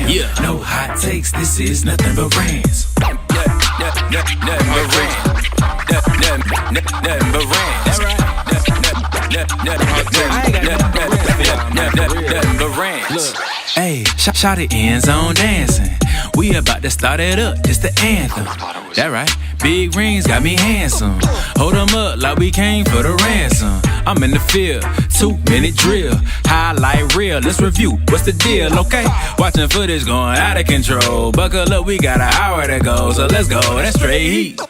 Yeah, no hot takes, this is nothing but rants. Nothing but rants. Nothing but rants. Nothing but rants. Hey, shout it end zone dancing. We about to start it up, it's the anthem. That right, big rings got me handsome. Hold them up like we came for the ransom. I'm in the field, 2-minute drill. Highlight reel, let's review, what's the deal, okay? Watching footage going out of control. Buckle up, we got an hour to go, so let's go, that's straight heat.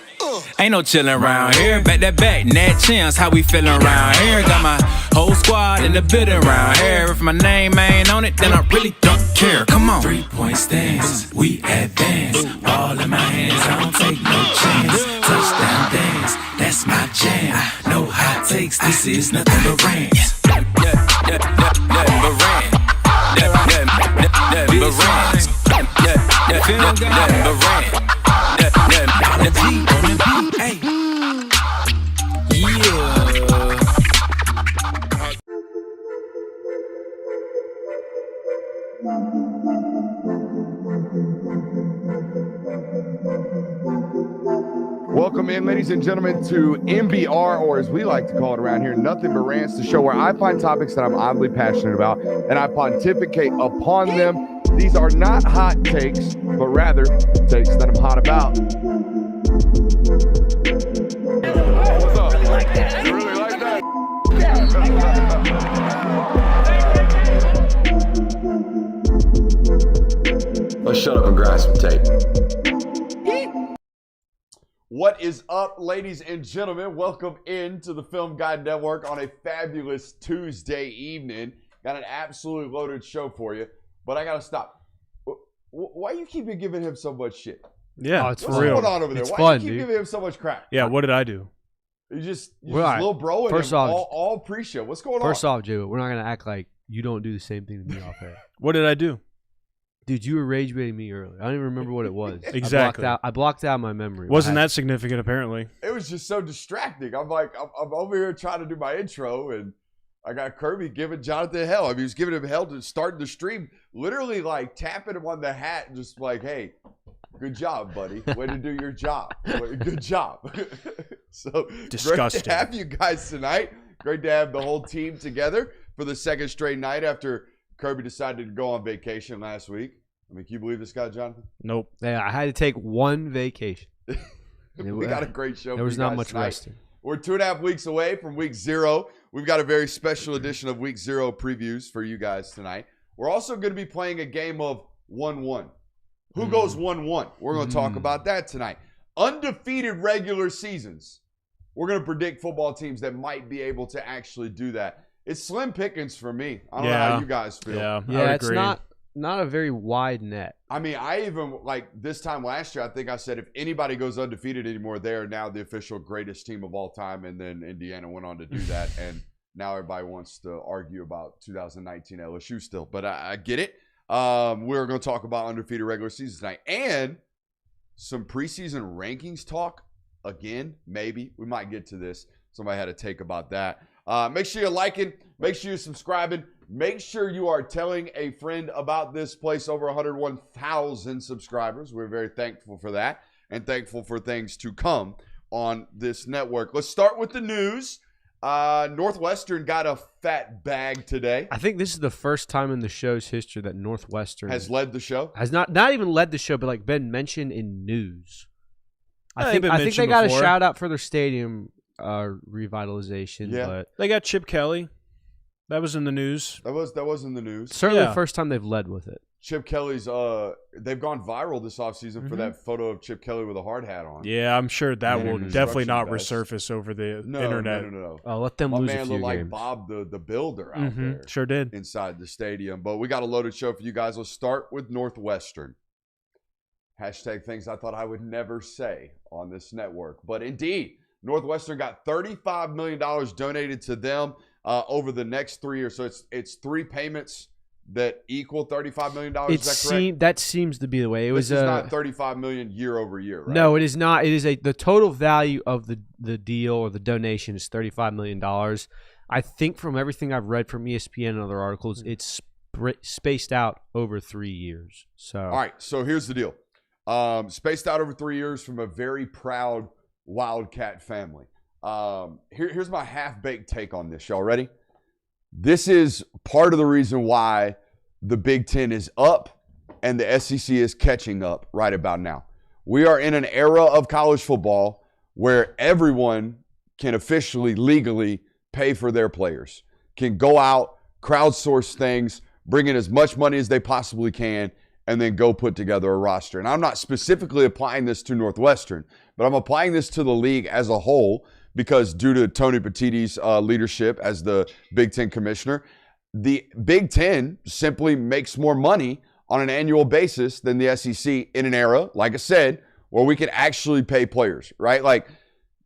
Ain't no chillin' around here, back that back, Nat Chance, how we feelin' around here? Got my whole squad in the building around here. If my name ain't on it, then I really don't care. Come on. 3-point stance, we advance. Ball in my hands, I don't take no chance. Touchdown dance, that's my jam. No hot takes, this is nothing but rants. Nothing but rants. Nothing but rants. Nothing but rants. The beat on the beat, hey. Yeah. Welcome in, ladies and gentlemen, to MBR, or as we like to call it around here, Nothing But Rants, the show where I find topics that I'm oddly passionate about and I pontificate upon them. These are not hot takes, but rather takes that I'm hot about. What's up? You like that? You really like that? Let's shut up and grind some tape. What is up, ladies and gentlemen? Welcome into the Film Guide Network on a fabulous Tuesday evening. Got an absolutely loaded show for you, but I gotta stop. Why you keep giving him so much shit? Yeah, it's What's for real. going on over there? It's Why fun, you keep dude. giving him so much crap? Yeah, what did I do? You just Right. little bro and First him off- all pre-show. What's going First on? off, Joe, we're not gonna act like you don't do the same thing to me off air. What did I do? Dude, you were rage baiting me earlier. I don't even remember what it was. Exactly. I blocked out my memory. Wasn't that significant, apparently? It was just so distracting. I'm like, I'm over here trying to do my intro, and I got Kirby giving Jonathan hell. I mean, he was giving him hell to start the stream, literally like tapping him on the hat, and just like, hey, good job, buddy. Way to do your job. Good job. So Disgusting. Great to have you guys tonight. Great to have the whole team together for the second straight night after Kirby decided to go on vacation last week. I mean, can you believe this guy, Jonathan? Nope. Yeah, I had to take one vacation. We got a great show. There was for you not guys much tonight. resting. We're 2.5 weeks away from week 0. We've got a very special edition of week 0 previews for you guys tonight. We're also going to be playing a game of 1-1. Who goes 1-1? We're going to talk about that tonight. Undefeated regular seasons. We're going to predict football teams that might be able to actually do that. It's slim pickings for me. I don't know how you guys feel. Yeah, I Yeah, would it's agree. not a very wide net. I mean, I even, like, this time last year, I think I said if anybody goes undefeated anymore, they are now the official greatest team of all time. And then Indiana went on to do that. And now everybody wants to argue about 2019 LSU still. But I get it. We're going to talk about undefeated regular season tonight. And some preseason rankings talk. Again, maybe. We might get to this. Somebody had a take about that. Make sure you're liking. Make sure you're subscribing. Make sure you are telling a friend about this place. Over 101,000 subscribers. We're very thankful for that and thankful for things to come on this network. Let's start with the news. Northwestern got a fat bag today. I think this is the first time in the show's history that Northwestern Has led the show. has not even led the show, but like been mentioned in news. I they've think been they mentioned got before. a shout out for their stadium revitalization. Yeah. But They got Chip Kelly. That was in the news. That was in the news. certainly Yeah. the first time they've led with it. Chip Kelly's they've gone viral this offseason for that photo of Chip Kelly with a hard hat on. Yeah, I'm sure that Yeah, will construction definitely not vest. resurface over the No, internet. no. Let them My lose man a few looked like games. Bob the Builder out there Sure did. inside the stadium. But we got a loaded show for you guys. Let's start with Northwestern. Hashtag things I thought I would never say on this network. But indeed, Northwestern got $35 million donated to them over the next 3 years. So it's 3 payments that equal $35 million. Is that correct? That seems to be the way. It was This is not $35 million year over year, right? No, it is not. It is the total value of the deal or the donation is $35 million. I think from everything I've read from ESPN and other articles, it's spaced out over 3 years. So All right, so here's the deal. Spaced out over 3 years from a very proud Wildcat family. Here's my half-baked take on this. Y'all ready? This is part of the reason why the Big Ten is up and the SEC is catching up right about now. We are in an era of college football where everyone can officially, legally pay for their players, can go out, crowdsource things, bring in as much money as they possibly can, and then go put together a roster. And I'm not specifically applying this to Northwestern, but I'm applying this to the league as a whole because due to Tony Petitti's leadership as the Big Ten commissioner, the Big Ten simply makes more money on an annual basis than the SEC in an era, like I said, where we can actually pay players, right? Like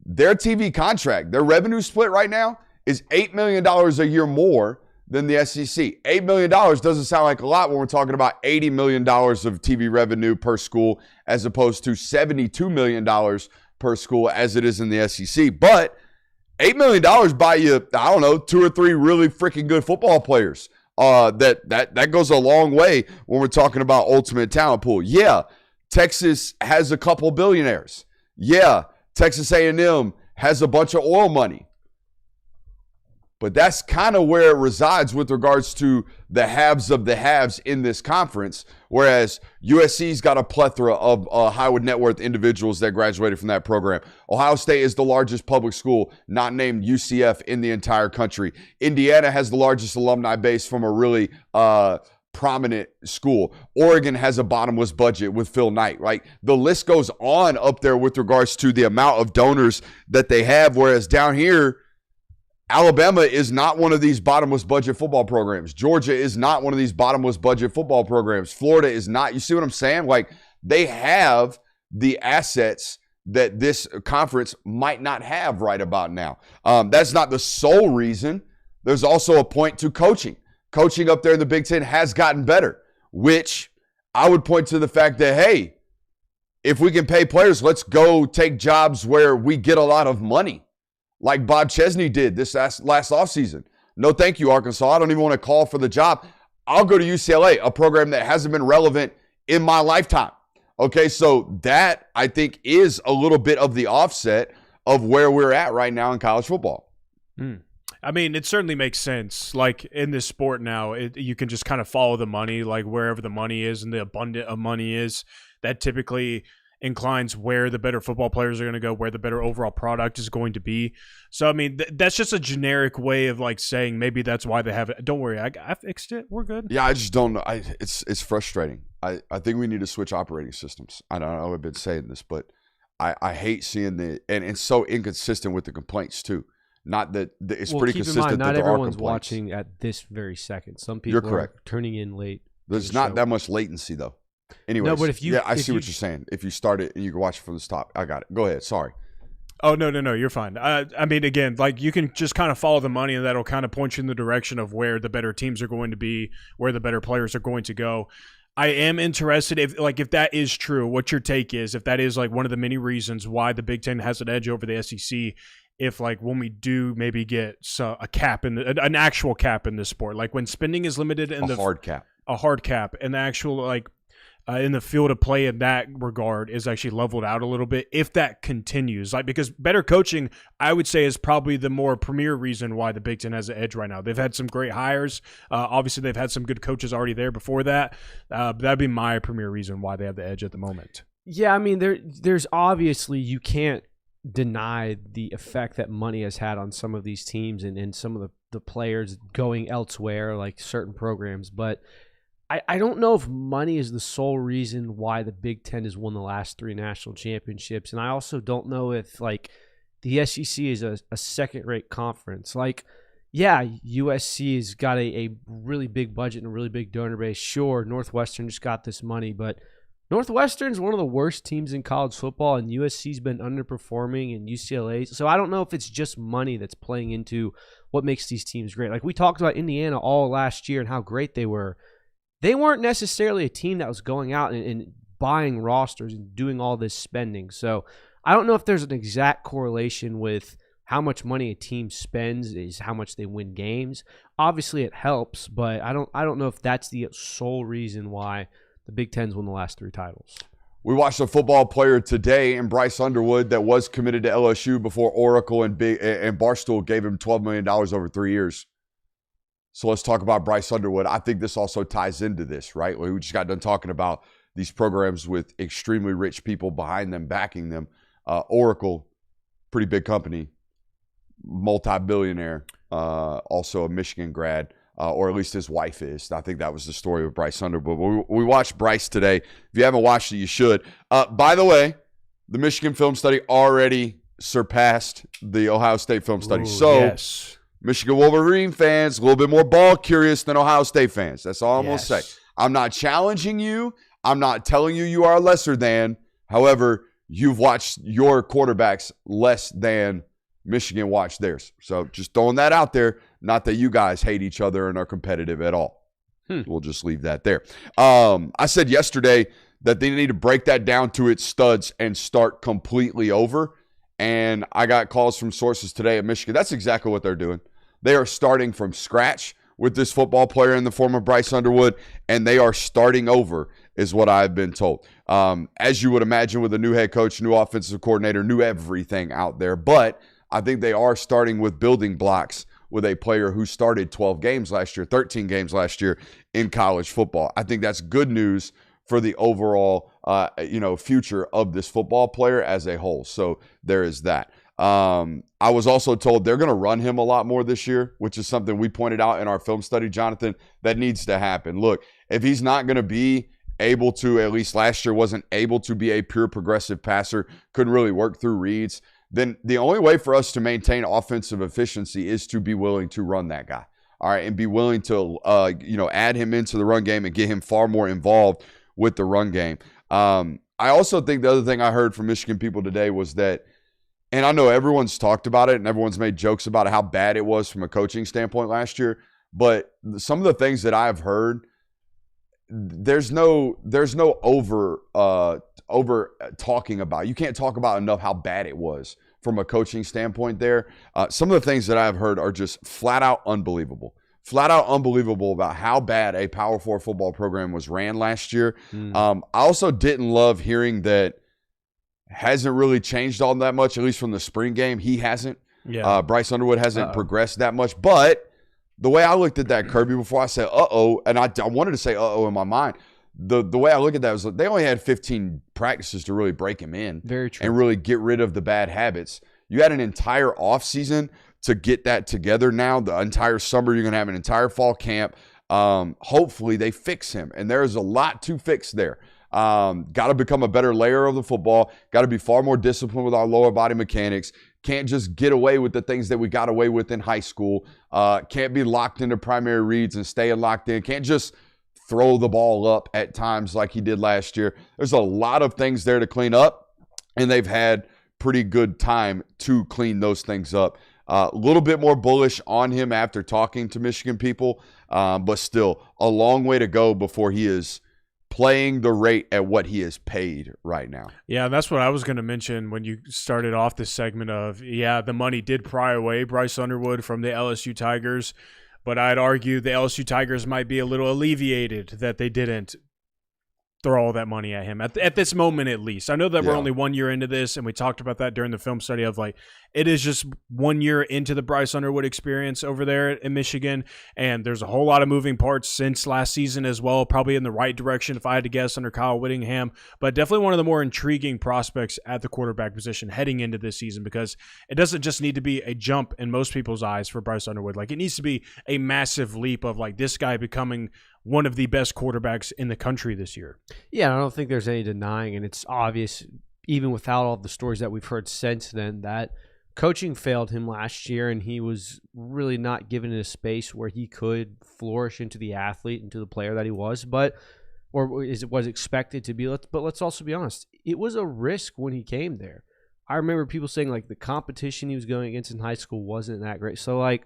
their TV contract, their revenue split right now is $8 million a year more than the SEC. $8 million doesn't sound like a lot when we're talking about $80 million of TV revenue per school as opposed to $72 million per school as it is in the SEC. But $8 million buy you, I don't know, 2 or 3 really freaking good football players. That goes a long way when we're talking about ultimate talent pool. Yeah, Texas has a couple billionaires. Yeah, Texas A&M has a bunch of oil money. But that's kind of where it resides with regards to the haves of the haves in this conference, whereas USC's got a plethora of high net worth individuals that graduated from that program. Ohio State is the largest public school not named UCF in the entire country. Indiana has the largest alumni base from a really prominent school. Oregon has a bottomless budget with Phil Knight, right? The list goes on up there with regards to the amount of donors that they have, whereas down here, Alabama is not one of these bottomless budget football programs. Georgia is not one of these bottomless budget football programs. Florida is not. You see what I'm saying? Like, they have the assets that this conference might not have right about now. That's not the sole reason. There's also a point to coaching. Coaching up there in the Big Ten has gotten better, which I would point to the fact that, hey, if we can pay players, let's go take jobs where we get a lot of money. Like Bob Chesney did this last offseason. No, thank you, Arkansas. I don't even want to call for the job. I'll go to UCLA, a program that hasn't been relevant in my lifetime. Okay, so that, I think, is a little bit of the offset of where we're at right now in college football. I mean, it certainly makes sense. Like, in this sport now, you can just kind of follow the money, like wherever the money is and the abundance of money is. That typically inclines where the better football players are going to go, where the better overall product is going to be. So, I mean, that's just a generic way of like saying maybe that's why they have it. Don't worry, I fixed it. We're good. Yeah, I just don't know. It's frustrating. I think we need to switch operating systems. I don't know. I've been saying this, but I hate seeing and it's so inconsistent with the complaints too. Not that it's pretty keep consistent. In mind, that not there everyone's are complaints. watching at this very second. Some people You're correct. are turning in late. There's not that much latency though. Anyways, no, but if you, I see what you're saying. If you start it and you can watch it from the top, I got it. Go ahead. Sorry. Oh, no, you're fine. I mean, again, like you can just kind of follow the money and that'll kind of point you in the direction of where the better teams are going to be, where the better players are going to go. I am interested if that is true, what your take is, if that is like one of the many reasons why the Big Ten has an edge over the SEC, if like when we do maybe get a cap an actual cap in this sport, like when spending is limited in a hard cap, and the actual like in the field of play in that regard is actually leveled out a little bit. If that continues, like because better coaching, I would say is probably the more premier reason why the Big Ten has an edge right now. They've had some great hires. Obviously, they've had some good coaches already there before that. But that'd be my premier reason why they have the edge at the moment. Yeah, I mean, there's obviously you can't deny the effect that money has had on some of these teams and some of the players going elsewhere, like certain programs. But I don't know if money is the sole reason why the Big Ten has won the last 3 national championships. And I also don't know if, like, the SEC is a second-rate conference. Like, yeah, USC has got a really big budget and a really big donor base. Sure, Northwestern just got this money, but Northwestern's one of the worst teams in college football, and USC's been underperforming, and UCLA. So I don't know if it's just money that's playing into what makes these teams great. Like, we talked about Indiana all last year and how great they were. They weren't necessarily a team that was going out and buying rosters and doing all this spending. So I don't know if there's an exact correlation with how much money a team spends is how much they win games. Obviously, it helps, but I don't know if that's the sole reason why the Big Ten's won the last 3 titles. We watched a football player today in Bryce Underwood that was committed to LSU before Oracle and Barstool gave him $12 million over 3 years. So let's talk about Bryce Underwood. I think this also ties into this, right? We just got done talking about these programs with extremely rich people behind them, backing them. Oracle, pretty big company, multi-billionaire, also a Michigan grad. Or at least his wife is. I think that was the story of Bryce Underwood. But we watched Bryce today. If you haven't watched it, you should. By the way, the Michigan film study already surpassed the Ohio State film study. Yes. Michigan Wolverine fans, a little bit more ball curious than Ohio State fans. That's all I'm going to say. I'm not challenging you. I'm not telling you are lesser than. However, you've watched your quarterbacks less than Michigan watched theirs. So just throwing that out there. Not that you guys hate each other and are competitive at all. We'll just leave that there. I said yesterday that they need to break that down to its studs and start completely over. And I got calls from sources today at Michigan. That's exactly what they're doing. They are starting from scratch with this football player in the form of Bryce Underwood, and they are starting over, is what I've been told. As you would imagine, with a new head coach, new offensive coordinator, new everything out there. But I think they are starting with building blocks with a player who started 12 games last year, 13 games last year in college football. I think that's good news for the overall, future of this football player as a whole. So there is that. I was also told they're going to run him a lot more this year, which is something we pointed out in our film study, Jonathan, that needs to happen. Look, if he's not going to be able to, at least last year, wasn't able to be a pure progressive passer, couldn't really work through reads, then the only way for us to maintain offensive efficiency is to be willing to run that guy, all right, and be willing to, add him into the run game and get him far more involved with the run game. I also think the other thing I heard from Michigan people today was that, and I know everyone's talked about it and everyone's made jokes about how bad it was from a coaching standpoint last year, but some of the things that I've heard, there's no over talking about. You can't talk about enough how bad it was from a coaching standpoint there. Some of the things that I've heard are just flat out unbelievable about how bad a Power 4 football program was ran last year. I also didn't love hearing that hasn't really changed all that much, at least from the spring game. He hasn't. Bryce Underwood hasn't progressed that much. But the way I looked at that, Kirby, before I said, and I wanted to say, in my mind, the way I look at that was they only had 15 practices to really break him in. Very true. And really get rid of the bad habits. You had an entire offseason to get that together now. The entire summer, you're going to have an entire fall camp. Hopefully, they fix him. And there's a lot to fix there. Got to become a better layer of the football. Got to be far more disciplined with our lower body mechanics. Can't just get away with the things that we got away with in high school. Can't be locked into primary reads and staying locked in. Can't just throw the ball up at times like he did last year. There's a lot of things there to clean up, and they've had pretty good time to clean those things up. A little bit more bullish on him after talking to Michigan people, but still a long way to go before he is playing the rate at what he is paid right now. Yeah, that's what I was going to mention when you started off this segment of, the money did pry away Bryce Underwood from the LSU Tigers, but I'd argue the LSU Tigers might be a little alleviated that they didn't throw all that money at him at this moment, at least. I know that we're only 1 year into this, and we talked about that during the film study of it is just 1 year into the Bryce Underwood experience over there in Michigan, and there's a whole lot of moving parts since last season as well, probably in the right direction if I had to guess under Kyle Whittingham, but definitely one of the more intriguing prospects at the quarterback position heading into this season, because it doesn't just need to be a jump in most people's eyes for Bryce Underwood. It needs to be a massive leap of this guy becoming one of the best quarterbacks in the country this year. Yeah, I don't think there's any denying, and it's obvious, even without all the stories that we've heard since then, that coaching failed him last year, and he was really not given a space where he could flourish into the athlete, into the player that he was, or was expected to be. But let's also be honest, it was a risk when he came there. I remember people saying the competition he was going against in high school wasn't that great. So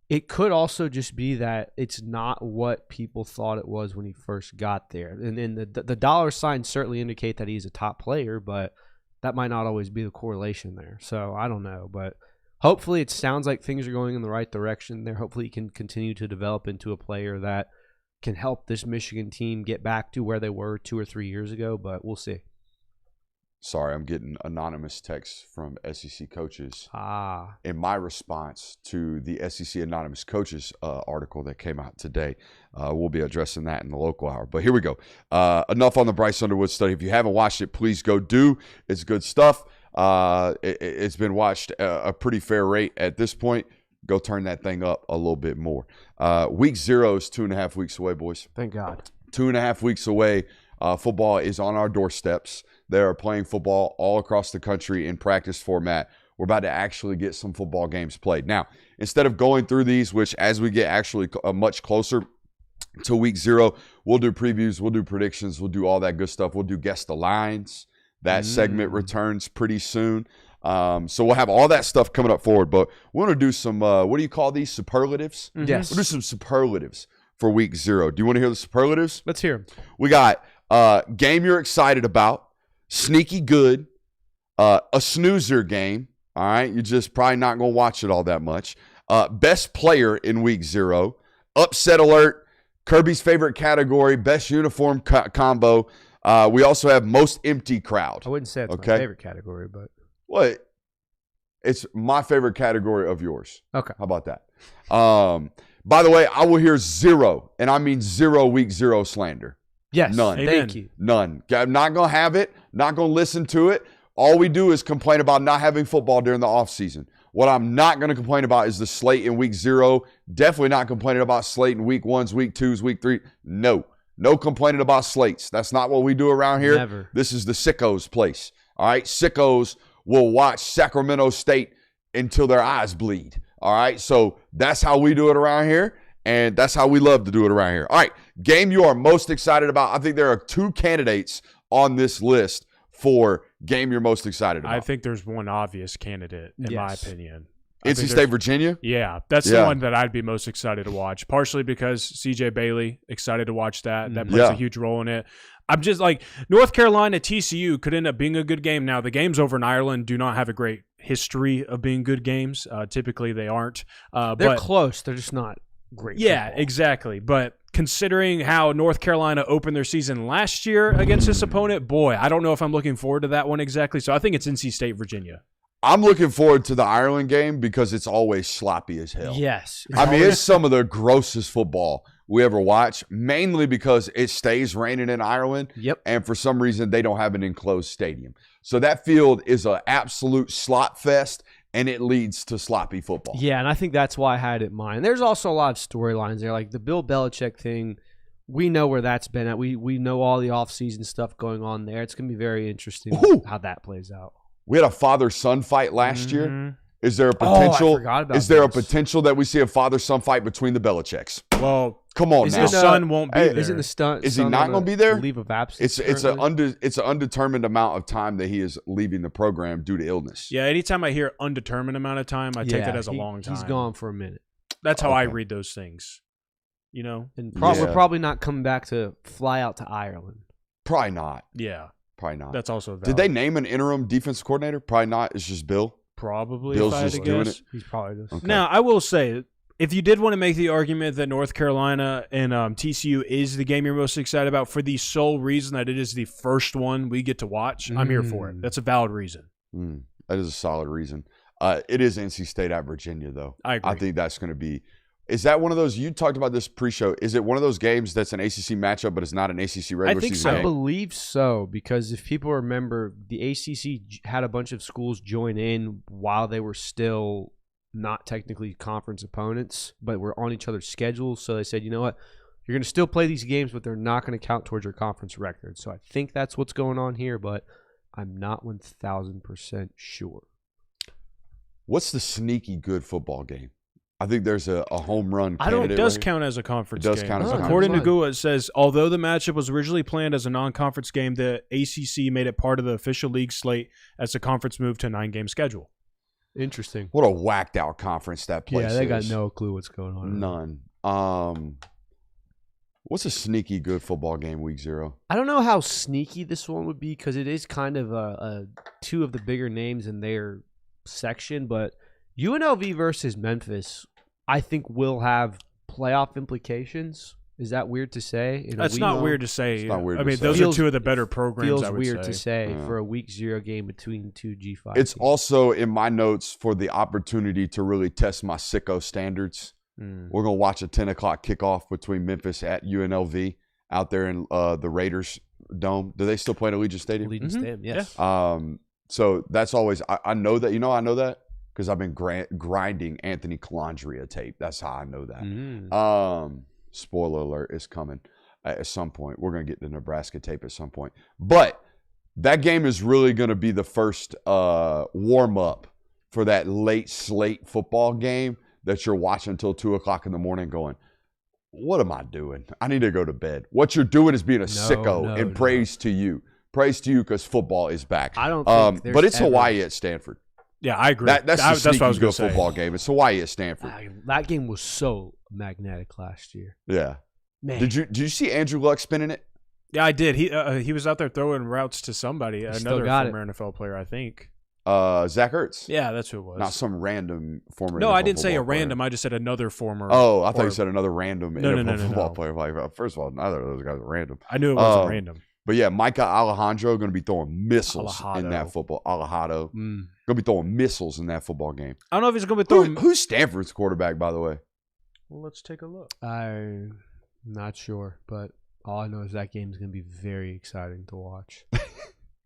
it could also just be that it's not what people thought it was when he first got there. And then the dollar signs certainly indicate that he's a top player, but that might not always be the correlation there. So I don't know. But hopefully it sounds like things are going in the right direction there. Hopefully he can continue to develop into a player that can help this Michigan team get back to where they were 2 or 3 years ago, but we'll see. Sorry, I'm getting anonymous texts from SEC coaches. In my response to the SEC anonymous coaches article that came out today, we'll be addressing that in the local hour. But here we go. Enough on the Bryce Underwood study. If you haven't watched it, please go do. It's good stuff. It's been watched a pretty fair rate at this point. Go turn that thing up a little bit more. Week 0 is 2.5 weeks away, boys. Thank God. 2.5 weeks away. Football is on our doorsteps. They are playing football all across the country in practice format. We're about to actually get some football games played. Now, instead of going through these, which as we get actually much closer to week 0, we'll do previews, we'll do predictions, we'll do all that good stuff. We'll do guess the lines. That segment returns pretty soon. So we'll have all that stuff coming up forward. But we want to do some, what do you call these, superlatives? Yes. We'll do some superlatives for week 0. Do you want to hear the superlatives? Let's hear them. We got game you're excited about, sneaky good, a snoozer game. All right, you're just probably not going to watch it all that much. Best player in week 0, upset alert, Kirby's favorite category, best uniform combo. We also have most empty crowd. I wouldn't say it's my favorite category, but what? It's my favorite category of yours. Okay. How about that? By the way, I will hear 0, and I mean 0 week 0 slander. yes, None. Thank you. None. I'm not going to have it. Not going to listen to it. All we do is complain about not having football during the offseason. What I'm not going to complain about is the slate in week 0. Definitely not complaining about slate in week 1s, week 2s, week 3. No. No complaining about slates. That's not what we do around here. Never. This is the sickos' place. All right? Sickos will watch Sacramento State until their eyes bleed. All right? So that's how we do it around here, and that's how we love to do it around here. All right. Game you are most excited about. I think there are 2 candidates on this list for game you're most excited about. I think there's one obvious candidate, in my opinion. NC State, Virginia? Yeah, that's the one that I'd be most excited to watch, partially because CJ Bailey, excited to watch that. That plays a huge role in it. I'm just like, North Carolina, TCU could end up being a good game. Now, the games over in Ireland do not have a great history of being good games. Typically, they aren't. They're close. They're just not great. Yeah, football. Exactly. But considering how North Carolina opened their season last year against this opponent, boy, I don't know if I'm looking forward to that one exactly. So I think it's NC State, Virginia. I'm looking forward to the Ireland game because it's always sloppy as hell. Yes. I mean, it's some of the grossest football we ever watch, mainly because it stays raining in Ireland. Yep. And for some reason, they don't have an enclosed stadium. So that field is an absolute slop fest, and it leads to sloppy football. Yeah, and I think that's why I had it in mind. There's also a lot of storylines there, like the Bill Belichick thing. We know where that's been at. We know all the offseason stuff going on there. It's going to be very interesting how that plays out. We had a father-son fight last year. Is there a potential? I forgot about is there a this. potential that we see a father-son fight between the Belichicks? Well, Come on Is now. his son won't be there. Isn't the stunt? Is he not going to be there? Leave of absence. It's an undetermined amount of time that he is leaving the program due to illness. Yeah, anytime I hear undetermined amount of time, I take that as a long time. He's gone for a minute. That's how I read those things. You know? And we're probably not coming back to fly out to Ireland. Probably not. Yeah. Probably not. That's also valid. Did they name an interim defensive coordinator? Probably not. It's just Bill. Probably. Bill's if I had just to doing guess. it. He's probably just. Okay. Now, I will say, if you did want to make the argument that North Carolina and TCU is the game you're most excited about for the sole reason that it is the first one we get to watch, I'm here for it. That's a valid reason. That is a solid reason. It is NC State at Virginia, though. I agree. I think that's going to be. Is that one of those? You talked about this pre-show. Is it one of those games that's an ACC matchup, but it's not an ACC regular season game? I believe so, because if people remember, the ACC had a bunch of schools join in while they were still not technically conference opponents, but were on each other's schedules. So they said, you know what, you're going to still play these games, but they're not going to count towards your conference record. So I think that's what's going on here, but I'm not 1,000% sure. What's the sneaky good football game? I think there's a home run candidate. It does count as a conference It does game. count as a conference According to game. Google, it says, although the matchup was originally planned as a non-conference game, the ACC made it part of the official league slate as the conference moved to a 9-game schedule. Interesting. What a whacked out conference that place is. Yeah, they got no clue what's going on. None. What's a sneaky good football game week 0? I don't know how sneaky this one would be because it is kind of two of the bigger names in their section, but UNLV versus Memphis, I think will have playoff implications. Is that weird to say? That's not weird to say. It's not weird I to mean, say. those are two of the better programs. Feels I would weird say. to say Yeah. for a week 0 game between two G5. It's teams. also in my notes for the opportunity to really test my sicko standards. We're going to watch a 10 o'clock kickoff between Memphis at UNLV out there in the Raiders Dome. Do they still play at Allegiant Stadium? Allegiant Stadium, yes. So that's always I know that. I know that because I've been grinding Anthony Calandria tape. That's how I know that. Spoiler alert, it's coming at some point. We're going to get the Nebraska tape at some point. But that game is really going to be the first warm-up for that late slate football game that you're watching until 2 o'clock in the morning going, what am I doing? I need to go to bed. What you're doing is being a sicko, and praise to you. Praise to you because football is back. I don't think but it's Hawaii at Stanford. Yeah, I agree. That's what I was going to say. Football say. game. It's Hawaii at Stanford. That game was so magnetic last year. Yeah. Man. Did you see Andrew Luck spinning it? Yeah, I did. He was out there throwing routes to somebody, another former NFL player, I think. Zach Ertz. Yeah, that's who it was. Not some random former. No, NFL I didn't say a football player. random. I just said another former. Oh, I thought you said another random No, football no. player. Like, first of all, neither of those guys are random. I knew it wasn't random. But yeah, Micah Alejandro going to be throwing missiles in that football. Alejandro going to be throwing missiles in that football game. I don't know if he's going to be throwing. Who's Stanford's quarterback, by the way? Well, let's take a look. I'm not sure, but all I know is that game is going to be very exciting to watch.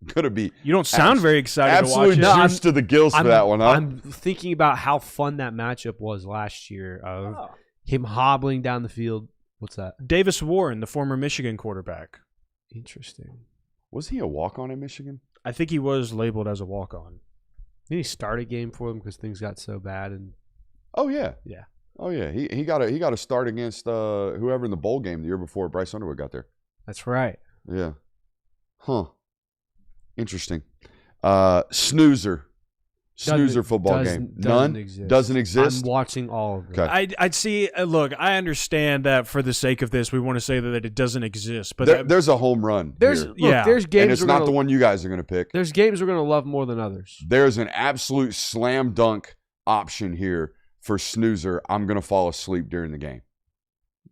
Going to be. You don't sound very excited to watch absolute it. juice to the gills for that one, huh? I'm thinking about how fun that matchup was last year of him hobbling down the field. What's that? Davis Warren, the former Michigan quarterback. Interesting. Was he a walk-on in Michigan? I think he was labeled as a walk-on. Did he start a game for them because things got so bad? And Oh yeah. Yeah. Oh yeah. He got a start against whoever in the bowl game the year before Bryce Underwood got there. that's right. Yeah. Huh. Interesting. Snoozer football game. None doesn't exist. I'm watching all of them. Okay. I'd see. Look, I understand that for the sake of this, we want to say that it doesn't exist. But There's a home run. There's here. there's games And it's we're not gonna, the one you guys are going to pick. There's games we're gonna love more than others. There's an absolute slam dunk option here for snoozer. I'm going to fall asleep during the game.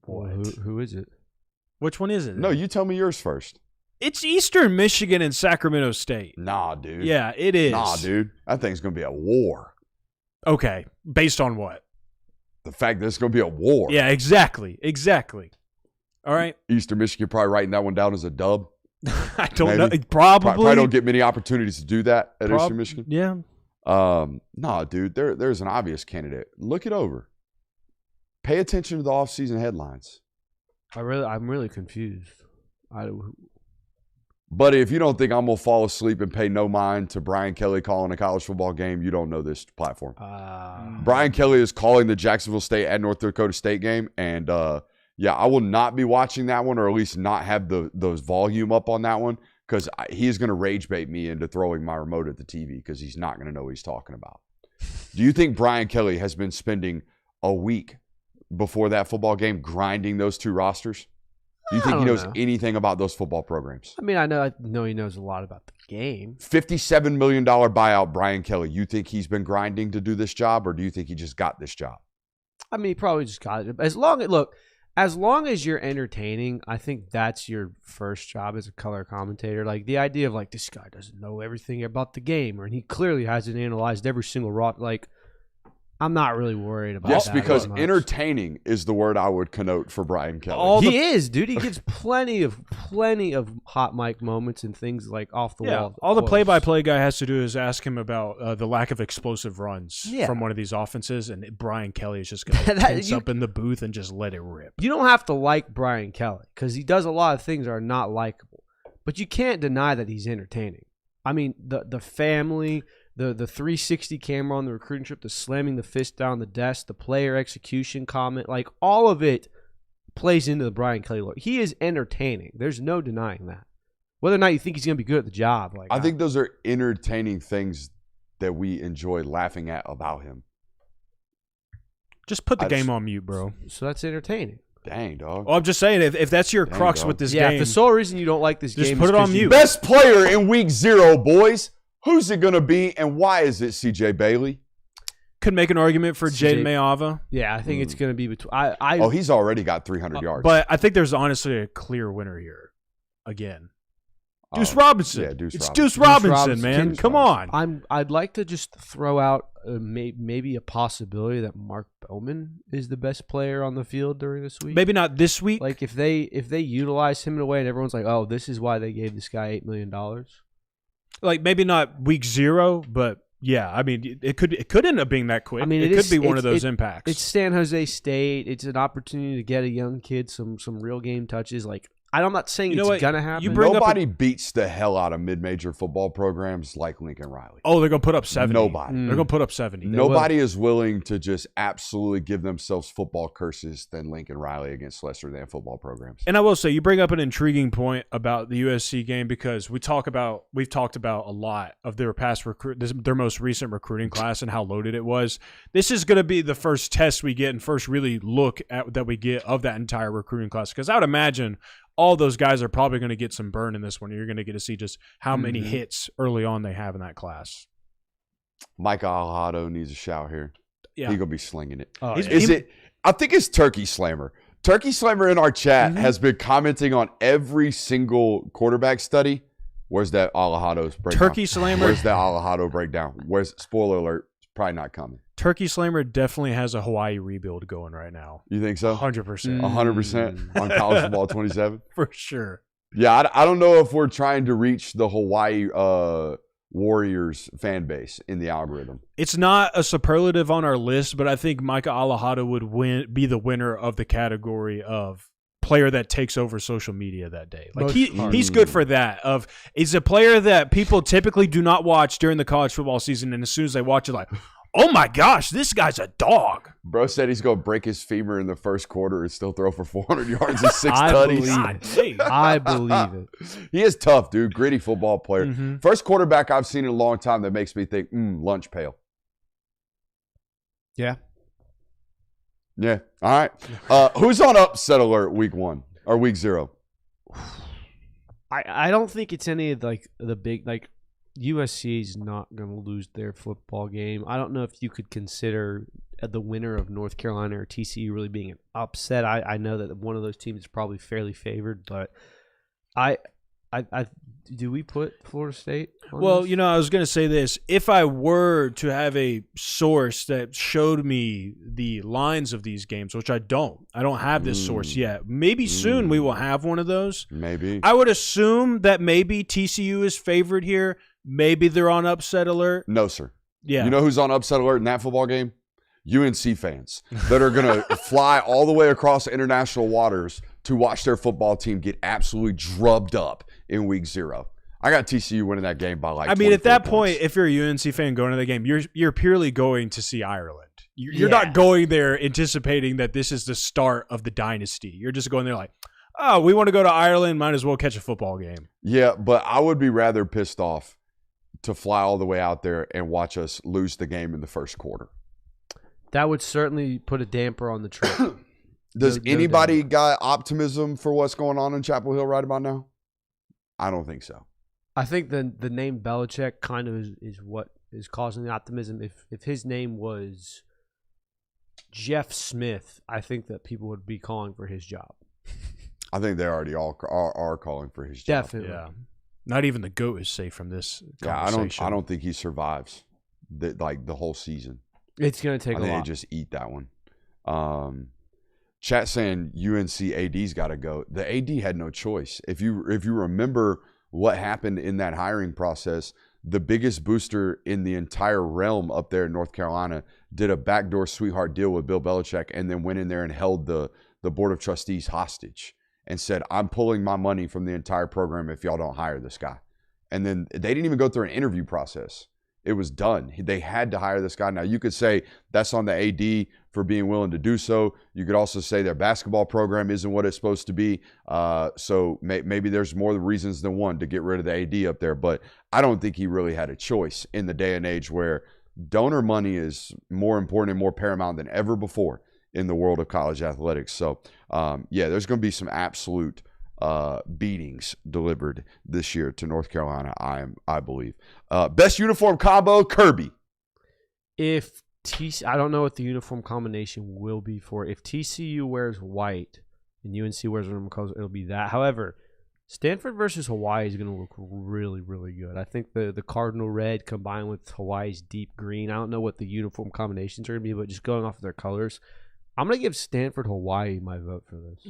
Boy, who is it? which one is it? No, you tell me yours first. It's Eastern Michigan and Sacramento State. Nah, dude. Yeah, it is. Nah, dude. That thing's going to be a war. Okay, based on what? The fact that it's going to be a war. Yeah, exactly. All right. Eastern Michigan probably writing that one down as a dub. I don't Maybe. know. Probably. Probably don't get many opportunities to do that at Eastern Michigan. Yeah. Nah, dude. There's an obvious candidate. Look it over. Pay attention to the offseason headlines. I'm really confused. But if you don't think I'm going to fall asleep and pay no mind to Brian Kelly calling a college football game, you don't know this platform. Brian Kelly is calling the Jacksonville State at North Dakota State game. And, yeah, I will not be watching that one, or at least not have those volume up on that one, because he's going to rage bait me into throwing my remote at the TV because he's not going to know what he's talking about. Do you think Brian Kelly has been spending a week before that football game grinding those two rosters? Do you think he knows anything about those football programs? I mean, I know he knows a lot about the game. $57 million buyout, Brian Kelly. You think he's been grinding to do this job, or do you think he just got this job? I mean, he probably just got it. As long as you're entertaining, I think that's your first job as a color commentator. Like the idea of like this guy doesn't know everything about the game, and he clearly hasn't analyzed every single like. I'm not really worried about that. Yes, because entertaining is the word I would connote for Brian Kelly. He is, dude. He gives plenty of hot mic moments and things like off the wall. All the play-by-play guy has to do is ask him about the lack of explosive runs from one of these offenses, and Brian Kelly is just going to tense up in the booth and just let it rip. You don't have to like Brian Kelly because he does a lot of things that are not likable, but you can't deny that he's entertaining. I mean, the family. The 360 camera on the recruiting trip, the slamming the fist down the desk, the player execution comment, like all of it plays into the Brian Kelly look. He is entertaining. There's no denying that. Whether or not you think he's going to be good at the job. Like I think those are entertaining things that we enjoy laughing at about him. Just put the game on mute, bro. So that's entertaining. Dang, dog. Well, I'm just saying, if that's your crux with this game. If the sole reason you don't like this just game put is it on mute. Best player in week 0, boys. Who's it going to be, and why is it CJ Bailey? Could make an argument for Jaden CJ Mayava. Yeah, I think it's going to be between. He's already got 300 yards. But I think there's honestly a clear winner here. Again. Deuce Oh, Robinson. yeah, Deuce it's Robinson. Deuce Robinson, Robinson. man. Deuce Come Robinson. on. I'd like to just throw out maybe a possibility that Mark Bowman is the best player on the field during this week. Maybe not this week. Like if they utilize him in a way and everyone's like, oh, this is why they gave this guy $8 million. Like maybe not week 0, but yeah, I mean it could end up being that quick. I mean, it could be one of those impacts. It's San Jose State. It's an opportunity to get a young kid some real game touches. Like I'm not saying You know it's what? gonna happen. You bring up Nobody beats the hell out of mid-major football programs like Lincoln Riley. Oh, they're gonna put up 70. Nobody. They're gonna put up 70. Nobody is willing to just absolutely give themselves football curses than Lincoln Riley against lesser than football programs. And I will say, you bring up an intriguing point about the USC game because we've talked about a lot of their their most recent recruiting class and how loaded it was. This is going to be the first test we get and first really look at that we get of that entire recruiting class, because I would imagine all those guys are probably going to get some burn in this one. You're going to get to see just how many hits early on they have in that class. Micah Alhado needs a shout here. Yeah. He's gonna be slinging it. Oh, Is it? I think it's Turkey Slammer. Turkey Slammer in our chat has been commenting on every single quarterback study. Where's that Alahado's breakdown? Turkey Slammer. Where's that Alahado breakdown? Where's spoiler alert? It's probably not coming. Turkey Slammer definitely has a Hawaii rebuild going right now. You think so? 100%. 100% on college football 27. For sure. Yeah, I don't know if we're trying to reach the Hawaii Warriors fan base in the algorithm. It's not a superlative on our list, but I think Micah Alahado would be the winner of the category of player that takes over social media that day. Like he's good for that. He's a player that people typically do not watch during the college football season, and as soon as they watch it, like, oh my gosh, this guy's a dog. Bro said he's going to break his femur in the first quarter and still throw for 400 yards and 6 I tutties. believe it. I believe it. He is tough, dude. Gritty football player. Mm-hmm. First quarterback I've seen in a long time that makes me think, lunch pail. Yeah. Yeah. All right. Who's on upset alert week 1 or week 0? I don't think it's any of like the big like USC is not going to lose their football game. I don't know if you could consider the winner of North Carolina or TCU really being an upset. I know that one of those teams is probably fairly favored, but I do we put Florida State on Well, this? you know, I was going to say this. If I were to have a source that showed me the lines of these games, which I don't have this source yet. Maybe soon we will have one of those. Maybe. I would assume that maybe TCU is favored here. Maybe they're on upset alert. No, sir. Yeah. You know who's on upset alert in that football game? UNC fans that are going to fly all the way across international waters to watch their football team get absolutely drubbed up in week 0. I got TCU winning that game by like 24 at that point, points. if you're a UNC fan going to the game, you're purely going to see Ireland. You're not going there anticipating that this is the start of the dynasty. You're just going there like, oh, we want to go to Ireland, might as well catch a football game. Yeah, but I would be rather pissed off to fly all the way out there and watch us lose the game in the first quarter. That would certainly put a damper on the trip. Does No anybody doubt. got optimism for what's going on in Chapel Hill right about now? I don't think so. I think the name Belichick kind of is what is causing the optimism. If his name was Jeff Smith, I think that people would be calling for his job. I think they already all are calling for his job. Definitely. Yeah. Not even the GOAT is safe from this Yeah, conversation. I don't think he survives the whole season. It's going to take I a think lot. they just eat that one. Chat saying UNC AD's got to go. The AD had no choice. If you remember what happened in that hiring process, the biggest booster in the entire realm up there in North Carolina did a backdoor sweetheart deal with Bill Belichick and then went in there and held the board of trustees hostage and said, I'm pulling my money from the entire program if y'all don't hire this guy. And then they didn't even go through an interview process. It was done. They had to hire this guy. Now, you could say that's on the AD for being willing to do so. You could also say their basketball program isn't what it's supposed to be. So maybe there's more reasons than one to get rid of the AD up there. But I don't think he really had a choice in the day and age where donor money is more important and more paramount than ever before in the world of college athletics. So, there's going to be some absolute beatings delivered this year to North Carolina, I believe. Best uniform combo, Kirby. If I don't know what the uniform combination will be for. If TCU wears white and UNC wears normal colors, it'll be that. However, Stanford versus Hawaii is going to look really, really good. I think the cardinal red combined with Hawaii's deep green. I don't know what the uniform combinations are going to be, but just going off of their colors, I'm going to give Stanford Hawaii my vote for this.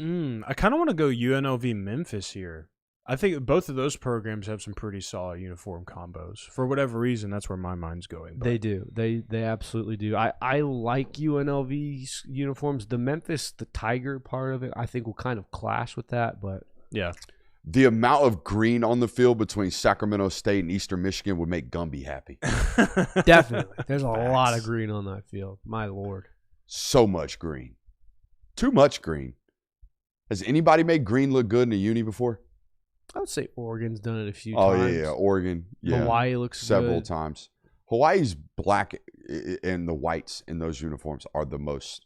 I kind of want to go UNLV Memphis here. I think both of those programs have some pretty solid uniform combos. For whatever reason, that's where my mind's going. But. They do. They absolutely do. I like UNLV's uniforms. The Memphis, the Tiger part of it, I think will kind of clash with that. But yeah. The amount of green on the field between Sacramento State and Eastern Michigan would make Gumby happy. Definitely. There's a lot of green on that field. My Lord. So much green. Too much green. Has anybody made green look good in a uni before? I would say Oregon's done it a few times. Oh, yeah. Oregon. Yeah. Hawaii looks several good. times. Hawaii's black and the whites in those uniforms are the most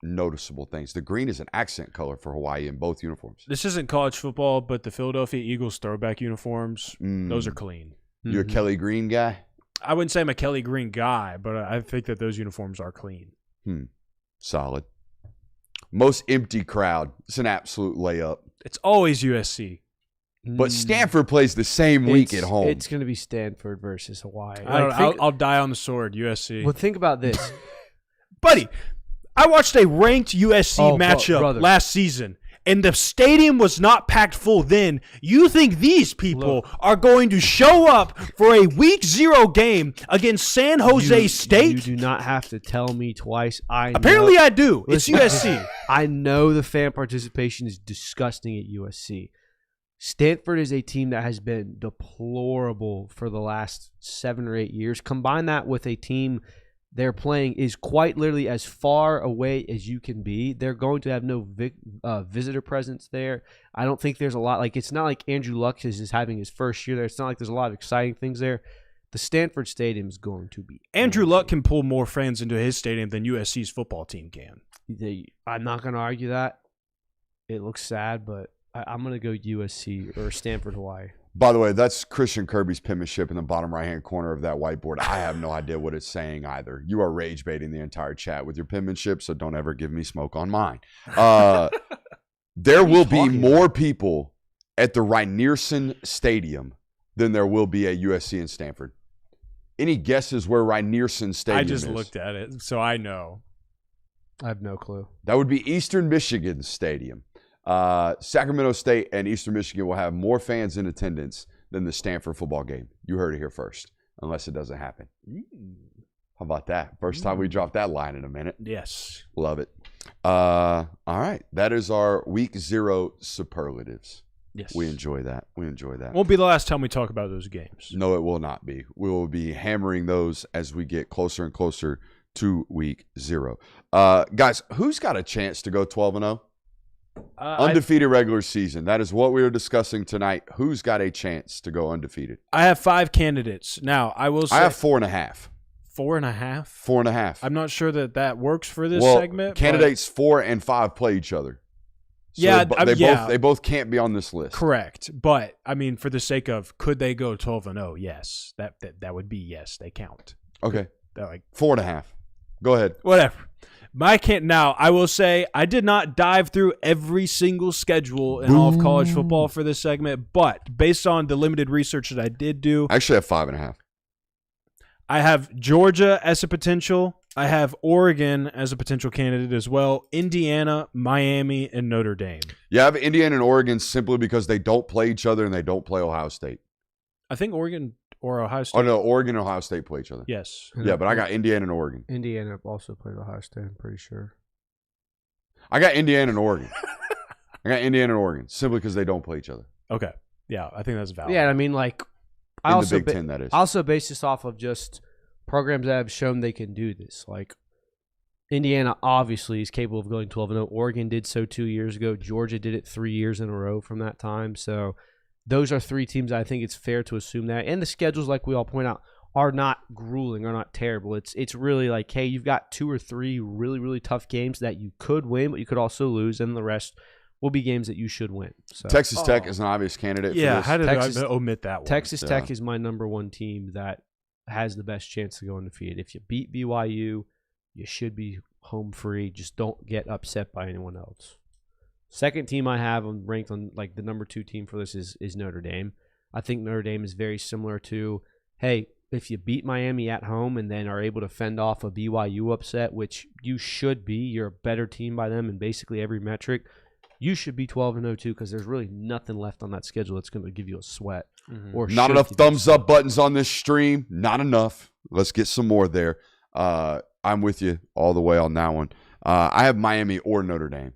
noticeable things. The green is an accent color for Hawaii in both uniforms. This isn't college football, but the Philadelphia Eagles throwback uniforms, those are clean. You're a Kelly Green guy? I wouldn't say I'm a Kelly Green guy, but I think that those uniforms are clean. Solid. Most empty crowd. It's an absolute layup. It's always USC. But Stanford plays the same week at home. It's going to be Stanford versus Hawaii. I'll die on the sword, USC. Well, think about this. Buddy, I watched a ranked USC matchup last season, and the stadium was not packed full then. You think these people are going to show up for a Week 0 game against San Jose State? You do not have to tell me twice. Apparently I do. It's USC. I know the fan participation is disgusting at USC. Stanford is a team that has been deplorable for the last 7 or 8 years. Combine that with a team they're playing is quite literally as far away as you can be. They're going to have no visitor presence there. I don't think there's a lot. Like, it's not like Andrew Luck is having his first year there. It's not like there's a lot of exciting things there. The Stanford Stadium is going to be Andrew Luck can pull more fans into his stadium than USC's football team can. I'm not going to argue that. It looks sad, but I'm going to go USC or Stanford, Hawaii. By the way, that's Christian Kirby's penmanship in the bottom right-hand corner of that whiteboard. I have no idea what it's saying either. You are rage baiting the entire chat with your penmanship, so don't ever give me smoke on mine. There will be more people at the Rynearson Stadium than there will be at USC and Stanford. Any guesses where Rynearson Stadium is? I just looked at it, so I know. I have no clue. That would be Eastern Michigan Stadium. Sacramento State and Eastern Michigan will have more fans in attendance than the Stanford football game. You heard it here first, unless it doesn't happen. How about that? First time we dropped that line in a minute. Yes. Love it. All right. That is our Week 0 superlatives. Yes. We enjoy that. Won't be the last time we talk about those games. No, it will not be. We will be hammering those as we get closer and closer to Week 0. Guys, who's got a chance to go 12-0? Undefeated regular season. That is what we are discussing tonight. Who's got a chance to go undefeated? I have 5 candidates. Now, I will say... I have 4.5. 4.5? 4.5. I'm not sure that works for this segment. Candidates 4 and 5 play each other. So they both can't be on this list. Correct. But, I mean, for the sake of, could they go 12-0? Yes. That would be yes. They count. Okay. They're like 4.5. Go ahead. Whatever. Now, I will say I did not dive through every single schedule in all of college football for this segment, but based on the limited research that I did do, I actually have 5.5. I have Georgia as a potential. I have Oregon as a potential candidate as well. Indiana, Miami, and Notre Dame. Yeah, I have Indiana and Oregon simply because they don't play each other and they don't play Ohio State. I think Oregon or Ohio State. Oh, no, Oregon and Ohio State play each other. Yes. Yeah, but I got Indiana and Oregon. Indiana also played Ohio State, I'm pretty sure. I got Indiana and Oregon. Simply because they don't play each other. Okay. Yeah, I think that's valid. Yeah, I mean, like, in the Big Ten, that is. I also base this off of just programs that have shown they can do this. Like, Indiana obviously is capable of going 12-0. Oregon did so 2 years ago. Georgia did it 3 years in a row from that time. So those are 3 teams I think it's fair to assume that. And the schedules, like we all point out, are not grueling, are not terrible. It's really like, hey, you've got 2 or 3 really, really tough games that you could win, but you could also lose, and the rest will be games that you should win. So Texas Tech is an obvious candidate for this. How did I omit that one? Texas Tech is my number 1 team that has the best chance to go undefeated. If you beat BYU, you should be home free. Just don't get upset by anyone else. Second team I have ranked on like the number 2 team for this is Notre Dame. I think Notre Dame is very similar to, hey, if you beat Miami at home and then are able to fend off a BYU upset, which you should be, you're a better team by them in basically every metric, you should be 12-0 too, because there's really nothing left on that schedule that's going to give you a sweat. Or not enough thumbs up buttons on this stream. Not enough. Let's get some more there. I'm with you all the way on that one. I have Miami or Notre Dame.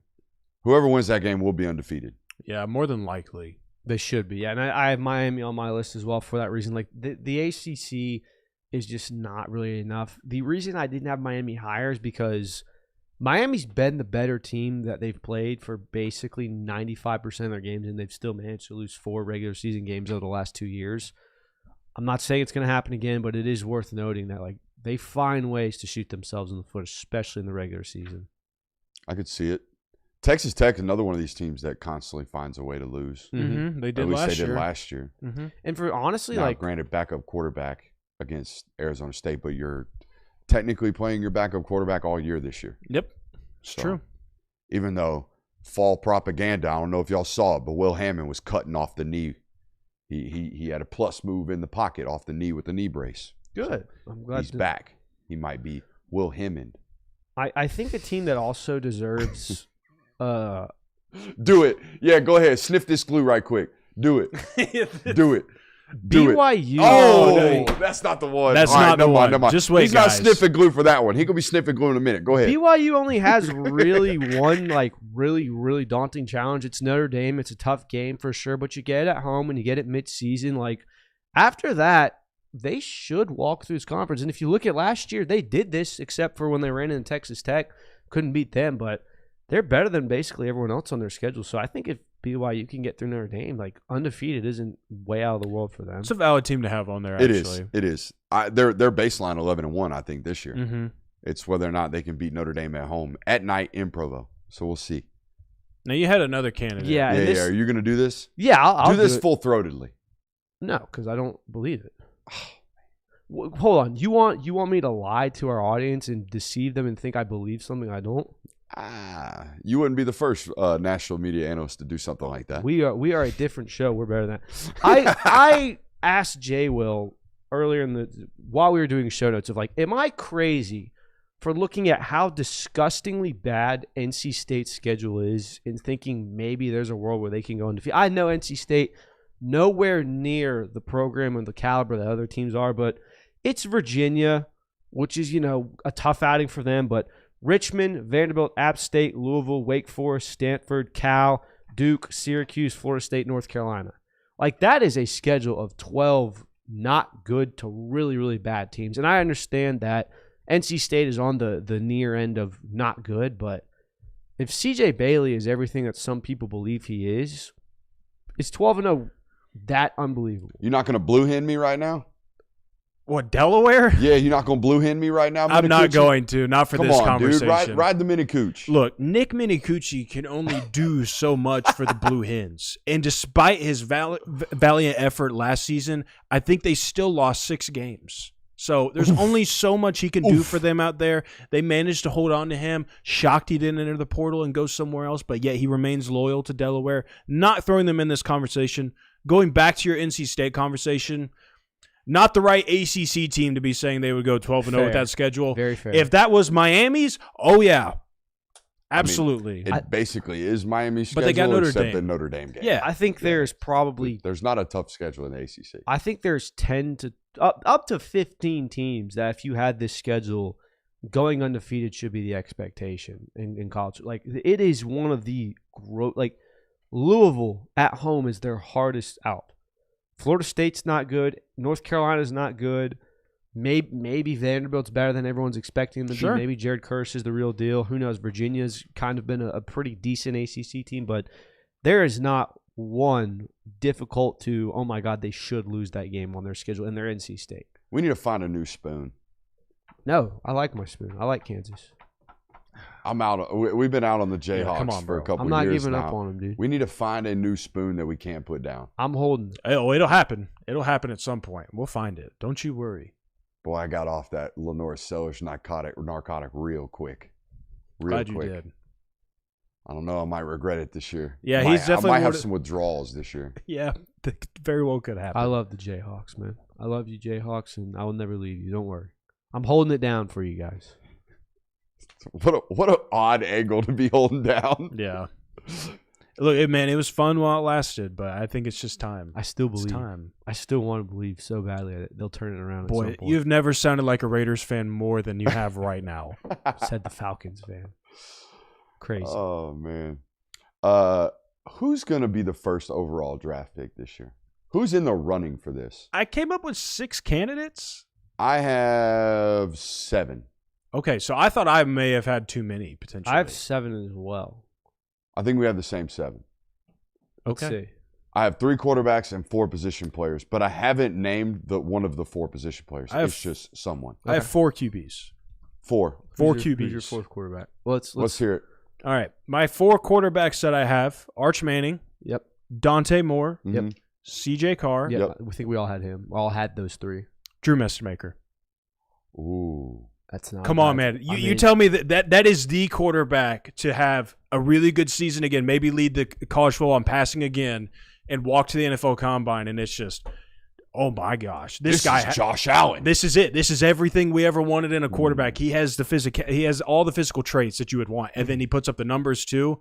Whoever wins that game will be undefeated. Yeah, more than likely. They should be. Yeah, and I have Miami on my list as well for that reason. Like the ACC is just not really enough. The reason I didn't have Miami higher is because Miami's been the better team that they've played for basically 95% of their games, and they've still managed to lose 4 regular season games over the last 2 years. I'm not saying it's going to happen again, but it is worth noting that like they find ways to shoot themselves in the foot, especially in the regular season. I could see it. Texas Tech, another one of these teams that constantly finds a way to lose. Mm-hmm. They did At least last they year. did last year. Mm-hmm. And for honestly, Now, like granted, backup quarterback against Arizona State, but you're technically playing your backup quarterback all year this year. Yep, it's So, true. Even though fall propaganda, I don't know if y'all saw it, but Will Hammond was cutting off the knee. He had a plus move in the pocket off the knee with the knee brace. good. I'm glad He's back. He might be Will Hammond. I think a team that also deserves Do it. Yeah, go ahead. Sniff this glue right quick. Do it. Do it. Do it. BYU. Oh, that's not the one. That's All right, not the never mind, one. never mind. Just wait, He's not guys. sniffing glue for that one. He could be sniffing glue in a minute. Go ahead. BYU only has really one like really daunting challenge. It's Notre Dame. It's a tough game for sure, but you get it at home and you get it mid-season. Like after that, they should walk through this conference. And if you look at last year, they did this except for when they ran into Texas Tech. Couldn't beat them, but they're better than basically everyone else on their schedule. So I think if BYU can get through Notre Dame, like undefeated isn't way out of the world for them. It's a valid team to have on there, It actually. is. It is. Their baseline 11-1, I think, this year. Mm-hmm. It's whether or not they can beat Notre Dame at home at night in Provo. So we'll see. Now, you had another candidate. Yeah, Yeah, and this, yeah. Are you going to do this? yeah, I'll do this it. full-throatedly. No, because I don't believe it. Hold on. You want me to lie to our audience and deceive them and think I believe something I don't? You wouldn't be the first national media analyst to do something like that. We are a different show. We're better than that. I asked Jay Will earlier while we were doing show notes of like, am I crazy for looking at how disgustingly bad NC State's schedule is and thinking maybe there's a world where they can go undefeated? I know NC State nowhere near the program and the caliber that other teams are, but it's Virginia, which is, a tough outing for them, but Richmond, Vanderbilt, App State, Louisville, Wake Forest, Stanford, Cal, Duke, Syracuse, Florida State, North Carolina. Like, that is a schedule of 12 not good to really, really bad teams. And I understand that NC State is on the near end of not good, but if CJ Bailey is everything that some people believe he is 12-0 that unbelievable? You're not going to blue hand me right now? What, Delaware? Yeah, you're not going to blue hand me right now, I'm not Minicucci? going to. Not for Come this on, conversation. dude. Ride the Minicooch. Look, Nick Minicucci can only do so much for the Blue Hens. And despite his valiant effort last season, I think they still lost 6 games. So there's only so much he can do for them out there. They managed to hold on to him. Shocked he didn't enter the portal and go somewhere else, but yet he remains loyal to Delaware. Not throwing them in this conversation. Going back to your NC State conversation, not the right ACC team to be saying they would go 12-0 with that schedule. Very fair. If that was Miami's, oh yeah. Absolutely. It basically is Miami's schedule, But they got Notre except Dame. the Notre Dame game. Yeah. I think there's probably There's not a tough schedule in the ACC. I think there's 10 to up to 15 teams that if you had this schedule, going undefeated should be the expectation in college. Like, it is one of the Louisville at home is their hardest out. Florida State's not good. North Carolina's not good. Maybe Vanderbilt's better than everyone's expecting them to Sure. be. Maybe Jared Curse is the real deal. Who knows? Virginia's kind of been a pretty decent ACC team, but there is not one difficult to, oh my God, they should lose that game on their schedule, and they're NC State. We need to find a new spoon. No, I like my spoon. I like Kansas. I'm out. We've been out on the Jayhawks come on, for a bro. couple I'm not years giving now. up on them, dude. We need to find a new spoon that we can't put down. I'm holding. Oh, it'll happen. It'll happen at some point. We'll find it. Don't you worry. Boy, I got off that Lenore Sellers narcotic real quick. Glad you did. I don't know. I might regret it this year. Yeah, he's definitely. I might have some withdrawals this year. Yeah, that very well could happen. I love the Jayhawks, man. I love you, Jayhawks, and I will never leave you. Don't worry. I'm holding it down for you guys. What an odd angle to be holding down. Yeah. Look, man, it was fun while it lasted, but I think it's just time. I still believe. It's time. I still want to believe so badly that they'll turn it around. Boy, at some point. you've never sounded like a Raiders fan more than you have right now. Said the Falcons fan. Crazy. Oh man. Who's gonna be the first overall draft pick this year? Who's in the running for this? I came up with 6 candidates. I have 7. Okay, so I thought I may have had too many potentially. I have 7 as well. I think we have the same 7. Let's Okay. see. I have 3 quarterbacks and 4 position players, but I haven't named one of the 4 position players. It's just someone. I have 4 QBs. 4. 4 Who's QBs. your 4th quarterback? Well, Let's hear it. All right, my 4 quarterbacks that I have: Arch Manning, Yep. Dante Moore, Mhm. CJ Carr, Yep. Yep. I think we all had him. We all had those 3. Drew Messmaker. Ooh. That's not. Come on, man. You tell me that is the quarterback to have a really good season again, maybe lead the college football in passing again, and walk to the NFL Combine, and it's just, oh my gosh, this guy is Josh Allen. This is it. This is everything we ever wanted in a quarterback. He has he has all the physical traits that you would want, and then he puts up the numbers too.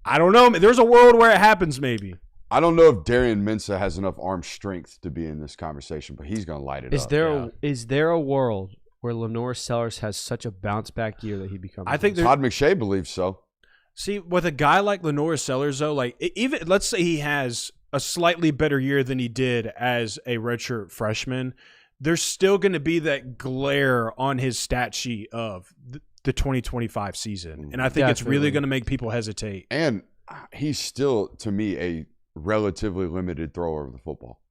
I don't know. There's a world where it happens, maybe. I don't know if Darian Mensah has enough arm strength to be in this conversation, but he's going to light it up. Is there a world where Lenore Sellers has such a bounce back year that he becomes? I think Todd McShay believes so. See, with a guy like Lenore Sellers, though, like even let's say he has a slightly better year than he did as a redshirt freshman, there's still going to be that glare on his stat sheet of the 2025 season, and I think it's really going to make people hesitate. And he's still, to me, a relatively limited thrower of the football.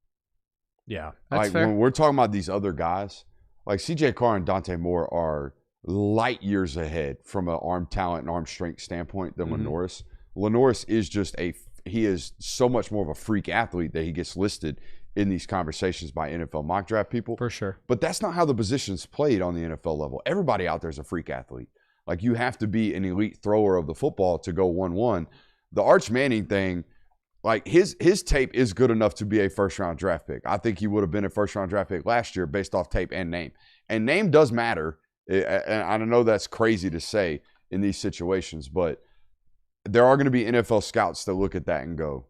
Yeah, That's like fair. when we're talking about these other guys, like CJ Carr and Dante Moore are light years ahead from an arm talent and arm strength standpoint than Lenoris. Lenoris is just he is so much more of a freak athlete that he gets listed in these conversations by NFL mock draft people. For sure. But that's not how the position's played on the NFL level. Everybody out there is a freak athlete. Like, you have to be an elite thrower of the football to go 1-1. The Arch Manning thing, like, his tape is good enough to be a first-round draft pick. I think he would have been a first-round draft pick last year based off tape and name. And name does matter. And I know that's crazy to say in these situations, but there are going to be NFL scouts that look at that and go,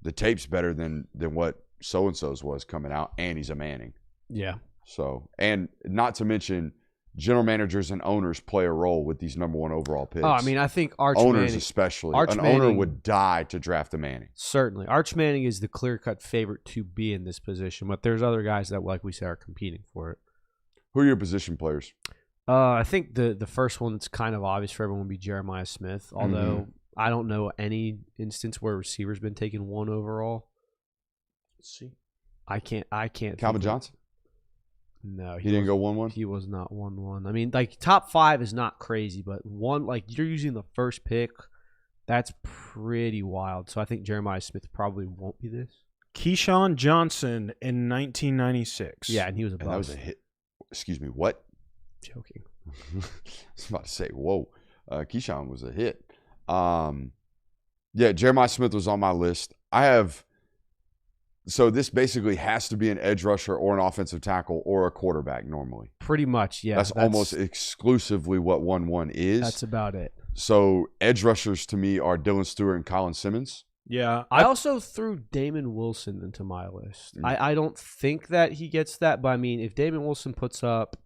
the tape's better than what so-and-so's was coming out, and he's a Manning. Yeah. So, and not to mention, general managers and owners play a role with these number 1 overall picks. Oh, I mean, I think Arch owners Manning, especially. Arch An Manning, owner would die to draft a Manning. Certainly. Arch Manning is the clear-cut favorite to be in this position, but there's other guys that, like we said, are competing for it. Who are your position players? I think the first one that's kind of obvious for everyone would be Jeremiah Smith, although I don't know any instance where a receiver's been taken 1 overall. let's see. I can't. Calvin Johnson? No, He didn't go 1-1? He was not 1-1. I mean, like, top 5 is not crazy, but you're using the first pick. That's pretty wild. So I think Jeremiah Smith probably won't be this. Keyshawn Johnson in 1996. Yeah, and he was a And that was bust. a hit. Excuse me, what? Joking. I was about to say, whoa. Keyshawn was a hit. Yeah, Jeremiah Smith was on my list. So this basically has to be an edge rusher or an offensive tackle or a quarterback normally. Pretty much, yeah. That's almost exclusively what 1-1 is. That's about it. So edge rushers to me are Dylan Stewart and Colin Simmons. Yeah. I also threw Damon Wilson into my list. I don't think that he gets that, but I mean, if Damon Wilson puts up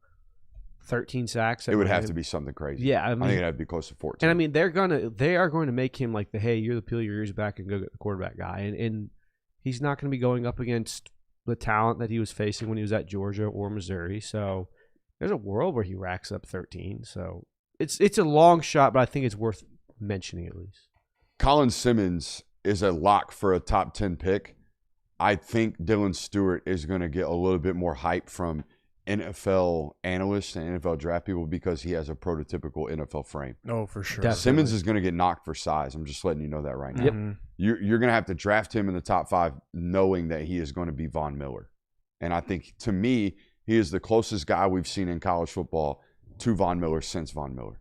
13 sacks, It would have to be something crazy. Yeah, I think it'd have to be close to 14. and I mean, they are going to make him like hey, you're the peel your ears back and go get the quarterback guy, and he's not going to be going up against the talent that he was facing when he was at Georgia or Missouri. So there's a world where he racks up 13. So it's a long shot, but I think it's worth mentioning at least. Colin Simmons is a lock for a top 10 pick. I think Dylan Stewart is going to get a little bit more hype from NFL analysts and NFL draft people because he has a prototypical NFL frame. Oh, for sure. Definitely. Simmons is going to get knocked for size. I'm just letting you know that right now. Yep. You're going to have to draft him in the top 5 knowing that he is going to be Von Miller. And I think, to me, He is the closest guy we've seen in college football to Von Miller since Von Miller.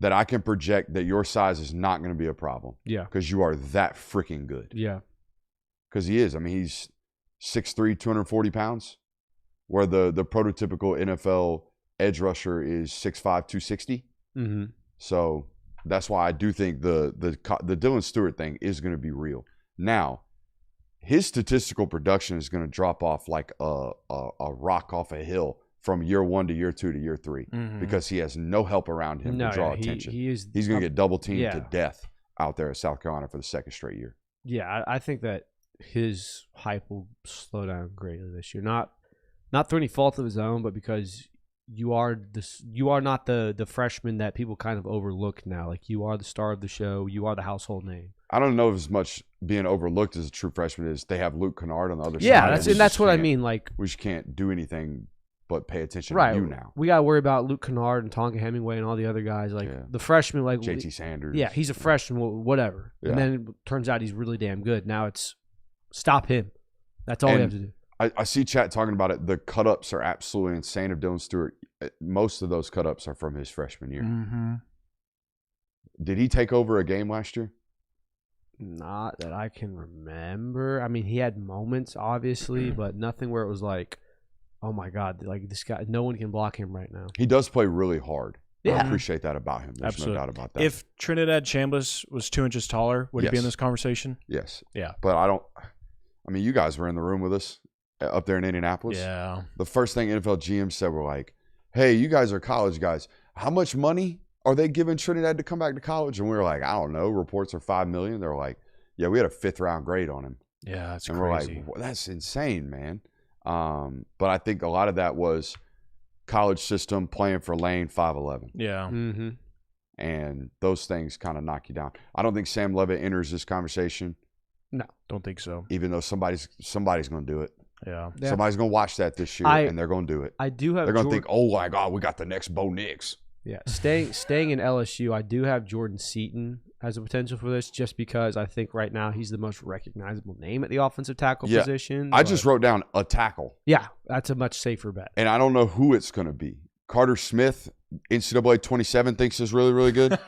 That I can project that your size is not going to be a problem. Yeah. Because you are that freaking good. Yeah. Because he is. I mean, he's 6'3", 240 pounds, where the prototypical NFL edge rusher is 6'5", 260. Mm-hmm. So that's why I do think the Dylan Stewart thing is going to be real. Now, his statistical production is going to drop off like a rock off a hill from year 1 to year 2 to year 3 because he has no help around him to draw attention. He's going to get double teamed to death out there at South Carolina for the second straight year. Yeah, I think that his hype will slow down greatly this year. Not through any fault of his own, but because you are not the freshman that people kind of overlook now. Like, you are the star of the show. You are the household name. I don't know if as much being overlooked as a true freshman is. They have Luke Kennard on the other side. Yeah, that's what I mean. Like, we just can't do anything but pay attention right, to you now. We got to worry about Luke Kennard and Tonka Hemingway and all the other guys. Like, the freshmen, like JT Sanders. Yeah, he's a freshman, whatever. Yeah. And then it turns out he's really damn good. Now it's stop him. That's all we have to do. I see chat talking about it. The cut-ups are absolutely insane of Dylan Stewart. Most of those cut-ups are from his freshman year. Mm-hmm. Did he take over a game last year? Not that I can remember. I mean, he had moments, obviously, but nothing where it was like, oh my God, like this guy, no one can block him right now. He does play really hard. Yeah. I appreciate that about him. There's Absolutely. no doubt about that. If Trinidad Chambliss was 2 inches taller, would he be in this conversation? Yes. Yeah. But I mean, you guys were in the room with us up there in Indianapolis. Yeah. The first thing NFL GM said were like, hey, you guys are college guys. How much money are they giving Trinidad to come back to college? And we were like, I don't know. Reports are $5 million. They're like, yeah, we had a 5th round grade on him. Yeah, that's and crazy. We're like, well, that's insane, man. But I think a lot of that was college system playing for lane 5'11". Yeah. Mm-hmm. And those things kind of knock you down. I don't think Sam Levitt enters this conversation. No, don't think so. Even though somebody's going to do it. Yeah. Somebody's going to watch that this year, and they're going to do it. I do have. They're going to think, oh my God, we got the next Bo Nix. Yeah, staying in LSU, I do have Jordan Seaton as a potential for this, just because I think right now he's the most recognizable name at the offensive tackle position. I just wrote down a tackle. Yeah, that's a much safer bet. And I don't know who it's going to be. Carter Smith, NCAA 27, thinks is really, really good.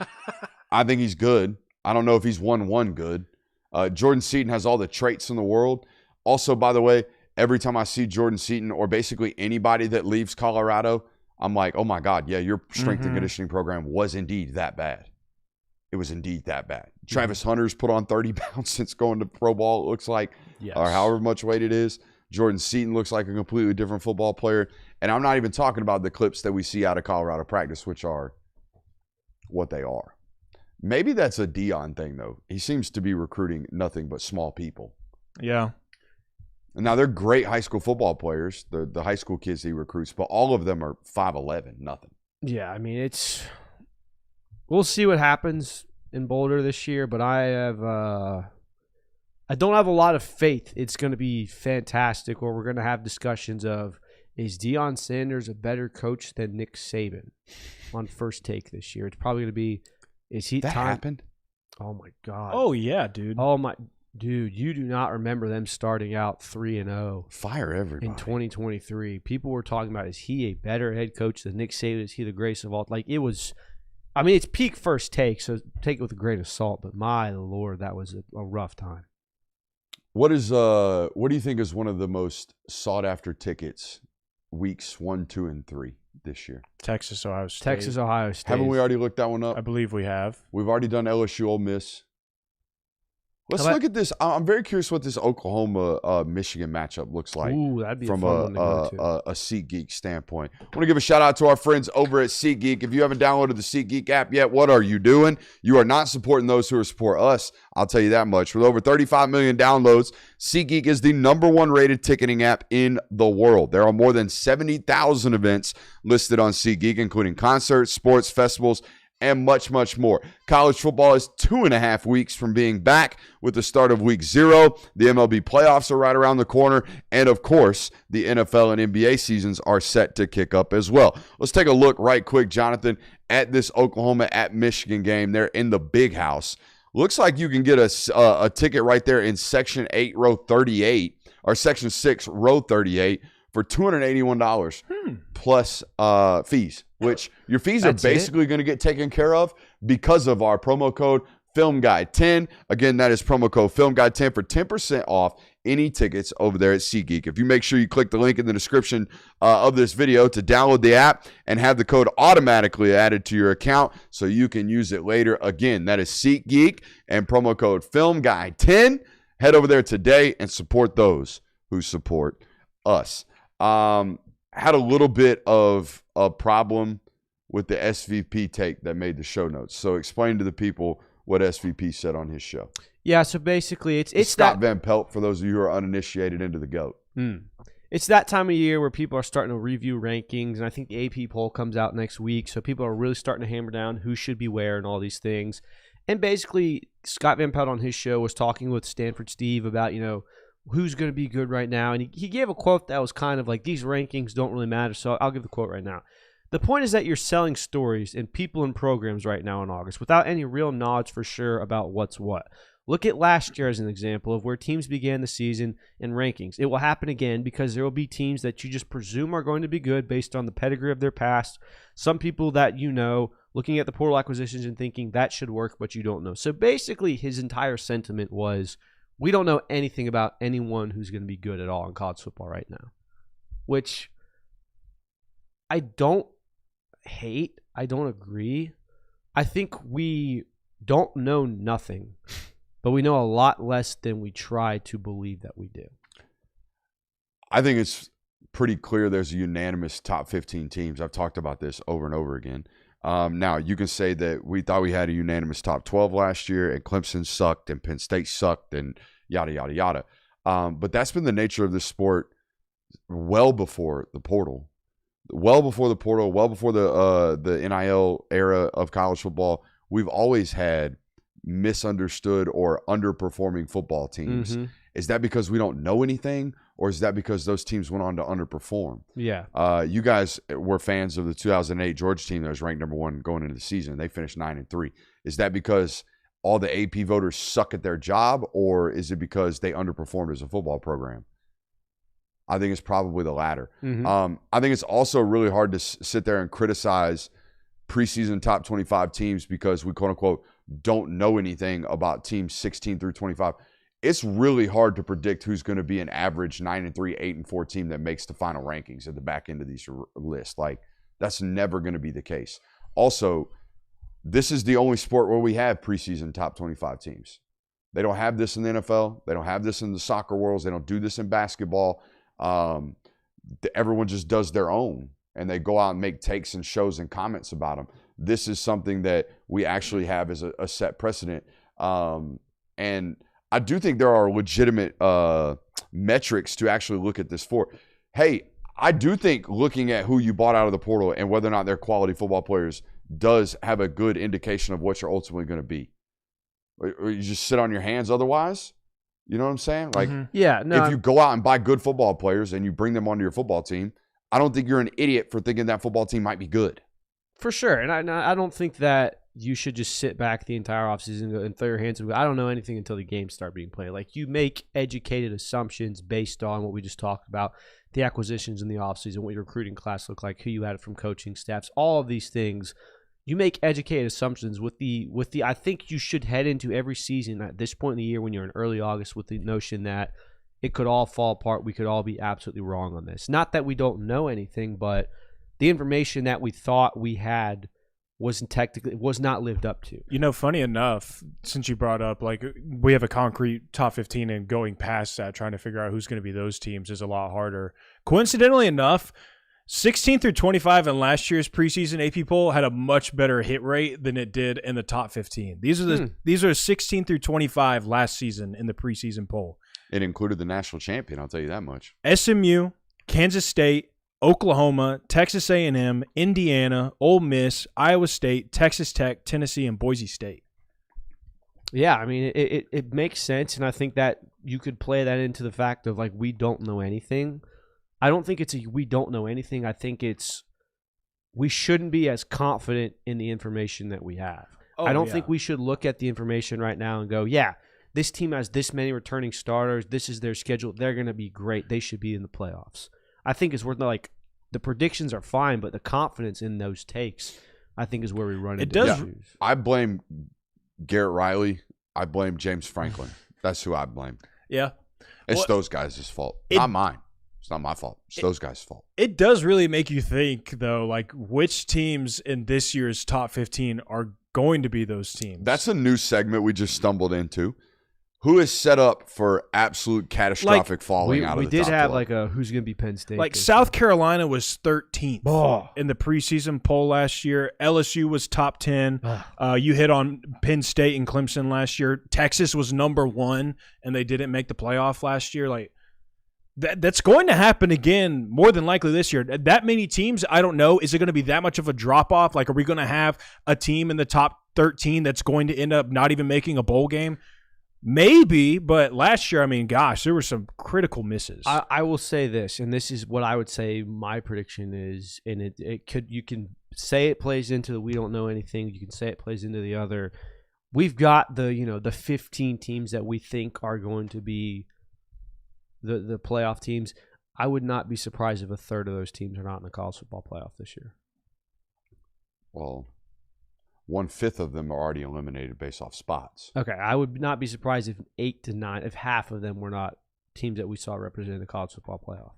I think he's good. I don't know if he's 1-1 good. Jordan Seaton has all the traits in the world. Also, by the way, every time I see Jordan Seaton or basically anybody that leaves Colorado, I'm like, oh my God, yeah, your strength and conditioning program was indeed that bad. It was indeed that bad. Travis Hunter's put on 30 pounds since going to pro ball, it looks like, or however much weight it is. Jordan Seaton looks like a completely different football player. And I'm not even talking about the clips that we see out of Colorado practice, which are what they are. Maybe that's a Dion thing, though. He seems to be recruiting nothing but small people. Yeah. And now they're great high school football players, the high school kids he recruits, but all of them are 5'11", nothing. Yeah, I mean, we'll see what happens in Boulder this year, but I don't have a lot of faith it's going to be fantastic, or we're going to have discussions of, is Deion Sanders a better coach than Nick Saban on First Take this year? It's probably going to be, is he that time? Happened? Oh my God. Oh yeah, dude. Oh my dude, you do not remember them starting out 3-0. Fire everybody. In 2023. People were talking about, is he a better head coach than Nick Saban? Is he the greatest of all? Like, it was, I mean, it's peak First Take, so take it with a grain of salt, but my Lord, that was a rough time. What do you think is one of the most sought after tickets weeks 1, 2, and 3 this year? Texas, Ohio State. Texas, Ohio State. Haven't we already looked that one up? I believe we have. We've already done LSU Ole Miss. Let's look at this. I'm very curious what this Oklahoma-Michigan matchup looks like. Ooh, that'd be from a fun one to go to. a SeatGeek standpoint. I want to give a shout out to our friends over at SeatGeek. If you haven't downloaded the SeatGeek app yet, what are you doing? You are not supporting those who support us. I'll tell you that much. With over 35 million downloads, SeatGeek is the #1 rated ticketing app in the world. There are more than 70,000 events listed on SeatGeek, including concerts, sports, festivals, and much, much more. College football is 2.5 weeks from being back with the start of week 0. The MLB playoffs are right around the corner. And, of course, the NFL and NBA seasons are set to kick up as well. Let's take a look right quick, Jonathan, at this Oklahoma at Michigan game. They're in the Big House. Looks like you can get a ticket right there in Section 8, Row 38, or Section 6, Row 38, for $281 plus fees, which your fees are basically going to get taken care of because of our promo code FilmGuide10. Again, that is promo code FilmGuide10 for 10% off any tickets over there at SeatGeek. If you make sure you click the link in the description of this video to download the app and have the code automatically added to your account so you can use it later. Again, that is SeatGeek and promo code FilmGuide10. Head over there today and support those who support us. Had a little bit of a problem with the SVP take that made the show notes. So explain to the people what SVP said on his show. Yeah, so basically it's Scott Van Pelt, for those of you who are uninitiated into the GOAT. It's that time of year where people are starting to review rankings, and I think the AP poll comes out next week, so people are really starting to hammer down who should be where and all these things. And basically, Scott Van Pelt on his show was talking with Stanford Steve about, who's going to be good right now. And he gave a quote that was kind of like, these rankings don't really matter, so I'll give the quote right now. The point is that you're selling stories and people and programs right now in August without any real knowledge for sure about what's what. Look at last year as an example of where teams began the season in rankings. It will happen again because there will be teams that you just presume are going to be good based on the pedigree of their past. Some people that looking at the portal acquisitions and thinking that should work, but you don't know. So basically his entire sentiment was, we don't know anything about anyone who's going to be good at all in college football right now, which I don't hate. I don't agree. I think we don't know nothing, but we know a lot less than we try to believe that we do. I think it's pretty clear there's a unanimous top 15 teams. I've talked about this over and over again. Now, you can say that we thought we had a unanimous top 12 last year, and Clemson sucked, and Penn State sucked, and yada, yada, yada. But that's been the nature of this sport well before the portal. Well before the NIL era of college football. We've always had misunderstood or underperforming football teams. Mm-hmm. Is that because we don't know anything, or is that because those teams went on to underperform? Yeah. You guys were fans of the 2008 Georgia team that was ranked number 1 going into the season. They finished 9-3. Is that because all the AP voters suck at their job, or is it because they underperformed as a football program? I think it's probably the latter. Mm-hmm. I think it's also really hard to sit there and criticize preseason top 25 teams because we, quote unquote, don't know anything about teams 16 through 25. It's really hard to predict who's going to be an average 9-3, 8-4 team that makes the final rankings at the back end of these lists. Like, that's never going to be the case. Also, this is the only sport where we have preseason top 25 teams. They don't have this in the NFL. They don't have this in the soccer worlds. They don't do this in basketball. Everyone just does their own, and they go out and make takes and shows and comments about them. This is something that we actually have as a set precedent. And I do think there are legitimate metrics to actually look at this for. Hey, I do think looking at who you bought out of the portal and whether or not they're quality football players does have a good indication of what you're ultimately going to be. Or you just sit on your hands otherwise? You know what I'm saying? Like, yeah, no, if you go out and buy good football players and you bring them onto your football team, I don't think you're an idiot for thinking that football team might be good. For sure. And I don't think that you should just sit back the entire offseason and throw your hands and go, I don't know anything until the games start being played. Like, you make educated assumptions based on what we just talked about, the acquisitions in the offseason, what your recruiting class looked like, who you had from coaching staffs, all of these things. You make educated assumptions with the I think you should head into every season at this point in the year when you're in early August with the notion that it could all fall apart. We could all be absolutely wrong on this. Not that we don't know anything, but the information that we thought we had was not lived up to. Funny enough, since you brought up, like, we have a concrete top 15, and going past that, trying to figure out who's going to be those teams is a lot harder. Coincidentally enough, 16 through 25 in last year's preseason AP poll had a much better hit rate than it did in the top 15. These are 16 through 25 last season in the preseason poll. It included the national champion, I'll tell you that much. SMU, Kansas State, Oklahoma, Texas A&M, Indiana, Ole Miss, Iowa State, Texas Tech, Tennessee, and Boise State. Yeah, I mean, it makes sense, and I think that you could play that into the fact of, like, we don't know anything. I don't think it's we don't know anything. I think it's we shouldn't be as confident in the information that we have. I don't think we should look at the information right now and go, yeah, this team has this many returning starters. This is their schedule. They're going to be great. They should be in the playoffs. I think it's worth like the predictions are fine, but the confidence in those takes, I think, is where we run into issues. I blame Garrett Riley. I blame James Franklin. That's who I blame. Yeah. It's those guys' fault. Not mine. It's not my fault. It's those guys' fault. It does really make you think, though, like which teams in this year's top 15 are going to be those teams. That's a new segment we just stumbled into. Who is set up for absolute catastrophic falling out of the top 12? We did have like a who's going to be Penn State. Like South Carolina was 13th in the preseason poll last year. LSU was top 10. You hit on Penn State and Clemson last year. Texas was number 1, and they didn't make the playoff last year. Like that's going to happen again, more than likely this year. That many teams, I don't know. Is it going to be that much of a drop-off? Like, are we going to have a team in the top 13 that's going to end up not even making a bowl game? Maybe, but last year, I mean, gosh, there were some critical misses. I will say this, and this is what I would say my prediction is, and it could, you can say it plays into the we don't know anything. You can say it plays into the other. We've got the 15 teams that we think are going to be the playoff teams. I would not be surprised if a third of those teams are not in the college football playoff this year. Well, 1/5 of them are already eliminated based off spots. Okay, I would not be surprised if 8 to 9, if half of them were not teams that we saw representing the college football playoff.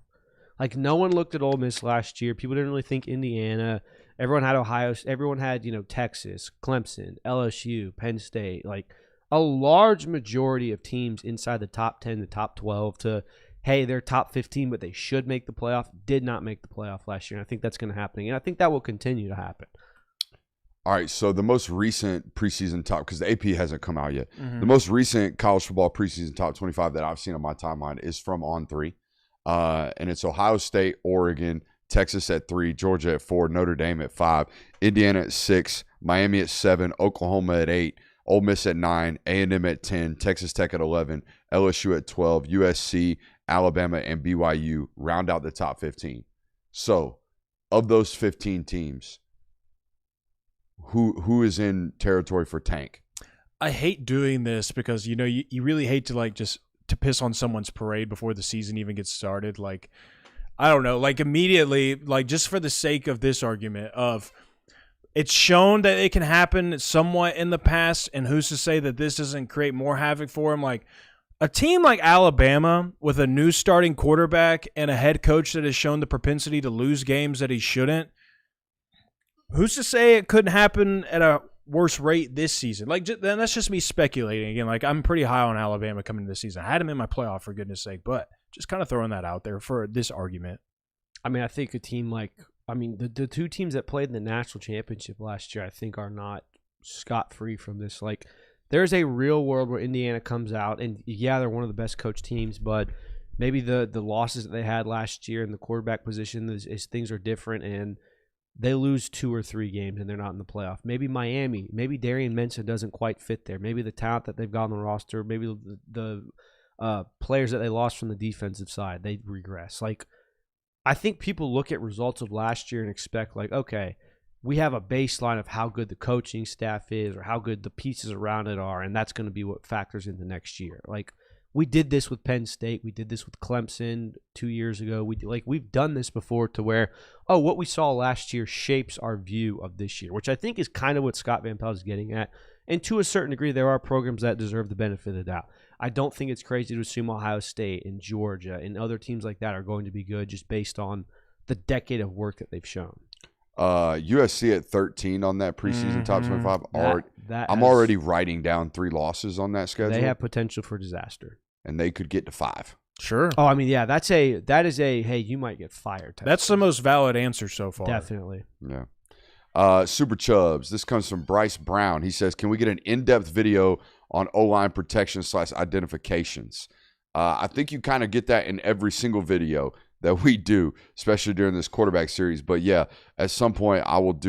Like, no one looked at Ole Miss last year. People didn't really think Indiana. Everyone had Ohio. Everyone had Texas, Clemson, LSU, Penn State. Like a large majority of teams inside the top 10, the top 12 to, hey, they're top 15, but they should make the playoff, did not make the playoff last year. And I think that's going to happen. And I think that will continue to happen. All right, so the most recent preseason top, because the AP hasn't come out yet, the most recent college football preseason top 25 that I've seen on my timeline is from On3. And it's Ohio State, Oregon, Texas at 3, Georgia at 4, Notre Dame at 5, Indiana at 6, Miami at 7, Oklahoma at 8, Ole Miss at 9, A&M at 10, Texas Tech at 11, LSU at 12, USC, Alabama, and BYU round out the top 15. So, of those 15 teams, who is in territory for tank? I hate doing this because you really hate to just to piss on someone's parade before the season even gets started. Like, I don't know, like immediately, like just for the sake of this argument of it's shown that it can happen somewhat in the past, and who's to say that this doesn't create more havoc for him? Like a team like Alabama with a new starting quarterback and a head coach that has shown the propensity to lose games that he shouldn't. Who's to say it couldn't happen at a worse rate this season? Like, then that's just me speculating again. Like, I'm pretty high on Alabama coming into this season. I had them in my playoff, for goodness sake, but just kind of throwing that out there for this argument. I mean, I think a team like, the two teams that played in the national championship last year, I think are not scot-free from this. Like, there's a real world where Indiana comes out, and yeah, they're one of the best coached teams, but maybe the losses that they had last year in the quarterback position is things are different, and they lose 2 or 3 games and they're not in the playoff. Maybe Miami, maybe Darian Mensa doesn't quite fit there. Maybe the talent that they've got on the roster, maybe the players that they lost from the defensive side, they regress. Like, I think people look at results of last year and expect, like, okay, we have a baseline of how good the coaching staff is or how good the pieces around it are, and that's going to be what factors into next year. Like, we did this with Penn State. We did this with Clemson 2 years ago. We've done this before to where, what we saw last year shapes our view of this year, which I think is kind of what Scott Van Pelt is getting at. And to a certain degree, there are programs that deserve the benefit of the doubt. I don't think it's crazy to assume Ohio State and Georgia and other teams like that are going to be good just based on the decade of work that they've shown. USC at 13 on that preseason top 25. I'm already writing down 3 losses on that schedule. They have potential for disaster. And they could get to 5. Sure. Oh, I mean, yeah, that is a hey, you might get fired. That's the most valid answer so far. Definitely. Yeah. Super Chubbs. This comes from Bryce Brown. He says, can we get an in-depth video on O-line protection / identifications? I think you kind of get that in every single video that we do, especially during this quarterback series. But yeah, at some point I will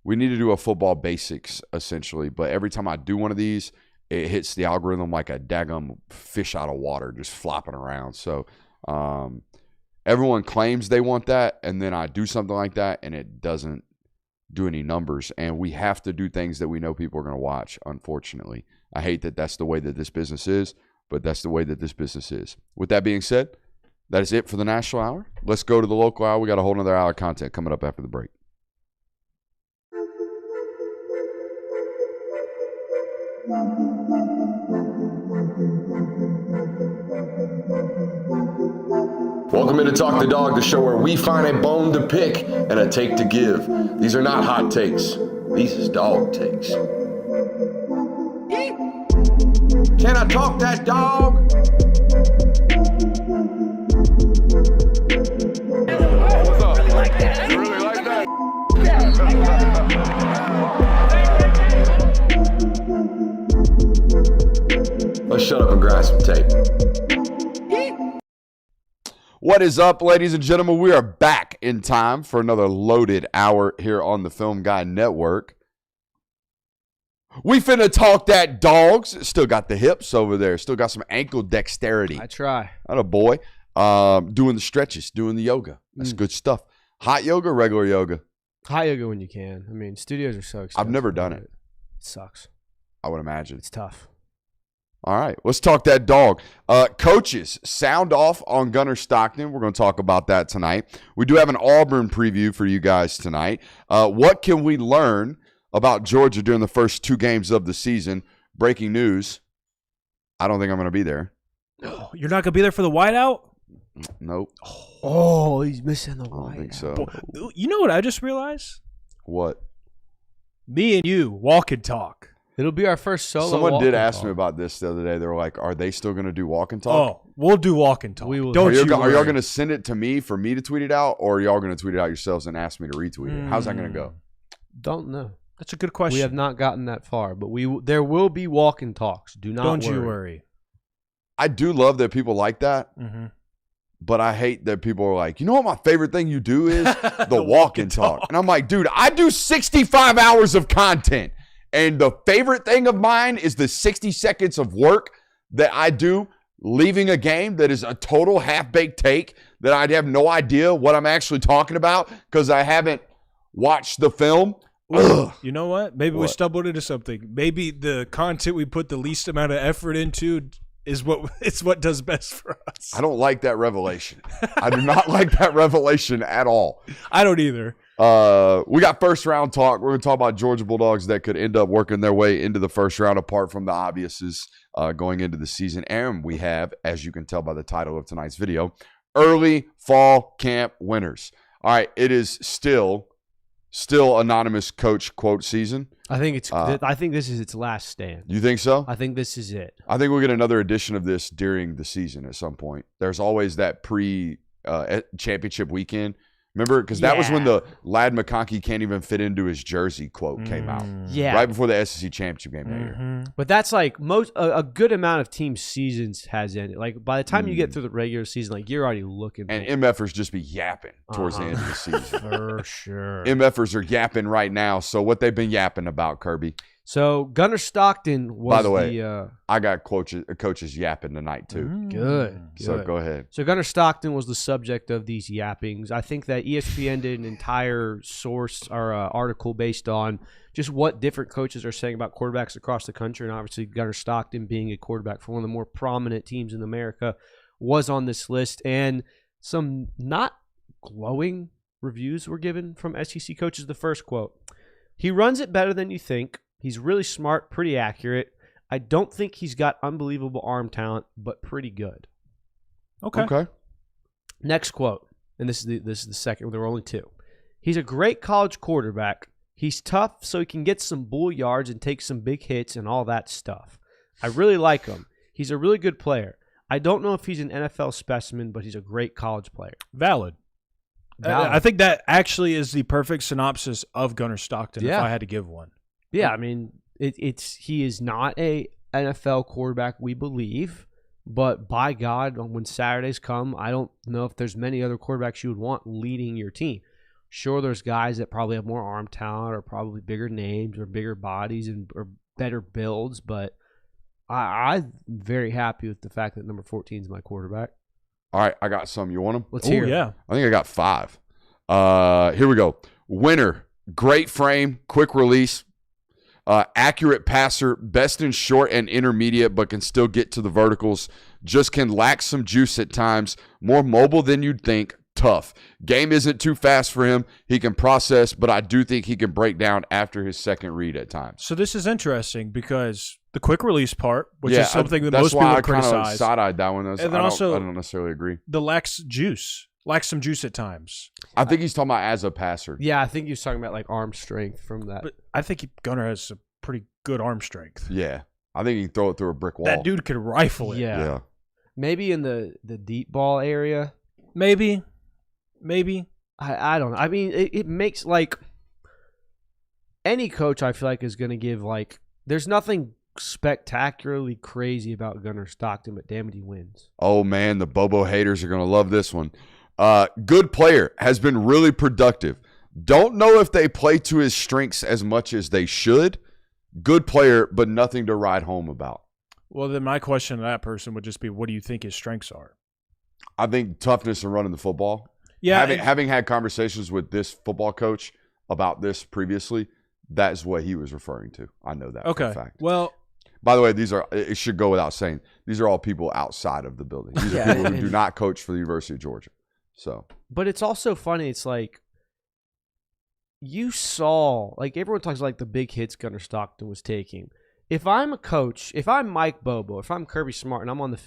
we need to do a football basics essentially. But every time I do one of these, it hits the algorithm like a daggum fish out of water, just flopping around. So everyone claims they want that, and then I do something like that, and it doesn't do any numbers. And we have to do things that we know people are going to watch, unfortunately. I hate that that's the way that this business is, but that's the way that this business is. With that being said, That is it for the National Hour. Let's go to the local hour. We got a whole nother hour of content coming up after the break. Welcome into Talk the Dog, the show where we find a bone to pick and a take to give. These are not hot takes. These is dog takes. Can I talk that dog? What's up? Really like that. You really like that? Let's shut up and grab some tape. What is up, ladies and gentlemen? We are back in time for another loaded hour here on the Film Guy Network. We finna talk that dogs. Still got the hips over there. Still got some ankle dexterity. I try. Not a boy. Doing the stretches, doing the yoga. That's good stuff. Hot yoga, regular yoga? Hot yoga when you can. I mean, studios are so expensive. I've never done it. It sucks. I would imagine. It's tough. All right, let's talk that dog. Coaches, sound off on Gunnar Stockton. We're going to talk about that tonight. We do have an Auburn preview for you guys tonight. What can we learn about Georgia during the first 2 games of the season? Breaking news, I don't think I'm going to be there. Oh, you're not going to be there for the whiteout? Nope. Oh, he's missing the I don't white. think so. Boy, you know what I just realized? What? Me and you walk and talk. It'll be our first solo. Someone did ask talk. me about this the other day. They were like, are they still going to do walk and talk? Oh, we'll do walk and talk. We will. Don't Are you y'all worry. going to send it to me for me to tweet it out, or are y'all going to tweet it out yourselves and ask me to retweet it? How's that going to go? Don't know. That's a good question. We have not gotten that far, but there will be walk and talks. Do not Don't worry. you worry. I do love that people like that, Mm-hmm. but I hate that people are like, you know what my favorite thing you do is? The walk and talk. And I'm like, dude, I do 65 hours of content. And the favorite thing of mine is the 60 seconds of work that I do leaving a game that is a total half-baked take that I'd have no idea what I'm actually talking about because I haven't watched the film. Ugh. You know what? Maybe we What? stumbled into something. Maybe the content we put the least amount of effort into is what does best for us. I don't like that revelation. I do not like that revelation at all. I don't either. We got first round talk. We're going to talk about Georgia Bulldogs that could end up working their way into the first round apart from the obviouses going into the season. And we have, as you can tell by the title of tonight's video, early fall camp winners. All right, it is still anonymous coach quote season. I think I think this is its last stand. You think so? I think this is it. I think we'll get another edition of this during the season at some point. There's always that championship weekend. Remember? Because that was when the Lad McConkey can't even fit into his jersey quote came out. Yeah. Right before the SEC championship game that year. But that's like a good amount of team seasons has ended. Like by the time you get through the regular season, like you're already looking. And MFers just be yapping towards the end of the season. for sure. MFers are yapping right now. So what they've been yapping about, Kirby? So Gunnar Stockton was By the way, I got coaches yapping tonight too. good. So go ahead. So Gunnar Stockton was the subject of these yappings. I think that ESPN did an entire source or article based on just what different coaches are saying about quarterbacks across the country, and obviously Gunnar Stockton being a quarterback for one of the more prominent teams in America was on this list, and some not glowing reviews were given from SEC coaches. The first quote: "He runs it better than you think. He's really smart, pretty accurate. I don't think he's got unbelievable arm talent, but pretty good." Okay. Next quote, and this is the second. There were only two. "He's a great college quarterback. He's tough, so he can get some bull yards and take some big hits and all that stuff. I really like him. He's a really good player. I don't know if he's an NFL specimen, but he's a great college player." Valid. I think that actually is the perfect synopsis of Gunnar Stockton if Yeah. I had to give one. Yeah, I mean, he is not a NFL quarterback, we believe, but by God, when Saturdays come, I don't know if there's many other quarterbacks you would want leading your team. Sure, there's guys that probably have more arm talent or probably bigger names or bigger bodies or better builds, but I'm very happy with the fact that number 14 is my quarterback. All right, I got some. You want them? Let's hear it. Yeah. I think I got 5. Here we go. Winner, great frame, quick release. Accurate passer, best in short and intermediate, but can still get to the verticals. Just can lack some juice at times. More mobile than you'd think. Tough. Game isn't too fast for him. He can process, but I do think he can break down after his second read at times. So this is interesting because the quick release part, which is something that most people that's why I criticize. kind of side-eyed that one. And then I don't necessarily agree. The lacks some juice at times. I think he's talking about as a passer. Yeah, I think he was talking about like arm strength from that. But I think Gunnar has a pretty good arm strength. Yeah. I think he can throw it through a brick wall. That dude could rifle it. Yeah. Maybe in the deep ball area. Maybe. I don't know. I mean, it makes like any coach I feel like is going to give like there's nothing spectacularly crazy about Gunnar Stockton, but damn it, he wins. Oh, man, the Bobo haters are going to love this one. Good player, has been really productive. Don't know if they play to his strengths as much as they should. Good player, but nothing to write home about. Well, then my question to that person would just be, what do you think his strengths are? I think toughness and running the football. Yeah. Having had conversations with this football coach about this previously, that is what he was referring to. I know that for a fact. Well, by the way, it should go without saying, these are all people outside of the building. These are people who do not coach for the University of Georgia. So, but it's also funny. It's like you saw, like everyone talks like the big hits Gunnar Stockton was taking. If I'm a coach, if I'm Mike Bobo, if I'm Kirby Smart, and I'm in the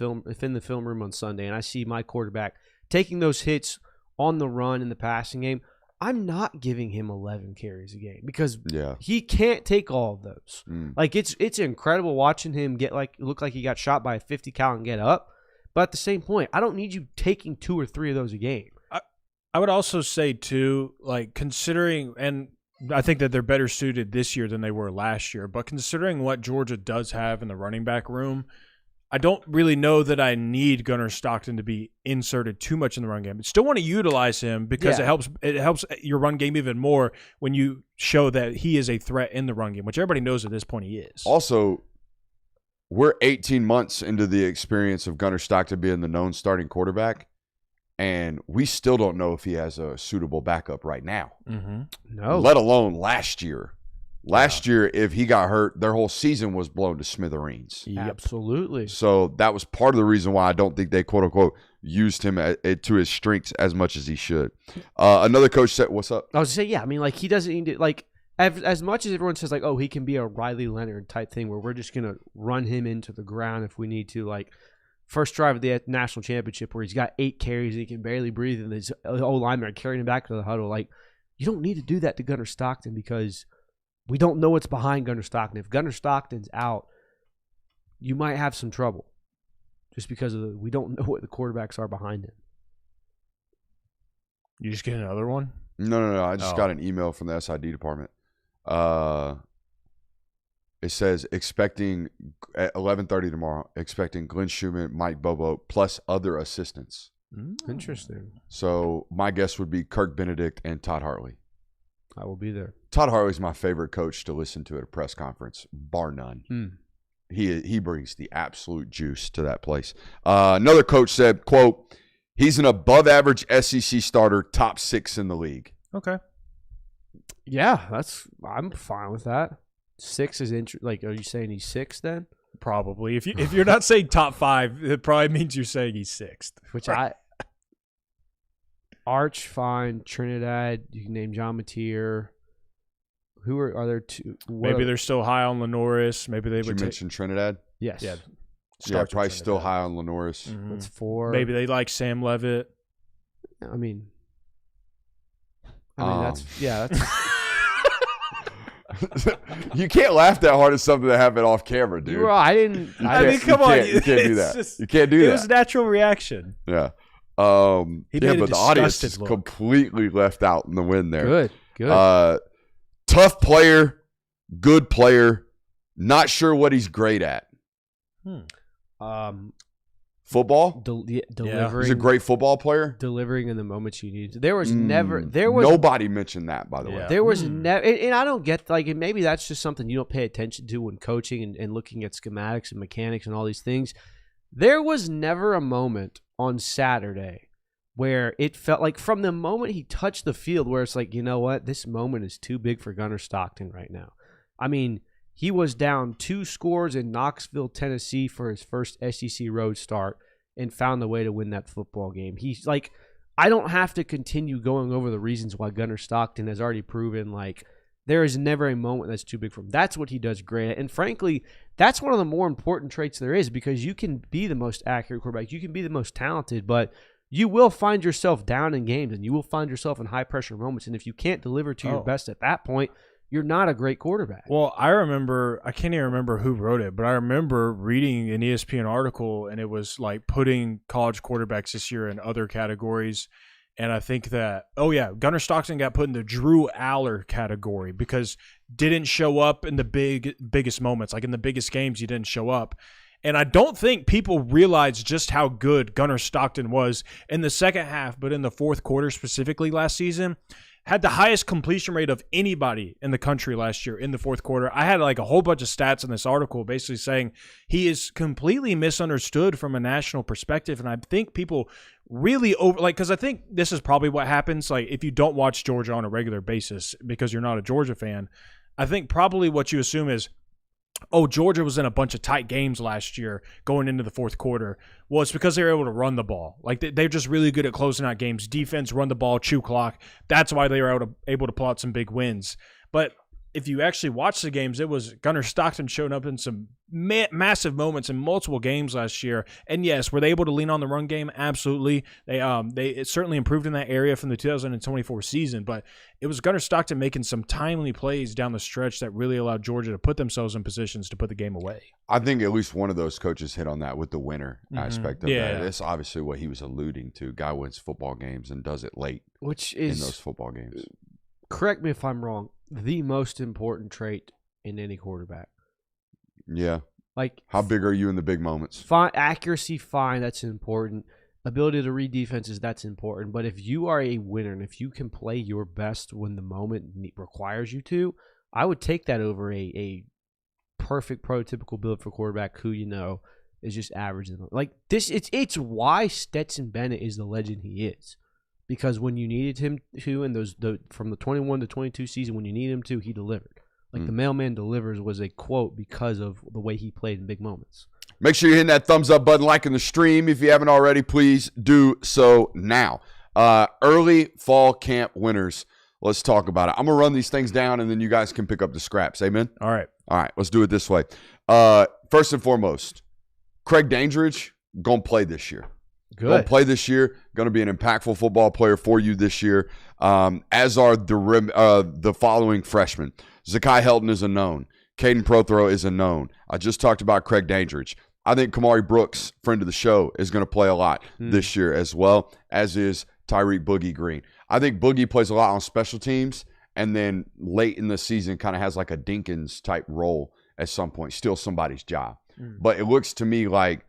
film room on Sunday, and I see my quarterback taking those hits on the run in the passing game, I'm not giving him 11 carries a game because he can't take all of those. Like it's incredible watching him look like he got shot by a 50 cal and get up. But at the same point, I don't need you taking 2 or 3 of those a game. I would also say too, like considering, and I think that they're better suited this year than they were last year, but considering what Georgia does have in the running back room, I don't really know that I need Gunnar Stockton to be inserted too much in the run game. I still want to utilize him because it helps your run game even more when you show that he is a threat in the run game, which everybody knows at this point he is. Also, we're 18 months into the experience of Gunnar Stockton being the known starting quarterback, and we still don't know if he has a suitable backup right now. No. Let alone last year. Last year, if he got hurt, their whole season was blown to smithereens. Yep. Absolutely. So that was part of the reason why I don't think they, quote unquote, used him to his strengths as much as he should. Another coach said, what's up? I was going to say, yeah, I mean, like, he doesn't need to, like, as much as everyone says, like, oh, he can be a Riley Leonard type thing where we're just going to run him into the ground if we need to, like, first drive of the national championship where he's got 8 carries and he can barely breathe and his O-lineman are carrying him back to the huddle. Like, you don't need to do that to Gunnar Stockton because we don't know what's behind Gunnar Stockton. If Gunnar Stockton's out, you might have some trouble just because we don't know what the quarterbacks are behind him. You just get another one? No. I just got an email from the SID department. It says expecting at 11:30 tomorrow, expecting Glenn Schumann, Mike Bobo, plus other assistants. Interesting. So my guess would be Kirk Benedict and Todd Hartley. I will be there. Todd Hartley's my favorite coach to listen to at a press conference, bar none. He brings the absolute juice to that place. Another coach said, quote, he's an above-average SEC starter, top 6 in the league. Okay. Yeah, I'm fine with that. 6 is like, are you saying he's 6 then? Probably. If you're not saying top 5, it probably means you're saying he's 6th. Which Arch, fine. Trinidad, you can name John Mateer. Who are there two? Maybe they're still high on Lenoris. Maybe they would mention Trinidad? Yes. Yeah. Probably still high on Lenoris. That's 4. Maybe they like Sam Levitt. I mean that's you can't laugh that hard at something that happened off camera, dude. You're right. Come on. You can't do that. You can't do that. It was a natural reaction. Yeah. But the audience is look. completely left out in the win there. Good. Tough player, good player, not sure what he's great at. Football? Delivering. He's a great football player. Delivering in the moments you need. There was nobody mentioned that, by the way. There was never, and I don't get, like, and maybe that's just something you don't pay attention to when coaching and looking at schematics and mechanics and all these things. There was never a moment on Saturday where it felt like from the moment he touched the field where it's like, you know what, this moment is too big for Gunnar Stockton right now. I mean, He was down 2 scores in Knoxville, Tennessee for his first SEC road start and found a way to win that football game. He's like, I don't have to continue going over the reasons why Gunnar Stockton has already proven like there is never a moment that's too big for him. That's what he does great. And frankly, that's one of the more important traits there is, because you can be the most accurate quarterback. You can be the most talented, but you will find yourself down in games and you will find yourself in high pressure moments. And if you can't deliver to your best at that point, you're not a great quarterback. Well, I can't even remember who wrote it, but I remember reading an ESPN article, and it was like putting college quarterbacks this year in other categories. And I think that, Gunnar Stockton got put in the Drew Aller category because didn't show up in the biggest moments. Like in the biggest games, he didn't show up. And I don't think people realize just how good Gunnar Stockton was in the second half, but in the fourth quarter specifically last season, had the highest completion rate of anybody in the country last year in the fourth quarter. I had like a whole bunch of stats in this article basically saying he is completely misunderstood from a national perspective. And I think people really because I think this is probably what happens. Like if you don't watch Georgia on a regular basis because you're not a Georgia fan, I think probably what you assume is, Georgia was in a bunch of tight games last year going into the fourth quarter. Well, it's because they were able to run the ball. Like they're just really good at closing out games. Defense, run the ball, chew clock. That's why they were able to pull out some big wins. But if you actually watch the games, it was Gunnar Stockton showing up in some massive moments in multiple games last year. And yes, were they able to lean on the run game? Absolutely. It certainly improved in that area from the 2024 season. But it was Gunnar Stockton making some timely plays down the stretch that really allowed Georgia to put themselves in positions to put the game away. I think at least one of those coaches hit on that with the winner aspect of that. That's obviously what he was alluding to. Guy wins football games and does it late, which is in those football games. Correct me if I'm wrong. The most important trait in any quarterback. Yeah. Like, how big are you in the big moments? Accuracy, fine, that's important. Ability to read defenses, that's important. But if you are a winner and if you can play your best when the moment requires you to, I would take that over a perfect prototypical build for quarterback who is just average. Like this, it's why Stetson Bennett is the legend he is. Because when you needed him to, and from the 21 to 22 season, when you needed him to, he delivered. Like the mailman delivers was a quote because of the way he played in big moments. Make sure you're hitting that thumbs up button, liking the stream. If you haven't already, please do so now. Early fall camp winners. Let's talk about it. I'm going to run these things down, and then you guys can pick up the scraps. Amen? All right. Let's do it this way. First and foremost, Craig Dandridge going to play this year. Good. Going to play this year. Going to be an impactful football player for you this year. As are the following freshmen. Zakai Helton is a known. Caden Prothero is a known. I just talked about Craig Dandridge. I think Kamari Brooks, friend of the show, is going to play a lot this year as well, as is Tyreek Boogie Green. I think Boogie plays a lot on special teams, and then late in the season kind of has like a Dinkins-type role at some point, steal somebody's job. But it looks to me like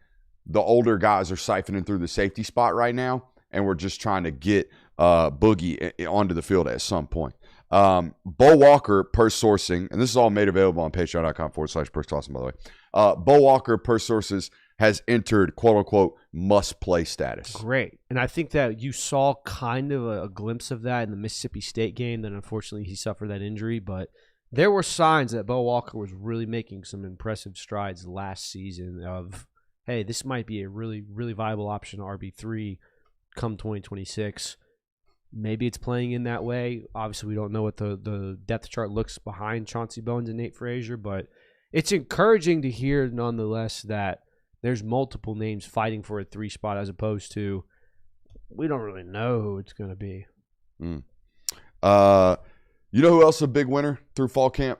the older guys are siphoning through the safety spot right now, and we're just trying to get Boogie onto the field at some point. Bo Walker, per sourcing, and this is all made available on patreon.com/PerksAwesome, by the way. Bo Walker, per sources, has entered quote-unquote must-play status. Great. And I think that you saw kind of a glimpse of that in the Mississippi State game. Then, unfortunately, he suffered that injury. But there were signs that Bo Walker was really making some impressive strides last season of, hey, this might be a really, really viable option, RB3, come 2026. Maybe it's playing in that way. Obviously, we don't know what the depth chart looks behind Chauncey Bones and Nate Frazier, but it's encouraging to hear nonetheless that there's multiple names fighting for a 3 spot as opposed to we don't really know who it's going to be. You know who else is a big winner through fall camp?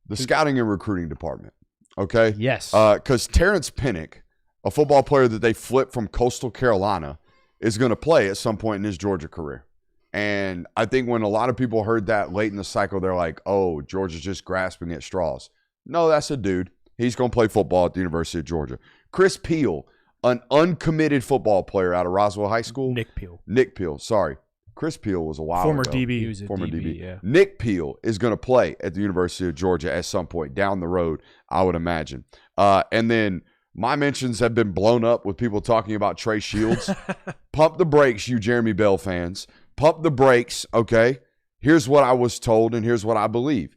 The scouting and recruiting department. Okay? Yes. Because Terrence Pinnock, a football player that they flipped from Coastal Carolina, is going to play at some point in his Georgia career. And I think when a lot of people heard that late in the cycle, they're like, oh, Georgia's just grasping at straws. No, that's a dude. He's going to play football at the University of Georgia. Chris Peel, an uncommitted football player out of Roswell High School. Nick Peel, sorry. Chris Peel was a while former ago. DB. He was a Former DB, DB. yeah. Nick Peel is going to play at the University of Georgia at some point down the road, I would imagine. And then my mentions have been blown up with people talking about Trey Shields. Pump the brakes, you Jeremy Bell fans. Pump the brakes, okay? Here's what I was told and here's what I believe.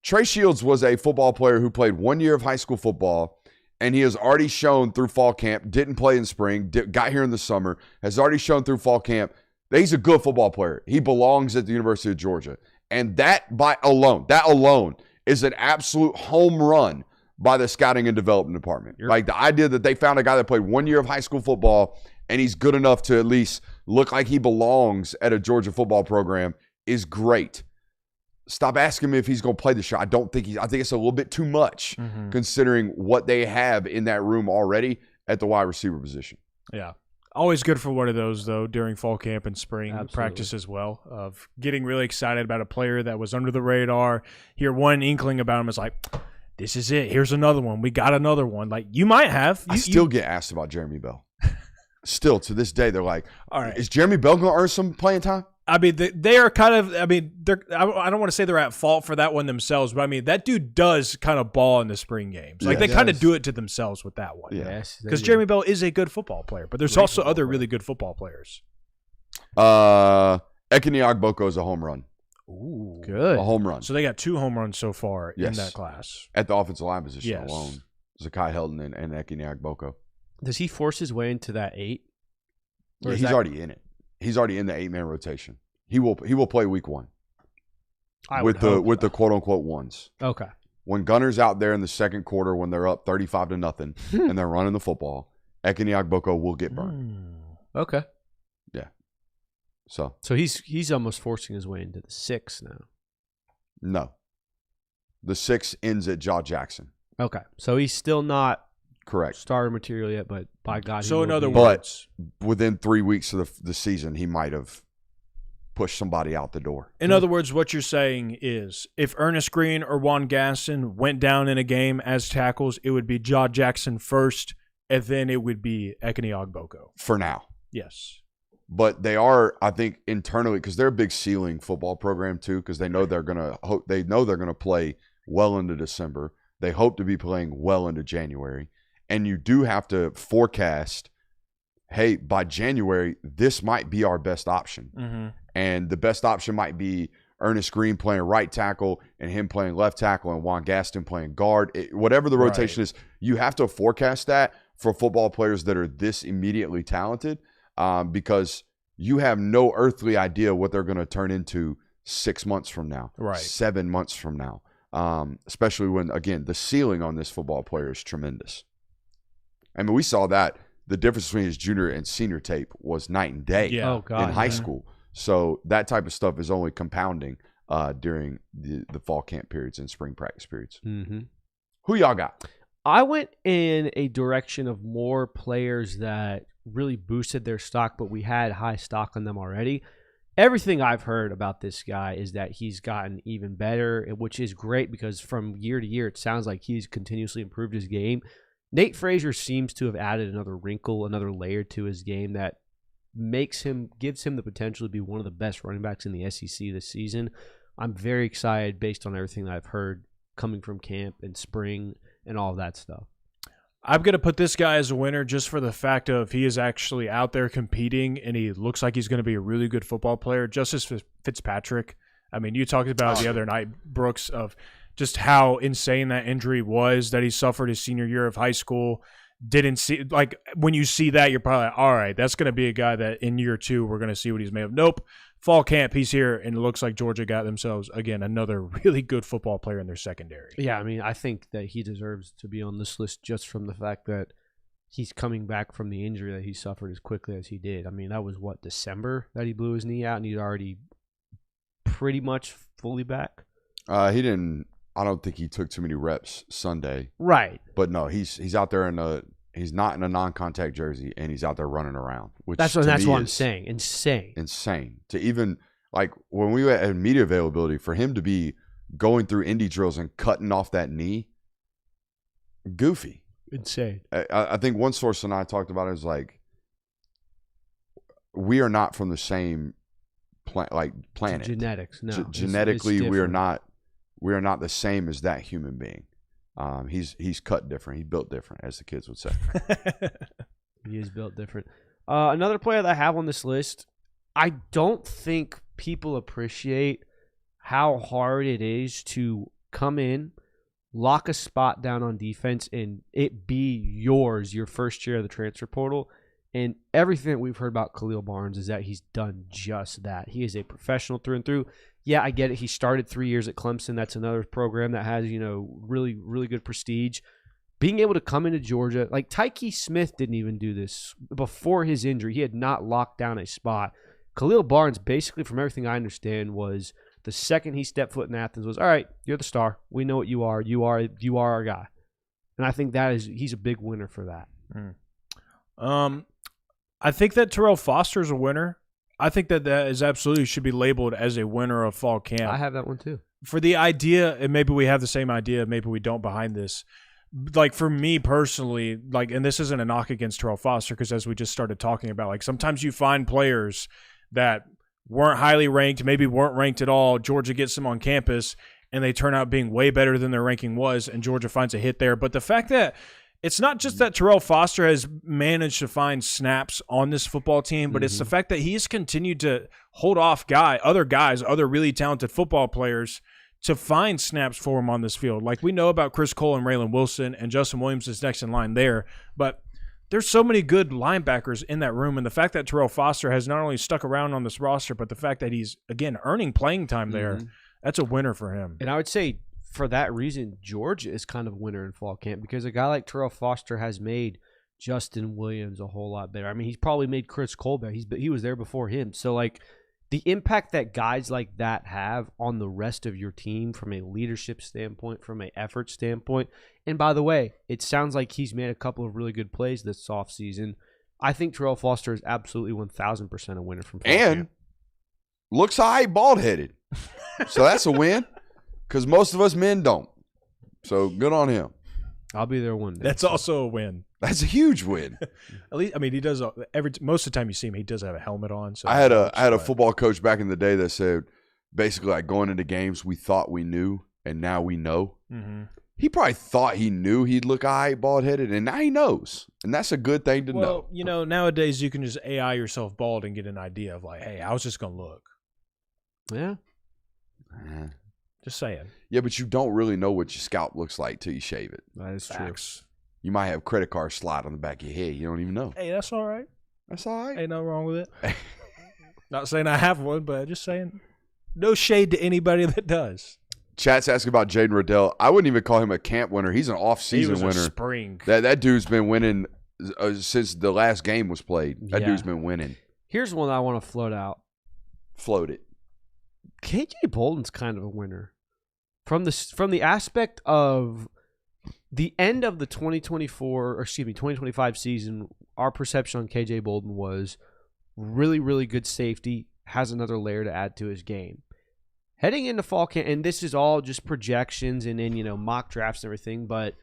Trey Shields was a football player who played 1 year of high school football, and he has already shown through fall camp, didn't play in spring, got here in the summer, has already shown through fall camp that he's a good football player. He belongs at the University of Georgia. And that alone is an absolute home run by the scouting and development department. Like the idea that they found a guy that played 1 year of high school football and he's good enough to at least look like he belongs at a Georgia football program is great. Stop asking me if he's going to play the shot. I think it's a little bit too much considering what they have in that room already at the wide receiver position. Yeah. Always good for one of those, though, during fall camp and spring Absolutely. practice as well, of getting really excited about a player that was under the radar. Hear one inkling about him is like, this is it. Here's another one. We got another one. Like, you might have. I still get asked about Jeremy Bell. Still, to this day, they're like, all right, is Jeremy Bell going to earn some playing time? I mean, they are kind of. I mean, I don't want to say they're at fault for that one themselves, but I mean, that dude does kind of ball in the spring games. Like they kind of do it to themselves with that one. Yes, because Jeremy Bell is a good football player, but there's also other really good football players. Ekene Ogboko is a home run. Ooh, good. A home run. So they got 2 home runs so far Yes. in that class At the offensive line position Yes. alone. Zakai Helton and Ekene Ogboko. Does he force his way into that 8? Yeah, he's already in it. He's already in the 8-man rotation. He will play week 1 with the quote unquote ones. Okay. When Gunner's out there in the second quarter when they're up 35-0 and they're running the football, Ekene Ogboko will get burned. Okay. Yeah. So he's almost forcing his way into the 6 now. no, the 6 ends at Jaw Jackson. Okay. So he's still not Correct. starter material yet, but by God, he So in will other be. words, Within 3 weeks of the season, he might have pushed somebody out the door. in other words, what you're saying is, if Ernest Green or Juan Gaston went down in a game as tackles, it would be Jaw Jackson first, and then it would be Ekene Ogboko. For now. Yes. But they are, I think, internally, because they're a big ceiling football program too, because they know they're gonna play well into December. They hope to be playing well into January, and you do have to forecast. Hey, by January, this might be our best option, and the best option might be Ernest Green playing right tackle and him playing left tackle and Juan Gaston playing guard. Whatever the rotation is, you have to forecast that for football players that are this immediately talented. Because you have no earthly idea what they're going to turn into 6 months from now, 7 months from now, especially when, again, the ceiling on this football player is tremendous. I mean, we saw that the difference between his junior and senior tape was night and day Yeah. in high school. So that type of stuff is only compounding during the fall camp periods and spring practice periods. Mm-hmm. Who y'all got? I went in a direction of more players that really boosted their stock, but we had high stock on them already. Everything I've heard about this guy is that he's gotten even better, which is great because from year to year, it sounds like he's continuously improved his game. Nate Frazier seems to have added another wrinkle, another layer to his game that gives him the potential to be one of the best running backs in the SEC this season. I'm very excited based on everything that I've heard coming from camp and spring and all of that stuff. I'm going to put this guy as a winner just for the fact of he is actually out there competing, and he looks like he's going to be a really good football player. Justice Fitzpatrick. I mean, you talked about the other night, Brooks, of just how insane that injury was that he suffered his senior year of high school. Didn't see, like, when you see that, you're probably like, all right, that's going to be a guy that in year 2 we're going to see what he's made of. Nope. Fall camp, he's here, and it looks like Georgia got themselves, again, another really good football player in their secondary. Yeah, I mean, I think that he deserves to be on this list just from the fact that he's coming back from the injury that he suffered as quickly as he did. I mean, that was, December that he blew his knee out, and he's already pretty much fully back? He didn't. I don't think he took too many reps Sunday. Right. But no, he's out there he's not in a non-contact jersey, and he's out there running around. Which that's what I'm saying. Insane. To even, like, when we had media availability, for him to be going through indie drills and cutting off that knee, goofy. Insane. I think one source and I talked about it is like, we are not from the same planet. Genetics, no. Genetically, it's we are not the same as that human being. He's cut different. He built different, as the kids would say. He is built different. Another player that I have on this list, I don't think people appreciate how hard it is to come in, lock a spot down on defense, and it be yours your first year of the transfer portal. And everything that we've heard about Khalil Barnes is that he's done just that. He is a professional through and through. Yeah, I get it. He started 3 years at Clemson. That's another program that has, really, really good prestige. Being able to come into Georgia, like Tyke Smith didn't even do this before his injury. He had not locked down a spot. Khalil Barnes, basically, from everything I understand, was the second he stepped foot in Athens was, all right, you're the star. We know what you are. You are our guy. And I think he's a big winner for that. I think that Terrell Foster is a winner. I think that is absolutely should be labeled as a winner of fall camp. I have that one too. For the idea, and maybe we have the same idea, maybe we don't behind this. Like for me personally, and this isn't a knock against Terrell Foster because as we just started talking about, sometimes you find players that weren't highly ranked, maybe weren't ranked at all. Georgia gets them on campus, and they turn out being way better than their ranking was, and Georgia finds a hit there. But the fact that it's not just that Terrell Foster has managed to find snaps on this football team, but it's the fact that he's continued to hold off other really talented football players to find snaps for him on this field. Like we know about Chris Cole and Raylan Wilson, and Justin Williams is next in line there, but there's so many good linebackers in that room, and the fact that Terrell Foster has not only stuck around on this roster, but the fact that he's, again, earning playing time there, that's a winner for him. And I would say for that reason, Georgia is kind of a winner in fall camp because a guy like Terrell Foster has made Justin Williams a whole lot better. I mean, he's probably made Chris Cole better. He was there before him. So, the impact that guys like that have on the rest of your team from a leadership standpoint, from an effort standpoint. And by the way, it sounds like he's made a couple of really good plays this offseason. I think Terrell Foster is absolutely 1,000% a winner from fall camp. And looks high, bald-headed. So that's a win because most of us men don't. So good on him. I'll be there one day. That's also a win. That's a huge win. At least, I mean, he does most of the time you see him, he does have a helmet on. So I had a football coach back in the day that said, basically, going into games, we thought we knew, and now we know. Mm-hmm. He probably thought he knew he'd look high, bald-headed, and now he knows, and that's a good thing to know. Well, nowadays you can just AI yourself bald and get an idea of hey, I was just gonna look. Yeah. Just saying. Yeah, but you don't really know what your scalp looks like till you shave it. That is Facts. You might have credit card slide on the back of your head. You don't even know. Hey, that's all right. That's all right. Ain't nothing wrong with it. Not saying I have one, but just saying no shade to anybody that does. Chat's asking about Jaden Riddell. I wouldn't even call him a camp winner. He's an off-season winner. Spring. That dude's been winning since the last game was played. That dude's been winning. Here's one I want to float out. Float it. KJ Bolden's kind of a winner. From the aspect of the end of the 2025 season, our perception on KJ Bolden was really, really good safety, has another layer to add to his game. Heading into fall camp, and this is all just projections and then, mock drafts and everything, but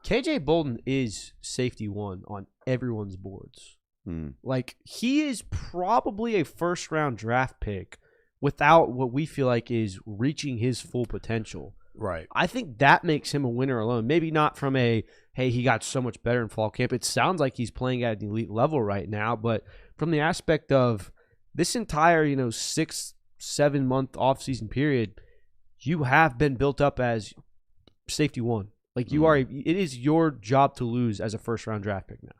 KJ Bolden is safety one on everyone's boards. He is probably a first-round draft pick without what we feel like is reaching his full potential. Right. I think that makes him a winner alone. Maybe not from he got so much better in fall camp. It sounds like he's playing at an elite level right now, but from the aspect of this entire, 6-7 month offseason period, you have been built up as safety one. It is your job to lose as a first round draft pick now.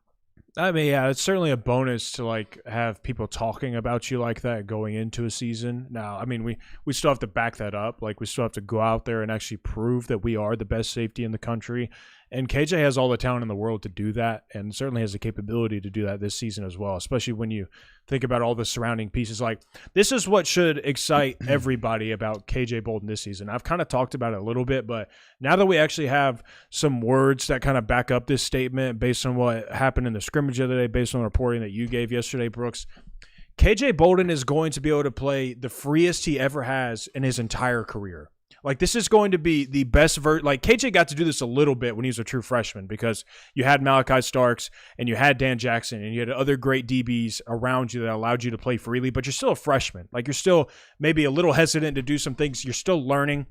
I mean, yeah, it's certainly a bonus to have people talking about you like that going into a season. Now, I mean, we still have to back that up. We still have to go out there and actually prove that we are the best safety in the country. And KJ has all the talent in the world to do that, and certainly has the capability to do that this season as well, especially when you think about all the surrounding pieces. This is what should excite everybody about KJ Bolden this season. I've kind of talked about it a little bit, but now that we actually have some words that kind of back up this statement based on what happened in the scrimmage the other day, based on the reporting that you gave yesterday, Brooks, KJ Bolden is going to be able to play the freest he ever has in his entire career. This is going to be the best KJ got to do this a little bit when he was a true freshman because you had Malachi Starks and you had Dan Jackson and you had other great DBs around you that allowed you to play freely, but you're still a freshman. You're still maybe a little hesitant to do some things. You're still learning.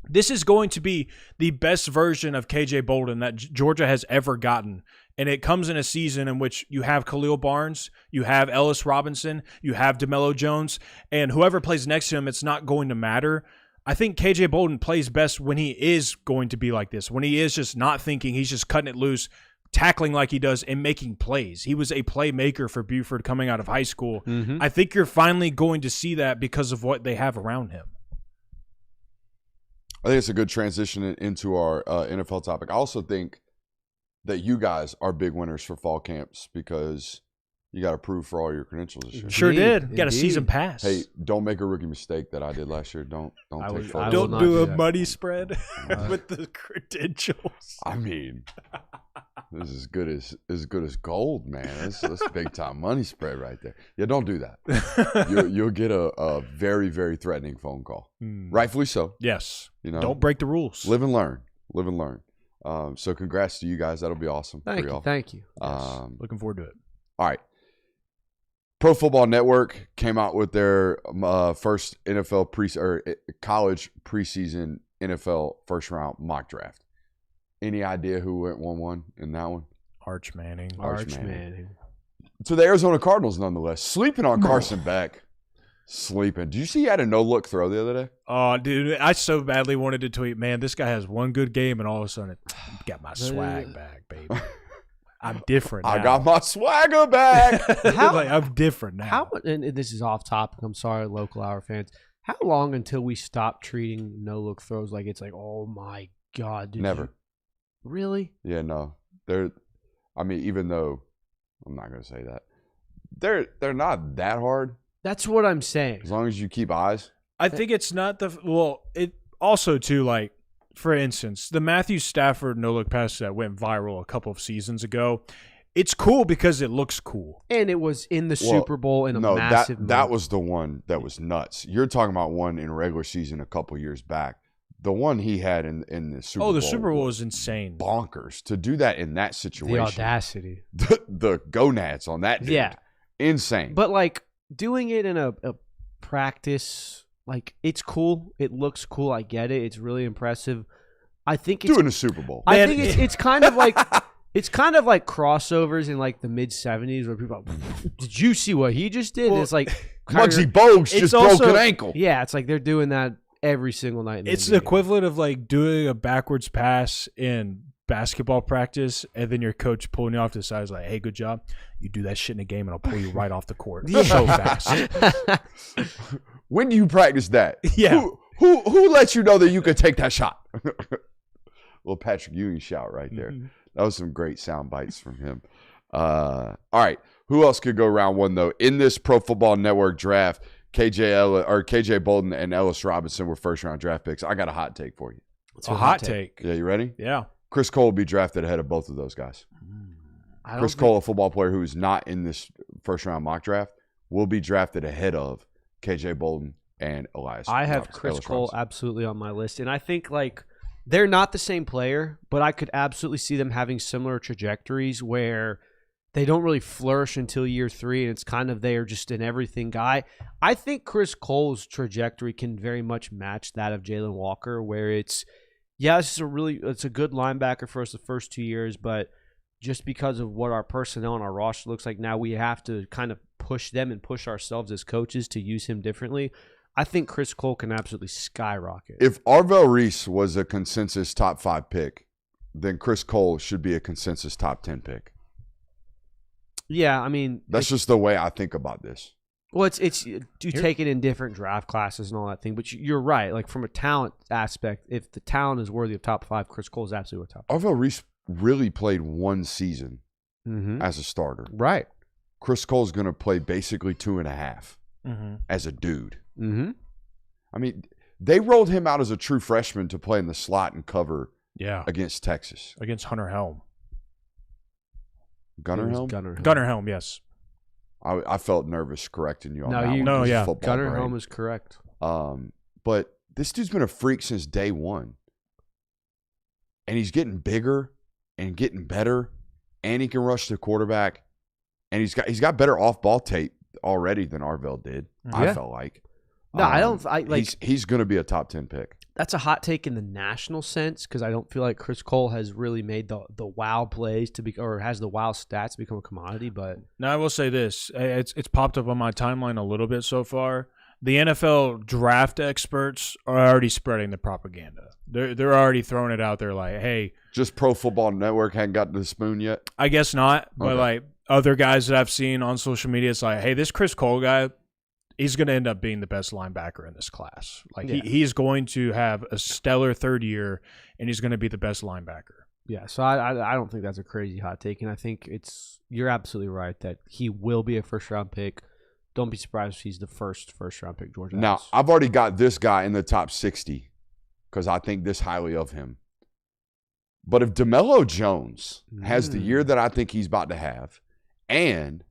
This is going to be the best version of KJ Bolden that Georgia has ever gotten. And it comes in a season in which you have Khalil Barnes, you have Ellis Robinson, you have DeMello Jones, and whoever plays next to him, it's not going to matter. I think KJ Bolden plays best when he is going to be like this, when he is just not thinking, he's just cutting it loose, tackling like he does, and making plays. He was a playmaker for Buford coming out of high school. Mm-hmm. I think you're finally going to see that because of what they have around him. I think it's a good transition into our NFL topic. I also think that you guys are big winners for fall camps because you got approved for all your credentials this year. Sure did. Indeed. Got a season pass. Hey, don't make a rookie mistake that I did last year. Don't I take will photos. Don't not do do a that. money spread with the credentials. I mean, this is as good as gold, man. That's big time money spread right there. Yeah, don't do that. You'll get a very, very threatening phone call. Rightfully so. Yes. You know, Don't break the rules. live and learn. Live and learn. So congrats to you guys. That'll be awesome Thank for you. y'all. Thank you. Looking forward to it. All right. Pro Football Network came out with their first college preseason NFL first round mock draft. Any idea who went 1-1 in that one? Arch Manning. Arch Arch Manning. Manning. To the Arizona Cardinals, nonetheless. Sleeping on Carson Beck. Sleeping. Did you see he had a no-look throw the other day? Oh, dude, I so badly wanted to tweet, man, this guy has one good game, and all of a sudden, got my swag back, baby. I'm different now. I got my swagger back. Like, I'm different now. How? And this is off topic. I'm sorry, local hour fans. How long until we stop treating no look throws like it's like, oh my god, did Never. you- really? Yeah, no. Even though I'm not going to say that. They're not that hard That's what I'm saying. as long as you keep eyes. I think it's not it also, too, like, for instance, the Matthew Stafford no-look pass that went viral a couple of seasons ago, it's cool because it looks cool. And it was in the Super Bowl in a No, massive. that was the one that was nuts. You're talking about one in regular season a couple years back. The one he had in the Super Bowl. Oh, the Super Bowl was insane. Bonkers. To do that in that situation. the audacity. The gonads on that dude. Yeah. Insane. But like doing it in a practice, like it's cool. It looks cool. I get it. It's really impressive. I think it's. doing a Super Bowl. I Man, think it's kind of like. It's kind of like crossovers in like the mid '70s where people, are, did you see what he just did? And it's like Muggsy Bogues it's just also- broke an ankle. yeah, it's like they're doing that every single night. In the It's NBA. the equivalent of like doing a backwards pass in basketball practice, and then your coach pulling you off to the side is like, "Hey, good job. You do that shit in a game, and I'll pull you right off the court so fast." When do you practice that? Yeah. Who lets you know that you could take that shot? Little Patrick Ewing shout right there. Mm-hmm. That was some great sound bites from him. All right. Who else could go round one, though? In this Pro Football Network draft, KJ Bolden and Ellis Robinson were first-round draft picks. I got a hot take for you. It's a hot take. Yeah, you ready? Yeah. Chris Cole will be drafted ahead of both of those guys. I don't Chris think- Cole, a football player who is not in this first-round mock draft, will be drafted ahead of KJ Bolden and Elias. I have Robinson- Chris Ellis Cole Robinson. absolutely on my list, and I think like they're not the same player, but I could absolutely see them having similar trajectories where they don't really flourish until year 3, and it's kind of they're just an everything guy. I think Chris Cole's trajectory can very much match that of Jalen Walker, where it's it's a good linebacker for us the first 2 years, but just because of what our personnel and our roster looks like now, we have to kind of push them and push ourselves as coaches to use him differently. I think Chris Cole can absolutely skyrocket. If Arvell Reese was a consensus top 5 pick, then Chris Cole should be a consensus top 10 pick. Yeah, I mean, That's just the way I think about this. well, it's you take it in different draft classes and all that thing, but you're right. Like from a talent aspect, if the talent is worthy of top 5, Chris Cole is absolutely worth top 5. Arvell Reese really played one season Mm-hmm. as a starter. Right. Chris Cole's going to play basically 2.5 Mm-hmm. as a dude. Mm-hmm. I mean, they rolled him out as a true freshman to play in the slot and cover Yeah. against Texas. Against Hunter Helm. Gunner Helm? Gunner Helm, yes. I felt nervous correcting you on No, that you- one. No, This is yeah. football Gunner brain. Helm is correct. But this dude's been a freak since day one. And he's getting bigger and getting better. And he can rush the quarterback. And he's got better off-ball tape already than Arvell did, I Yeah. felt like. No, I don't. I like He's going to be a top 10 pick. that's a hot take in the national sense because I don't feel like Chris Cole has really made the wow plays to be or has the wow stats to become a commodity. But Now I will say this: it's popped up on my timeline a little bit so far the NFL draft experts are already spreading the propaganda. They're already throwing it out there like, hey. Just Pro Football Network hadn't got to the spoon yet? I guess not, but Okay. like other guys that I've seen on social media, it's like, hey, this Chris Cole guy, he's going to end up being the best linebacker in this class. Like he's going to have a stellar third year, and he's going to be the best linebacker. Yeah, so I don't think that's a crazy hot take, and I think you're absolutely right that he will be a first-round pick. Don't be surprised if he's the first-round pick, George. Now, I've already got this guy in the top 60 because I think this highly of him. But if DeMello Jones has the year that I think he's about to have and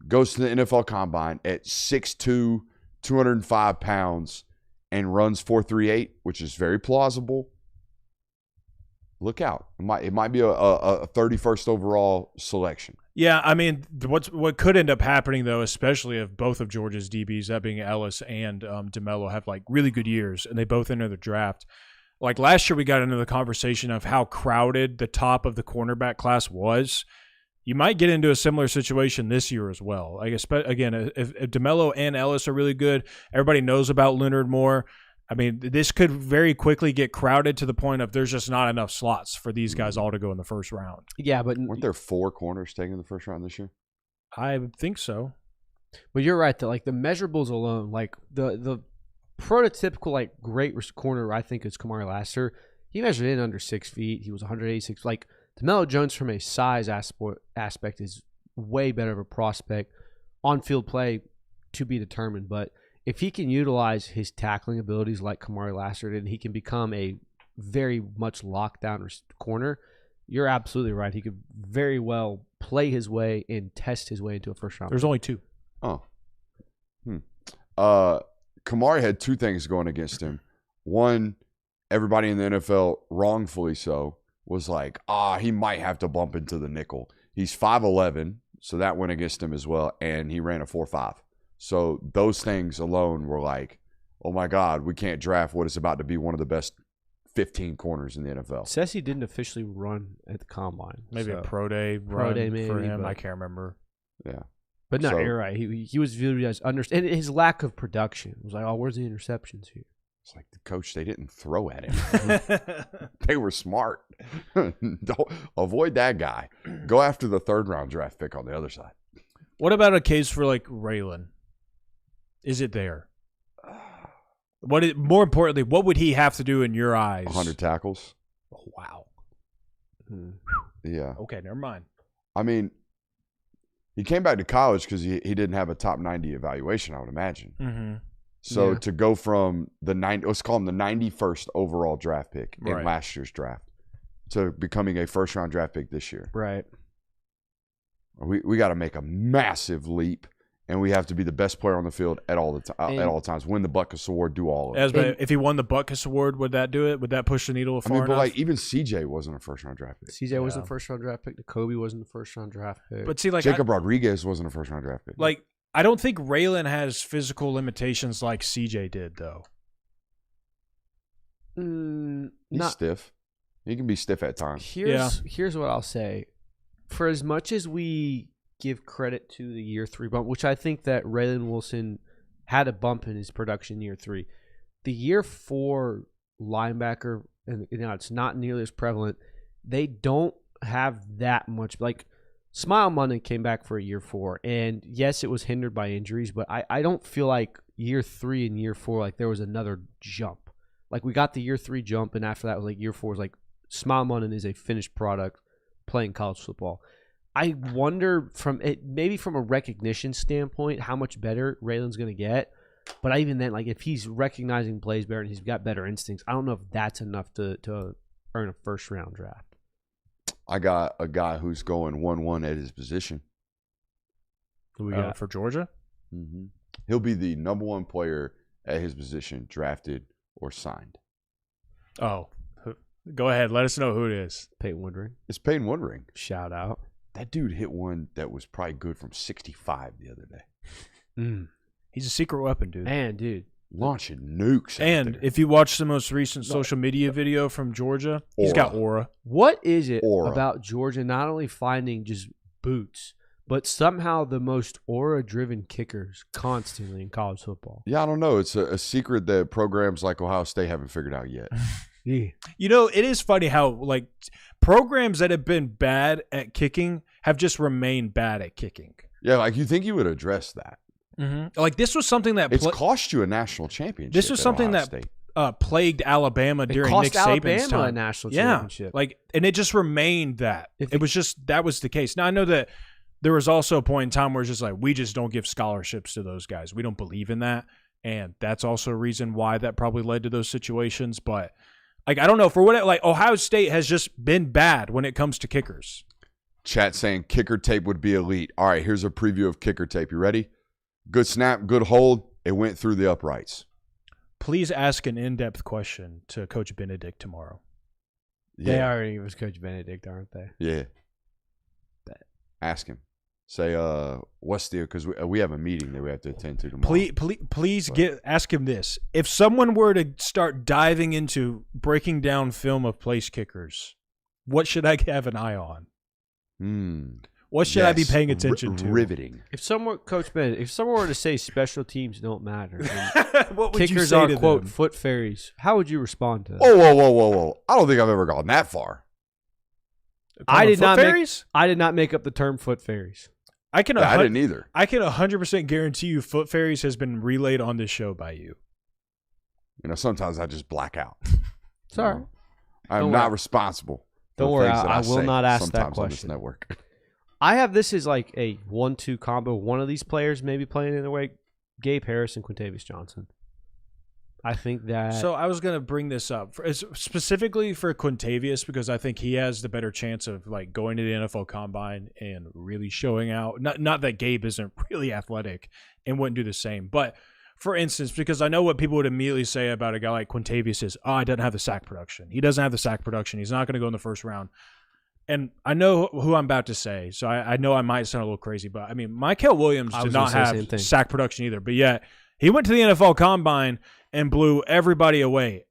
goes to the NFL Combine at 6'2", 205 pounds, and runs 4.38, which is very plausible, look out. It might be a 31st overall selection. Yeah, I mean, what could end up happening, though, especially if both of Georgia's DBs, that being Ellis and DeMello, have like really good years and they both enter the draft. Like last year, we got into the conversation of how crowded the top of the cornerback class was. You might get into a similar situation this year as well. I guess, again, if DeMello and Ellis are really good, everybody knows about Leonard Moore. I mean, this could very quickly get crowded to the point of there's just not enough slots for these guys all to go in the first round. Yeah, but Weren't there 4 corners taken in the first round this year? I think so. But you're right that like the measurables alone, like the prototypical like great corner, I think is Kamari Lassiter. He measured in under 6 feet. He was 186. Like DeMello Jones from a size aspect is way better of a prospect. On-field play to be determined, but if he can utilize his tackling abilities like Kamari Lassiter did, and he can become a very much lockdown corner, you're absolutely right. He could very well play his way and test his way into a first round. There's only 2. Oh. Kamari had 2 things going against him. One, everybody in the NFL, wrongfully so, was like, he might have to bump into the nickel. He's 5'11", so that went against him as well, and he ran a 4.5. So those things alone were like, oh my God, we can't draft what is about to be one of the best 15 corners in the NFL. Says he didn't officially run at the combine. Maybe so. a pro day run maybe, for him. but- I can't remember. Yeah. But no, So- you're right. He was viewed as and his lack of production was like, where's the interceptions here? It's like the coach, they didn't throw at him. They were smart. Don't avoid that guy. Go after the 3rd round draft pick on the other side. What about a case for like Raylan? Is it there? More importantly, what would he have to do in your eyes? 100 tackles. Oh, wow. Yeah. Okay, never mind. I mean, he came back to college because he didn't have a top 90 evaluation, I would imagine. Mm-hmm. So Yeah. to go from let's call him the 91st overall draft pick in Right. last year's draft to becoming a first round draft pick this year, Right. we got to make a massive leap, and we have to be the best player on the field at all times. Win the Butkus Award, do all of it. If he won the Butkus Award, would that do it? Would that push the needle far but enough? like even CJ wasn't a first round draft pick. CJ wasn't the first round draft pick. Kobe wasn't the first round draft pick. But see, like Jacob Rodriguez wasn't a first round draft pick. I don't think Raylan has physical limitations like CJ did, though. he's not stiff. He can be stiff at times. Here's what I'll say. For as much as we give credit to the year 3 bump, which I think that Raylan Wilson had a bump in his production year 3, the year 4 linebacker, and it's not nearly as prevalent. They don't have that much. Like Smile Monday came back for a year 4, and yes, it was hindered by injuries, but I don't feel like year 3 and year 4 like there was another jump. Like we got the year 3 jump, and after that was like year 4 is like Smile Monday is a finished product playing college football. I wonder maybe from a recognition standpoint how much better Raylan's going to get. But even then, like if he's recognizing plays better and he's got better instincts, I don't know if that's enough to earn a first round draft. I got a guy who's going 1-1 at his position. Who we got? For Georgia? Mm-hmm. He'll be the number 1 player at his position, drafted or signed. Oh, go ahead. Let us know who it is. Peyton Woodring. It's Peyton Woodring. Shout out. That dude hit one that was probably good from 65 the other day. He's a secret weapon, dude. Man, dude. Launching nukes. out And there. if you watch the most recent social media video from Georgia, he's got aura. What is it Aura. about Georgia not only finding just boots, but somehow the most aura-driven kickers constantly in college football. Yeah, I don't know. It's a secret that programs like Ohio State haven't figured out yet. Yeah. You know, it is funny how like programs that have been bad at kicking have just remained bad at kicking. Yeah, like you think you would address that. Mm-hmm. Like this was something that It's cost you a national championship. this was something Ohio that State. Plagued Alabama during cost Nick Saban's Alabama time. a national Yeah, championship. like, and it just remained that. If It was just that was the case. Now I know that there was also a point in time where it's just like we just don't give scholarships to those guys. We don't believe in that, and that's also a reason why that probably led to those situations. But like I don't know, for what like Ohio State has just been bad when it comes to kickers. Chat saying kicker tape would be elite. All right, here's a preview of kicker tape. You ready? Good snap, good hold. It went through the uprights. Please ask an in-depth question to Coach Benedict tomorrow. They Yeah. already was Coach Benedict, aren't they? Yeah. Ask him. Say, what's the, because we have a meeting that we have to attend to tomorrow. Please ask him this. If someone were to start diving into breaking down film of place kickers, what should I have an eye on? What should I be paying attention to? Riveting. If someone were to say special teams don't matter, and What would you kickers say are to quote them? foot fairies, how would you respond to that? Whoa. I don't think I've ever gone that far. I did not fairies? I did not make up the term foot fairies. I can I didn't either. I can 100% guarantee you foot fairies has been relayed on this show by you. You know, sometimes I just black out. Sorry. You know, I'm Don't not worry. responsible. for Don't the worry, things that I will say not ask that sometimes on this question. network. I have this as like a 1-2 combo. One of these players maybe playing in the way, Gabe Harris and Quintavious Johnson. I think that. So I was going to bring this up specifically for Quintavious because I think he has the better chance of like going to the NFL Combine and really showing out. Not that Gabe isn't really athletic and wouldn't do the same, but for instance, because I know what people would immediately say about a guy like Quintavious is, he doesn't have the sack production. He doesn't have the sack production. He's not going to go in the first round. And I know who I'm about to say, so I know I might sound a little crazy, but I mean, Mykel Williams did not have sack production either, but yet he went to the NFL Combine and blew everybody away.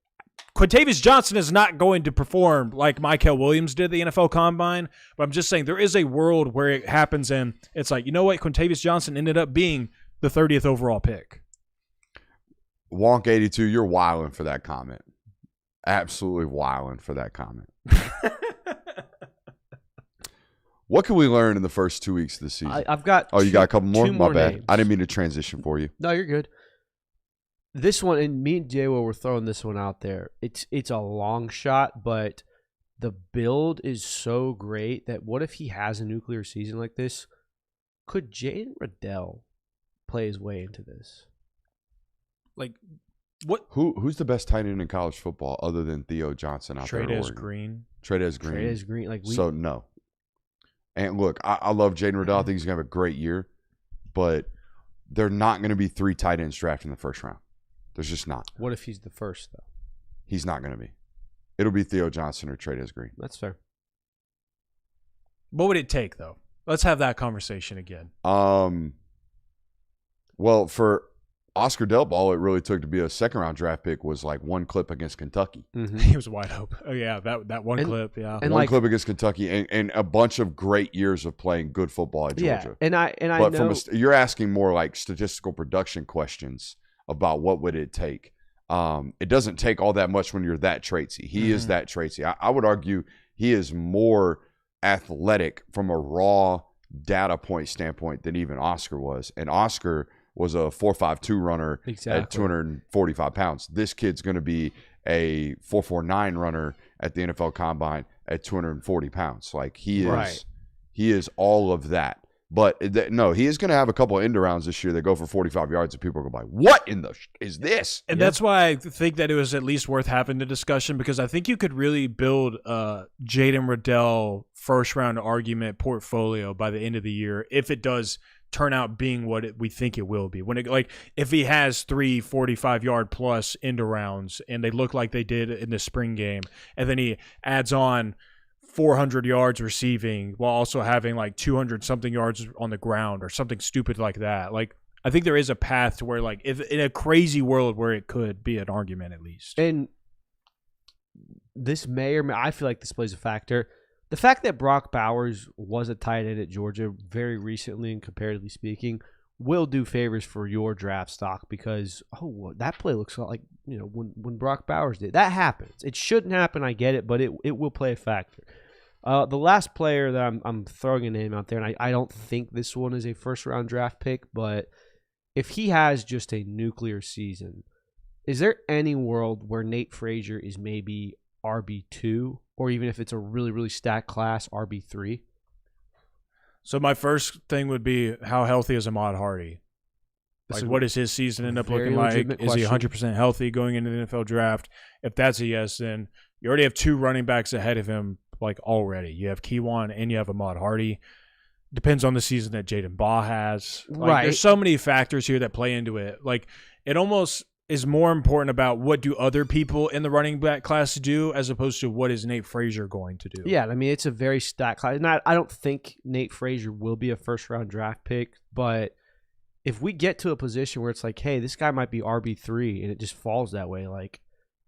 Quintavious Johnson is not going to perform like Mykel Williams did at the NFL Combine, but I'm just saying there is a world where it happens, and it's like, you know what? Quintavious Johnson ended up being the 30th overall pick. Wonk82, you're wilding for that comment. Absolutely wilding for that comment. What can we learn in the first 2 weeks of the season? I've got. you got a couple more? two My bad. names. I didn't mean to transition for you. No, you're good. This one, and me and J-Wo were throwing this one out there. It's a long shot, but the build is so great that what if he has a nuclear season like this? Could Jaden Riddell play his way into this? Like, what? Who's the best tight end in college football other than Theo Johnson out there in Trades Oregon? Green. Trades Green. Trey's Green, like So, no. And look, I love Jaden Riddell. I think he's going to have a great year. But they're not going to be 3 tight ends drafted in the first round. There's just not. What if he's the first, though? He's not going to be. It'll be Theo Johnson or Trades Green. That's fair. What would it take, though? Let's have that conversation again. Well, for Oscar Del Ball, it really took to be a second-round draft pick was like one clip against Kentucky. Mm-hmm. He was wide open. Oh, yeah, that one clip, yeah. And one clip against Kentucky and a bunch of great years of playing good football at Georgia. Yeah, and I But know. you're asking more like statistical production questions about what would it take. It doesn't take all that much when you're that traitsy. He is that traitsy. I would argue he is more athletic from a raw data point standpoint than even Oscar was. And Oscar was a 4.52 runner at 245 pounds. This kid's going to be a 4.49 runner at the NFL Combine at 240 pounds. Like he is all of that. But no, he is going to have a couple of end rounds this year that go for 45 yards, and people are going to be like, what in the is this? And that's why I think that it was at least worth having the discussion, because I think you could really build a Jaden Riddell first-round argument portfolio by the end of the year if it does turn out being what we think it will be. When it, like, if he has 3 45-yard plus end rounds and they look like they did in the spring game, and then he adds on 400 yards receiving while also having like 200 something yards on the ground or something stupid like that. Like, I think there is a path to where, like, if in a crazy world where it could be an argument at least. And this may or may, I feel like this plays a factor. the fact that Brock Bowers was a tight end at Georgia very recently and comparatively speaking will do favors for your draft stock because, that play looks like, when Brock Bowers did. That happens. It shouldn't happen, I get it, but it will play a factor. The last player that I'm throwing a name out there, and I don't think this one is a first-round draft pick, but if he has just a nuclear season, is there any world where Nate Frazier is maybe RB2, or even if it's a really, really stacked class, RB3? So my first thing would be, how healthy is Ahmad Hardy? Like, what does his season end up looking like? Is he 100% healthy going into the NFL draft? If that's a yes, then you already have 2 running backs ahead of him, like, already. You have Keywan and you have Ahmad Hardy. Depends on the season that Jaden Baugh has. Like, right. There's so many factors here that play into it. Like, it almost is more important about what do other people in the running back class do as opposed to what is Nate Frazier going to do. Yeah, I mean, it's a very stacked class. I don't think Nate Frazier will be a first-round draft pick, but if we get to a position where it's like, hey, this guy might be RB3 and it just falls that way, like,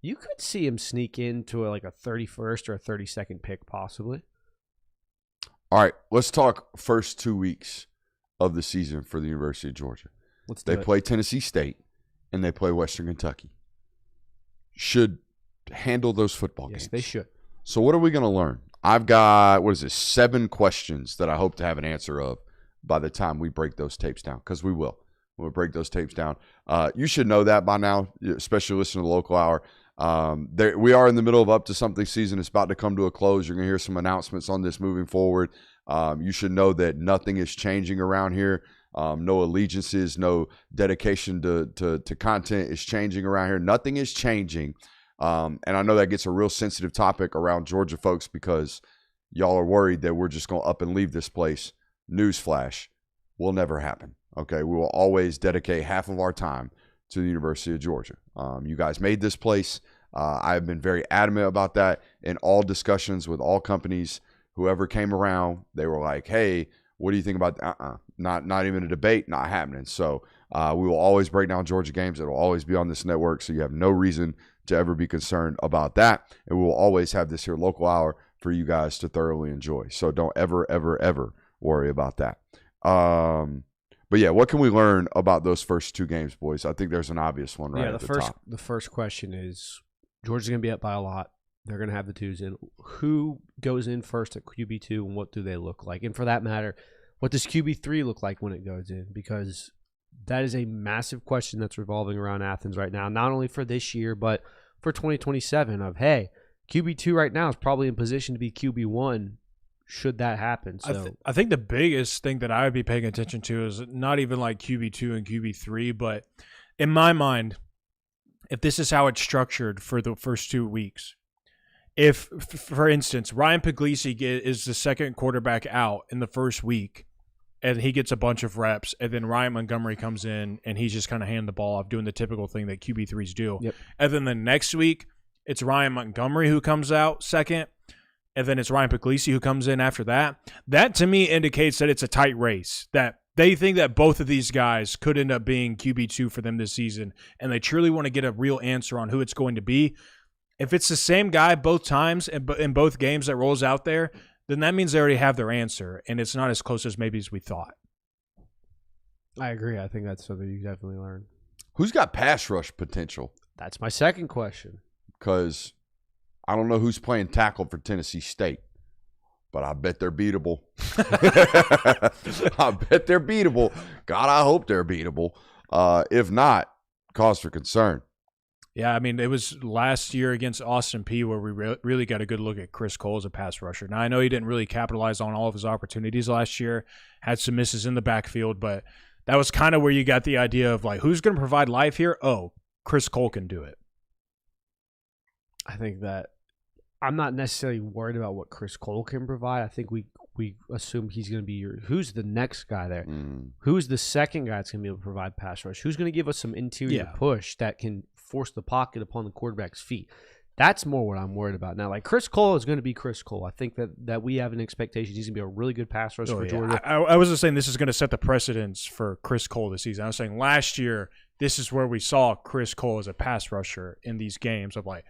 you could see him sneak into a 31st or a 32nd pick possibly. All right, let's talk first 2 weeks of the season for the University of Georgia. They play Tennessee State and they play Western Kentucky. Should handle those football games. Yes, they should. So what are we going to learn? I've got, 7 questions that I hope to have an answer of by the time we break those tapes down, because we will. We'll break those tapes down. You should know that by now, especially listening to the local hour. We are in the middle of Up to Something season. It's about to come to a close. You're going to hear some announcements on this moving forward. You should know that nothing is changing around here. No allegiances, no dedication to content is changing around here. Nothing is changing. And I know that gets a real sensitive topic around Georgia folks because y'all are worried that we're just going to up and leave this place. Newsflash, will never happen. Okay, we will always dedicate half of our time to the University of Georgia. You guys made this place. I've been very adamant about that in all discussions with all companies. Whoever came around, they were like, hey, what do you think about that? Not even a debate, not happening. So we will always break down Georgia games. It will always be on this network, so you have no reason to ever be concerned about that. And we will always have this here local hour for you guys to thoroughly enjoy. So don't ever, ever, ever worry about that. But yeah, what can we learn about those first 2 games, boys? I think there's an obvious one right at the top. The first question is, Georgia's going to be up by a lot. They're going to have the 2s in. Who goes in first at QB2 and what do they look like? And for that matter, what does QB3 look like when it goes in? Because that is a massive question that's revolving around Athens right now, not only for this year, but for 2027 of, hey, QB2 right now is probably in position to be QB1 should that happen. So I think the biggest thing that I would be paying attention to is not even like QB2 and QB3, but in my mind, if this is how it's structured for the first 2 weeks, if, for instance, Ryan Puglisi is the second quarterback out in the first week and he gets a bunch of reps, and then Ryan Montgomery comes in and he's just kind of handing the ball off, doing the typical thing that QB3s do. Yep. And then the next week, it's Ryan Montgomery who comes out second, and then it's Ryan Puglisi who comes in after that. That, to me, indicates that it's a tight race, that they think that both of these guys could end up being QB2 for them this season, and they truly want to get a real answer on who it's going to be. If it's the same guy both times in both games that rolls out there, then that means they already have their answer, and it's not as close as maybe as we thought. I agree. I think that's something you definitely learn. Who's got pass rush potential? That's my second question. Because I don't know who's playing tackle for Tennessee State, but I bet they're beatable. I bet they're beatable. God, I hope they're beatable. If not, cause for concern. Yeah, I mean, it was last year against Austin Peay where we really got a good look at Chris Cole as a pass rusher. Now, I know he didn't really capitalize on all of his opportunities last year, had some misses in the backfield, but that was kind of where you got the idea of, like, who's going to provide life here? Oh, Chris Cole can do it. I think that I'm not necessarily worried about what Chris Cole can provide. I think we assume he's going to be who's the next guy there? Who's the second guy that's going to be able to provide pass rush? Who's going to give us some interior push that can force the pocket upon the quarterback's feet? That's more what I'm worried about now. Like, Chris Cole is going to be Chris Cole. I think that we have an expectation he's going to be a really good pass rusher for Georgia. I wasn't saying this is going to set the precedence for Chris Cole this season. I was saying last year, this is where we saw Chris Cole as a pass rusher in these games of, like,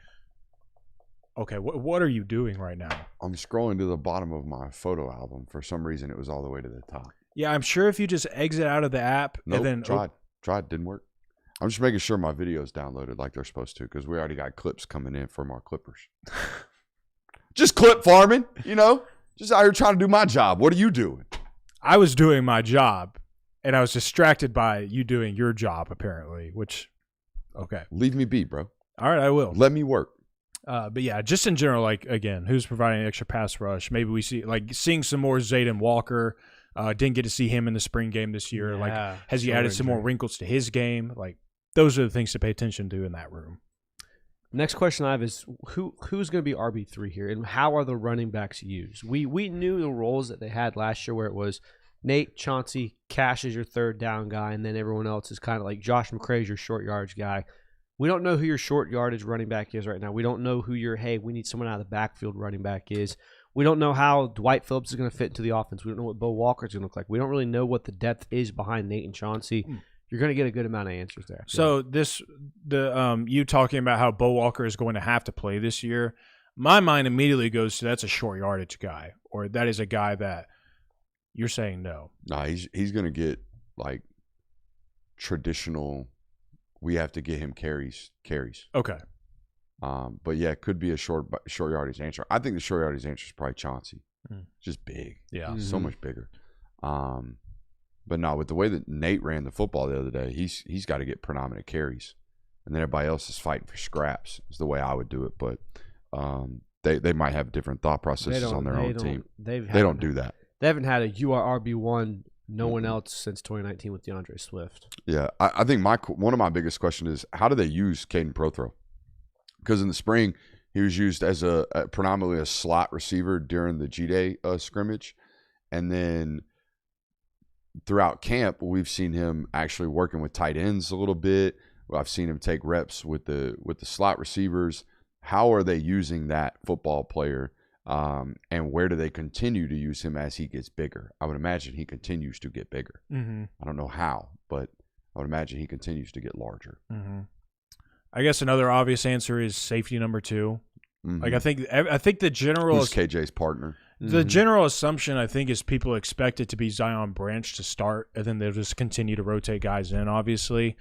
Okay, what are you doing right now? I'm scrolling to the bottom of my photo album. For some reason, it was all the way to the top. Yeah, I'm sure if you just exit out of the app Nope, and then tried, didn't work. I'm just making sure my video's downloaded like they're supposed to because we already got clips coming in from our clippers. Just clip farming, just out here trying to do my job. What are you doing? I was doing my job, and I was distracted by you doing your job, apparently, which, okay. Leave me be, bro. All right, I will. Let me work. But yeah, just in general, like, again, who's providing an extra pass rush? Maybe we seeing some more Zayden Walker. Didn't get to see him in the spring game this year. Yeah, like, has he added some more wrinkles to his game? Like, those are the things to pay attention to in that room. Next question I have is who's going to be RB3 here, and how are the running backs used? We knew the roles that they had last year where it was Nate, Chauncey, Cash is your third down guy, and then everyone else is kind of like Josh McCray is your short yardage guy. We don't know who your short yardage running back is right now. We don't know who your, hey, we need someone out of the backfield running back is. We don't know how Dwight Phillips is going to fit into the offense. We don't know what Bo Walker is going to look like. We don't really know what the depth is behind Nate and Chauncey. You're going to get a good amount of answers there. So you talking about how Bo Walker is going to have to play this year, my mind immediately goes to that's a short yardage guy, or that is a guy that you're saying no. Nah, he's going to get like traditional. We have to get him carries. Okay. But yeah, it could be a short yardage answer. I think the short yardage answer is probably Chauncey. Just big. Yeah. So much bigger. But no, with the way that Nate ran the football the other day, he's got to get predominant carries. And then everybody else is fighting for scraps is the way I would do it. But they might have different thought processes on their own team. They don't do that. They haven't had a you are RB1, no one else since 2019 with DeAndre Swift. Yeah, I think one of my biggest questions is how do they use Caden Prothro? Because in the spring, he was used as a predominantly a slot receiver during the G-Day scrimmage. And then throughout camp, we've seen him actually working with tight ends a little bit. I've seen him take reps with the slot receivers. How are they using that football player? And where do they continue to use him as he gets bigger? I would imagine he continues to get bigger. Mm-hmm. I don't know how, but I would imagine he continues to get larger. Mm-hmm. I guess another obvious answer is safety number 2. Mm-hmm. Like I think the general Who's KJ's partner. The general assumption I think is people expect it to be Zion Branch to start, and then they'll just continue to rotate guys in, obviously.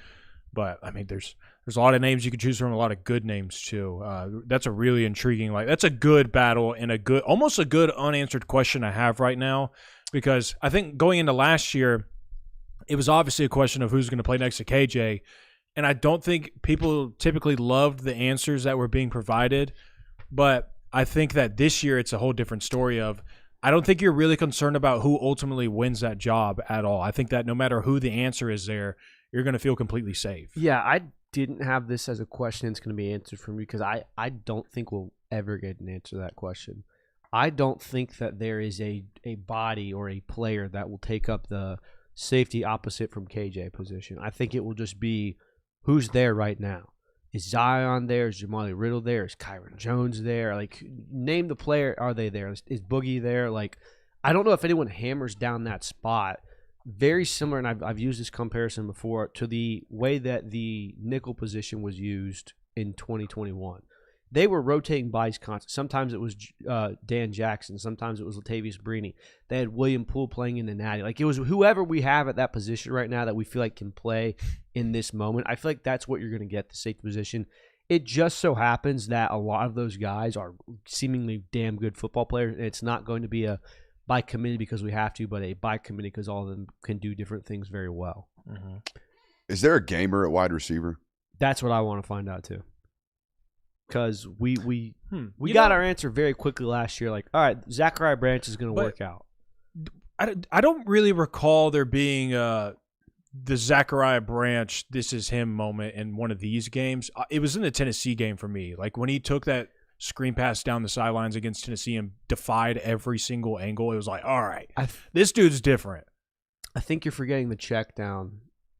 But I mean, there's a lot of names you could choose from, a lot of good names too. That's a really intriguing, that's a good battle and almost a good unanswered question I have right now, because I think going into last year, it was obviously a question of who's going to play next to KJ. And I don't think people typically loved the answers that were being provided. But I think that this year it's a whole different story of I don't think you're really concerned about who ultimately wins that job at all. I think that no matter who the answer is there, you're going to feel completely safe. Yeah, I didn't have this as a question that's going to be answered for me because I don't think we'll ever get an answer to that question. I don't think that there is a body or a player that will take up the safety opposite from KJ position. I think it will just be who's there right now. Is Zion there? Is Jamali Riddle there? Is Kyron Jones there? Like, name the player. Are they there? Is Boogie there? Like, I don't know if anyone hammers down that spot. Very similar, and I've used this comparison before, to the way that the nickel position was used in 2021. They were rotating bodies constantly. Sometimes it was Dan Jackson. Sometimes it was Latavius Brini. They had William Poole playing in the natty. Like, it was whoever we have at that position right now that we feel like can play in this moment. I feel like that's what you're going to get, the safety position. It just so happens that a lot of those guys are seemingly damn good football players, and it's not going to be a by committee because we have to, but a by committee because all of them can do different things very well. Mm-hmm. Is there a gamer at wide receiver? That's what I want to find out too. Because we got our answer very quickly last year. Like, all right, Zachariah Branch is going to work out. I don't really recall there being the Zachariah Branch, this is him moment in one of these games. It was in the Tennessee game for me. Like when he took that screen pass down the sidelines against Tennessee and defied every single angle, it was like, all right, this dude's different. I think you're forgetting the check down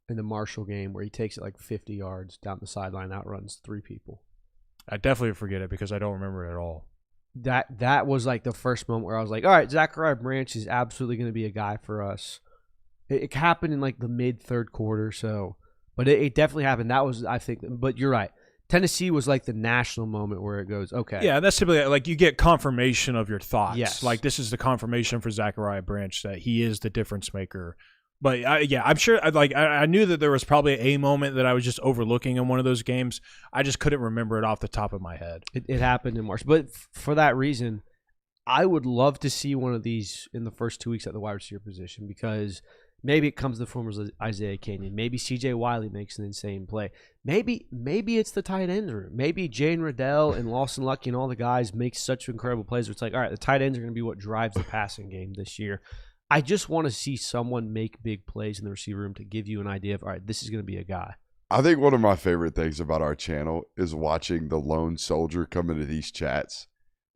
in the Marshall game where he takes it like 50 yards down the sideline, outruns 3 people. I definitely forget it because I don't remember it at all. That was like the first moment where I was like, all right, Zachariah Branch is absolutely going to be a guy for us. It happened in like the mid-third quarter, so, but it definitely happened. That was, I think, but you're right. Tennessee was like the national moment where it goes, okay. Yeah, that's typically like you get confirmation of your thoughts. Yes. Like this is the confirmation for Zachariah Branch that he is the difference maker. But I'm sure. I knew that there was probably a moment that I was just overlooking in one of those games. I just couldn't remember it off the top of my head. It happened in March, but for that reason, I would love to see one of these in the first 2 weeks at the wide receiver position because maybe it comes to the form of Isaiah Canyon. Maybe C.J. Wiley makes an insane play. Maybe it's the tight end room. Maybe Jane Riddell and Lawson Lucky and all the guys make such incredible plays where it's like, all right, the tight ends are going to be what drives the passing game this year. I just want to see someone make big plays in the receiver room to give you an idea of, all right, this is going to be a guy. I think one of my favorite things about our channel is watching the lone soldier come into these chats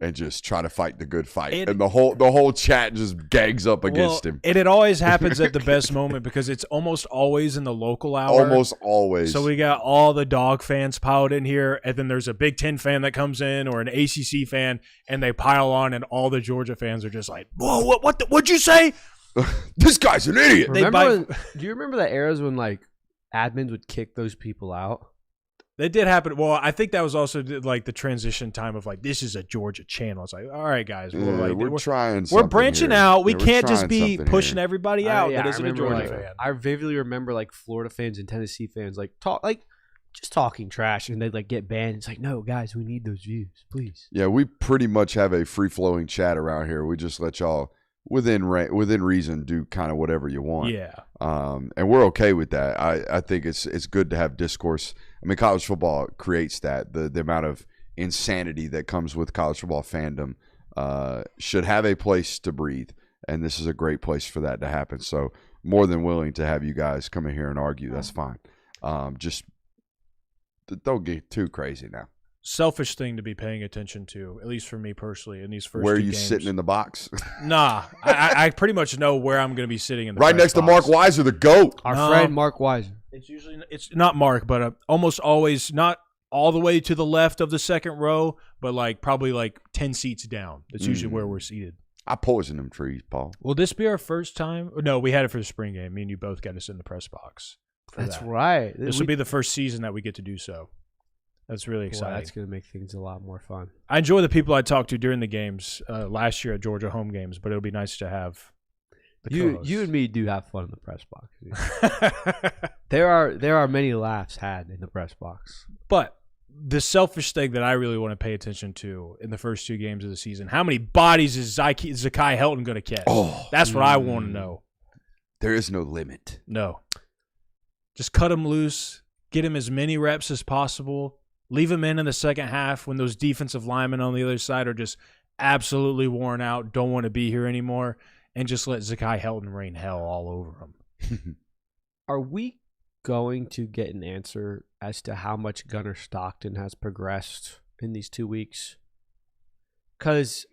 and just try to fight the good fight. And the whole chat just gangs up against him. And it always happens at the best moment because it's almost always in the local hour. Almost always. So we got all the dog fans piled in here, and then there's a Big Ten fan that comes in or an ACC fan, and they pile on, and all the Georgia fans are just like, whoa, what'd you say? This guy's an idiot. Do you remember the eras when like admins would kick those people out? That did happen. Well, I think that was also like the transition time of like, this is a Georgia channel. It's like, all right, guys, we're trying. We're branching here. out. We Yeah, can't just be something pushing here. everybody out. Yeah, that isn't a Georgia fan. I vividly remember like Florida fans and Tennessee fans like just talking trash, and they'd like get banned. It's like, no, guys, we need those views, please. Yeah, we pretty much have a free flowing chat around here. We just let y'all within reason do kind of whatever you want. Yeah. And we're okay with that. I think it's good to have discourse. I mean, college football creates that. The amount of insanity that comes with college football fandom should have a place to breathe. And this is a great place for that to happen. So more than willing to have you guys come in here and argue. That's fine. Just don't get too crazy now. Selfish thing to be paying attention to, at least for me personally, in these first Where are two you games. sitting in the box? Nah, I pretty much know where I'm going to be sitting in the Right press next to box. Mark Weiser, the GOAT. Our No. friend Mark Weiser. It's not Mark, but almost always not all the way to the left of the second row, but like probably like 10 seats down. That's usually where we're seated. I poison them trees, Paul. Will this be our first time? No, we had it for the spring game. Me and you both got us in the press box. for That's that. right. This will be the first season that we get to do so. That's really Boy, exciting. that's going to make things a lot more fun. I enjoy the people I talked to during the games last year at Georgia home games, but it'll be nice to have the You and me do have fun in the press box. There are many laughs had in the press box. But the selfish thing that I really want to pay attention to in the first two games of the season, how many bodies is Zakai Helton going to catch? Oh, That's what I want to know. there is no limit. No. Just cut him loose, get him as many reps as possible, leave him in the second half when those defensive linemen on the other side are just absolutely worn out, don't want to be here anymore, and just let Zakai Helton rain hell all over him. Are we going to get an answer as to how much Gunnar Stockton has progressed in these 2 weeks? Because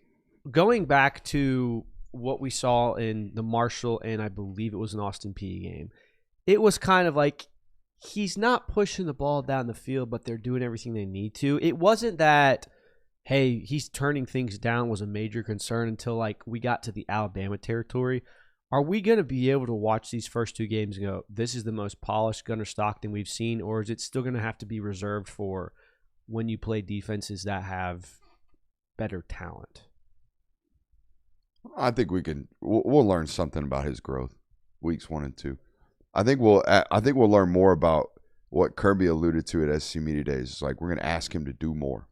going back to what we saw in the Marshall and I believe it was an Austin Peay game, it was kind of like he's not pushing the ball down the field, but they're doing everything they need to. It wasn't that, hey, he's turning things down was a major concern until like we got to the Alabama territory. Are we going to be able to watch these first two games and go, this is the most polished Gunnar Stockton we've seen, or is it still going to have to be reserved for when you play defenses that have better talent? I think we'll learn something about his growth, weeks 1 and 2. I think we'll learn more about what Kirby alluded to at SC Media Days. It's like we're going to ask him to do more.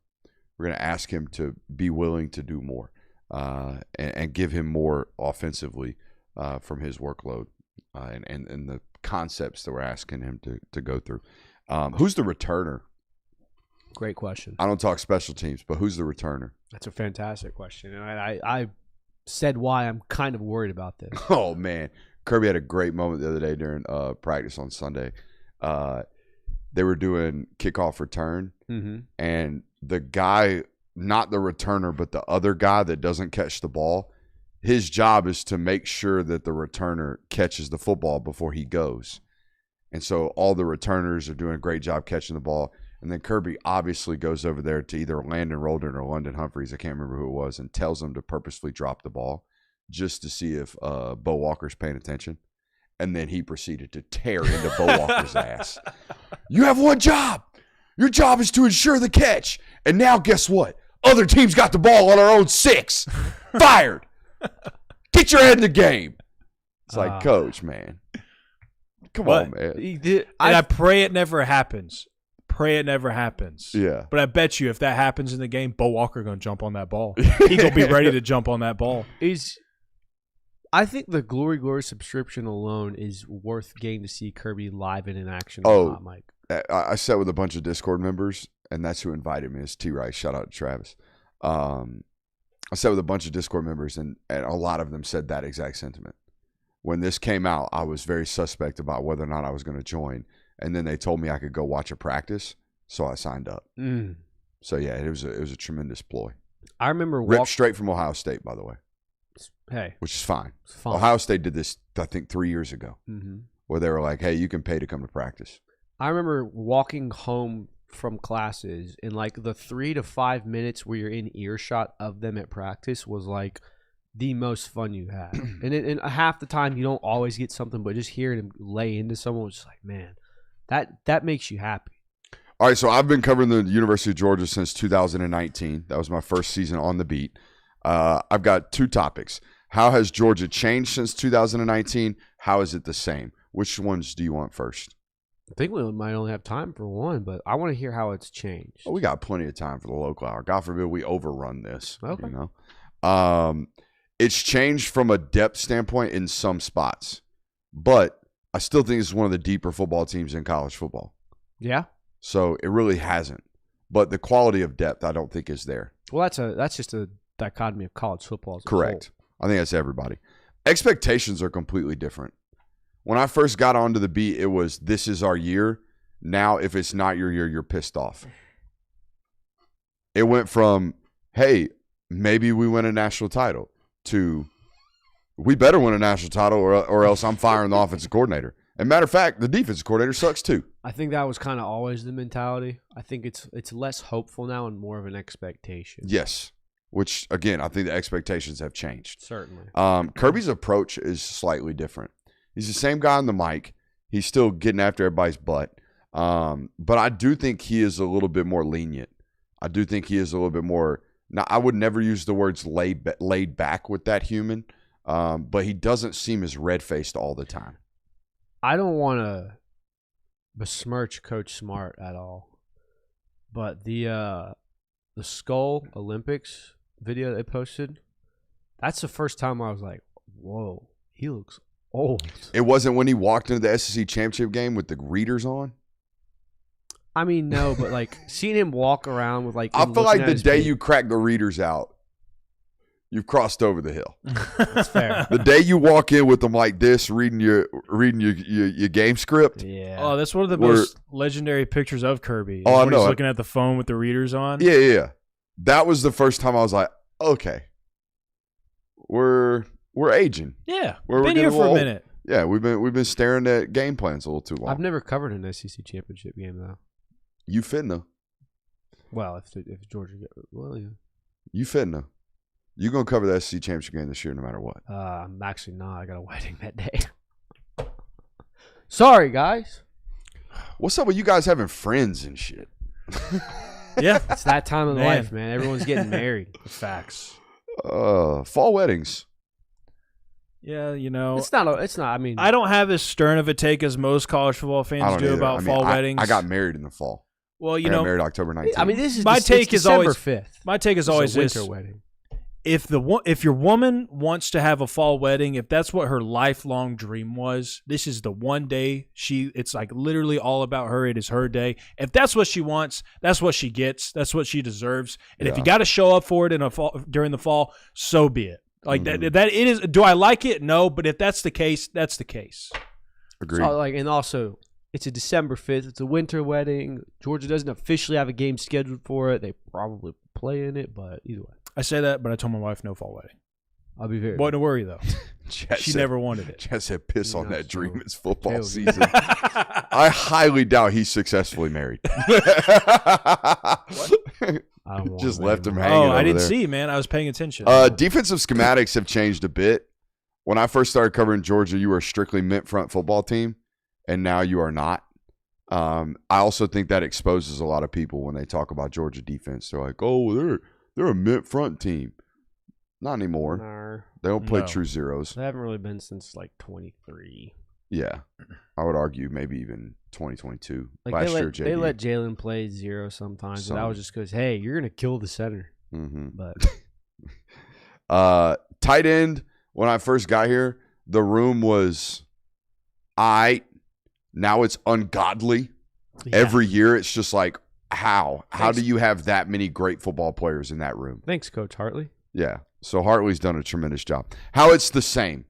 We're going to ask him to be willing to do more and give him more offensively from his workload and the concepts that we're asking him to go through. Who's the returner? Great question. I don't talk special teams, but who's the returner? That's a fantastic question. And I said why I'm kind of worried about this. Oh, man. Kirby had a great moment the other day during practice on Sunday. They were doing kickoff return, and the guy, not the returner, but the other guy that doesn't catch the ball, his job is to make sure that the returner catches the football before he goes. And so all the returners are doing a great job catching the ball. And then Kirby obviously goes over there to either Landon Rolden or London Humphreys, I can't remember who it was, and tells them to purposefully drop the ball just to see if Bo Walker's paying attention. And then he proceeded to tear into Bo Walker's ass. You have one job. Your job is to ensure the catch. And now guess what? Other teams got the ball on our own 6. Fired. Get your head in the game. It's like, coach, man. Come on, man. I pray it never happens. Pray it never happens. Yeah. But I bet you if that happens in the game, Bo Walker going to jump on that ball. He going to be ready to jump on that ball. I think the Glory subscription alone is worth getting to see Kirby live and in action. Mike. I sat with a bunch of Discord members, and that's who invited me. Is T. Rice. Shout out to Travis. I sat with a bunch of Discord members, and a lot of them said that exact sentiment. When this came out, I was very suspect about whether or not I was going to join. And then they told me I could go watch a practice, so I signed up. So, yeah, it was a tremendous ploy. I remember ripped straight from Ohio State, by the way. Hey. Which is fine. It's fine. Ohio State did this, I think, 3 years ago, where they were like, hey, you can pay to come to practice. I remember walking home from classes, and like the 3 to 5 minutes where you're in earshot of them at practice was like the most fun you had. and half the time you don't always get something, but just hearing him lay into someone was just like, man, that makes you happy. All right, so I've been covering the University of Georgia since 2019. That was my first season on the beat. I've got 2 topics. How has Georgia changed since 2019? How is it the same? Which ones do you want first? I think we might only have time for one, but I want to hear how it's changed. Oh, we got plenty of time for the local hour. God forbid we overrun this. Okay. You know? It's changed from a depth standpoint in some spots, but I still think it's one of the deeper football teams in college football. Yeah. So it really hasn't. But the quality of depth, I don't think, is there. Well, that's just a dichotomy of college football. Correct. I think that's everybody. Expectations are completely different. When I first got onto the beat, it was, this is our year. Now, if it's not your year, you're pissed off. It went from, hey, maybe we win a national title, to we better win a national title or else I'm firing the offensive coordinator. And matter of fact, the defensive coordinator sucks too. I think that was kind of always the mentality. I think it's less hopeful now and more of an expectation. Yes. Which, again, I think the expectations have changed. Certainly. Kirby's approach is slightly different. He's the same guy on the mic. He's still getting after everybody's butt. But I do think he is a little bit more lenient. I do think he is a little bit more – now, I would never use the words laid back with that human, but he doesn't seem as red-faced all the time. I don't want to besmirch Coach Smart at all, but the Skull Olympics video they posted, that's the first time I was like, whoa, he looks old. It wasn't when he walked into the SEC championship game with the readers on? I mean, no, but like seeing him walk around with like. I feel like the day you crack the readers out, you've crossed over the hill. That's fair. The day you walk in with them like this, reading your game script. Yeah. Oh, that's one of the most legendary pictures of Kirby. Oh, I when know. He's looking at the phone with the readers on. Yeah. That was the first time I was like, okay, we're aging. Yeah, We're been getting here a for little a minute. Yeah, we've been staring at game plans a little too long. I've never covered an SEC championship game though. You finna. Well, if Georgia get yeah. You finna. You gonna cover the SEC championship game this year no matter what. I'm actually not. I got a wedding that day. Sorry, guys. What's up with you guys having friends and shit? Yeah, it's that time of life, man. Everyone's getting married. Facts. Fall weddings. Yeah, you know, it's not. I mean, I don't have as stern of a take as most college football fans do about fall weddings. I got married in the fall. Well, you I know, got married October 19th. I mean, this is my take is always December 5th. My take is always winter this: wedding. if your woman wants to have a fall wedding, if that's what her lifelong dream was, this is the one day it's like literally all about her. It is her day. If that's what she wants, that's what she gets. That's what she deserves. And if you got to show up for it during the fall, so be it. Like that it is. Do I like it? No, but if that's the case, that's the case. Agreed. So, and also, it's a December 5th. It's a winter wedding. Georgia doesn't officially have a game scheduled for it. They probably play in it, but either way. I say that, but I told my wife no fall wedding. I'll be very. Wasn't a worry though. She never wanted it. Jess said, "Piss on that dream. It's football season." I highly doubt he's successfully married. I don't want Just to left him anymore. hanging. Oh, I over didn't there. see, man. I was paying attention. Defensive schematics have changed a bit. When I first started covering Georgia, you were a strictly mint front football team, and now you are not. I also think that exposes a lot of people when they talk about Georgia defense. They're like, oh, they're a mid front team. Not anymore. No, They don't play No. true zeros. they haven't really been since like 23. Yeah. I would argue maybe even 2022. Like Last year, JD. they let Jalen play zero sometimes, and that was just because, hey, you're gonna kill the center. Mm-hmm. But Tight end, when I first got here, the room was now it's ungodly. yeah. Every year it's just like, how Thanks. do you have that many great football players in that room? Thanks, Coach Hartley. Yeah. So Hartley's done a tremendous job. How it's the same.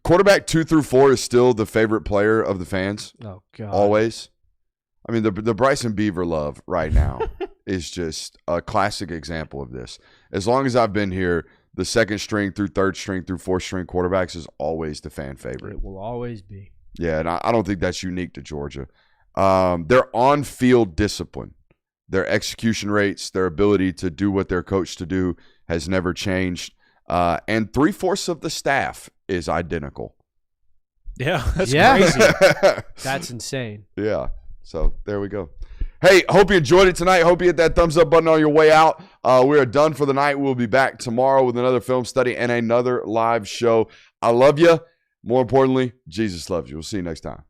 Quarterback 2 through 4 is still the favorite player of the fans. Oh God, Always. I mean, the Bryson Beaver love right now is just a classic example of this. As long as I've been here, the second string through third string through fourth string quarterbacks is always the fan favorite. It will always be. Yeah, and I don't think that's unique to Georgia. Their on-field discipline, their execution rates, their ability to do what they're coached to do has never changed. And 3/4 of the staff is identical. Yeah, that's Yeah. crazy. That's insane. Yeah. So there we go. Hey, hope you enjoyed it tonight. Hope you hit that thumbs up button on your way out. We are done for the night. We'll be back tomorrow with another film study and another live show. I love you. More importantly, Jesus loves you. We'll see you next time.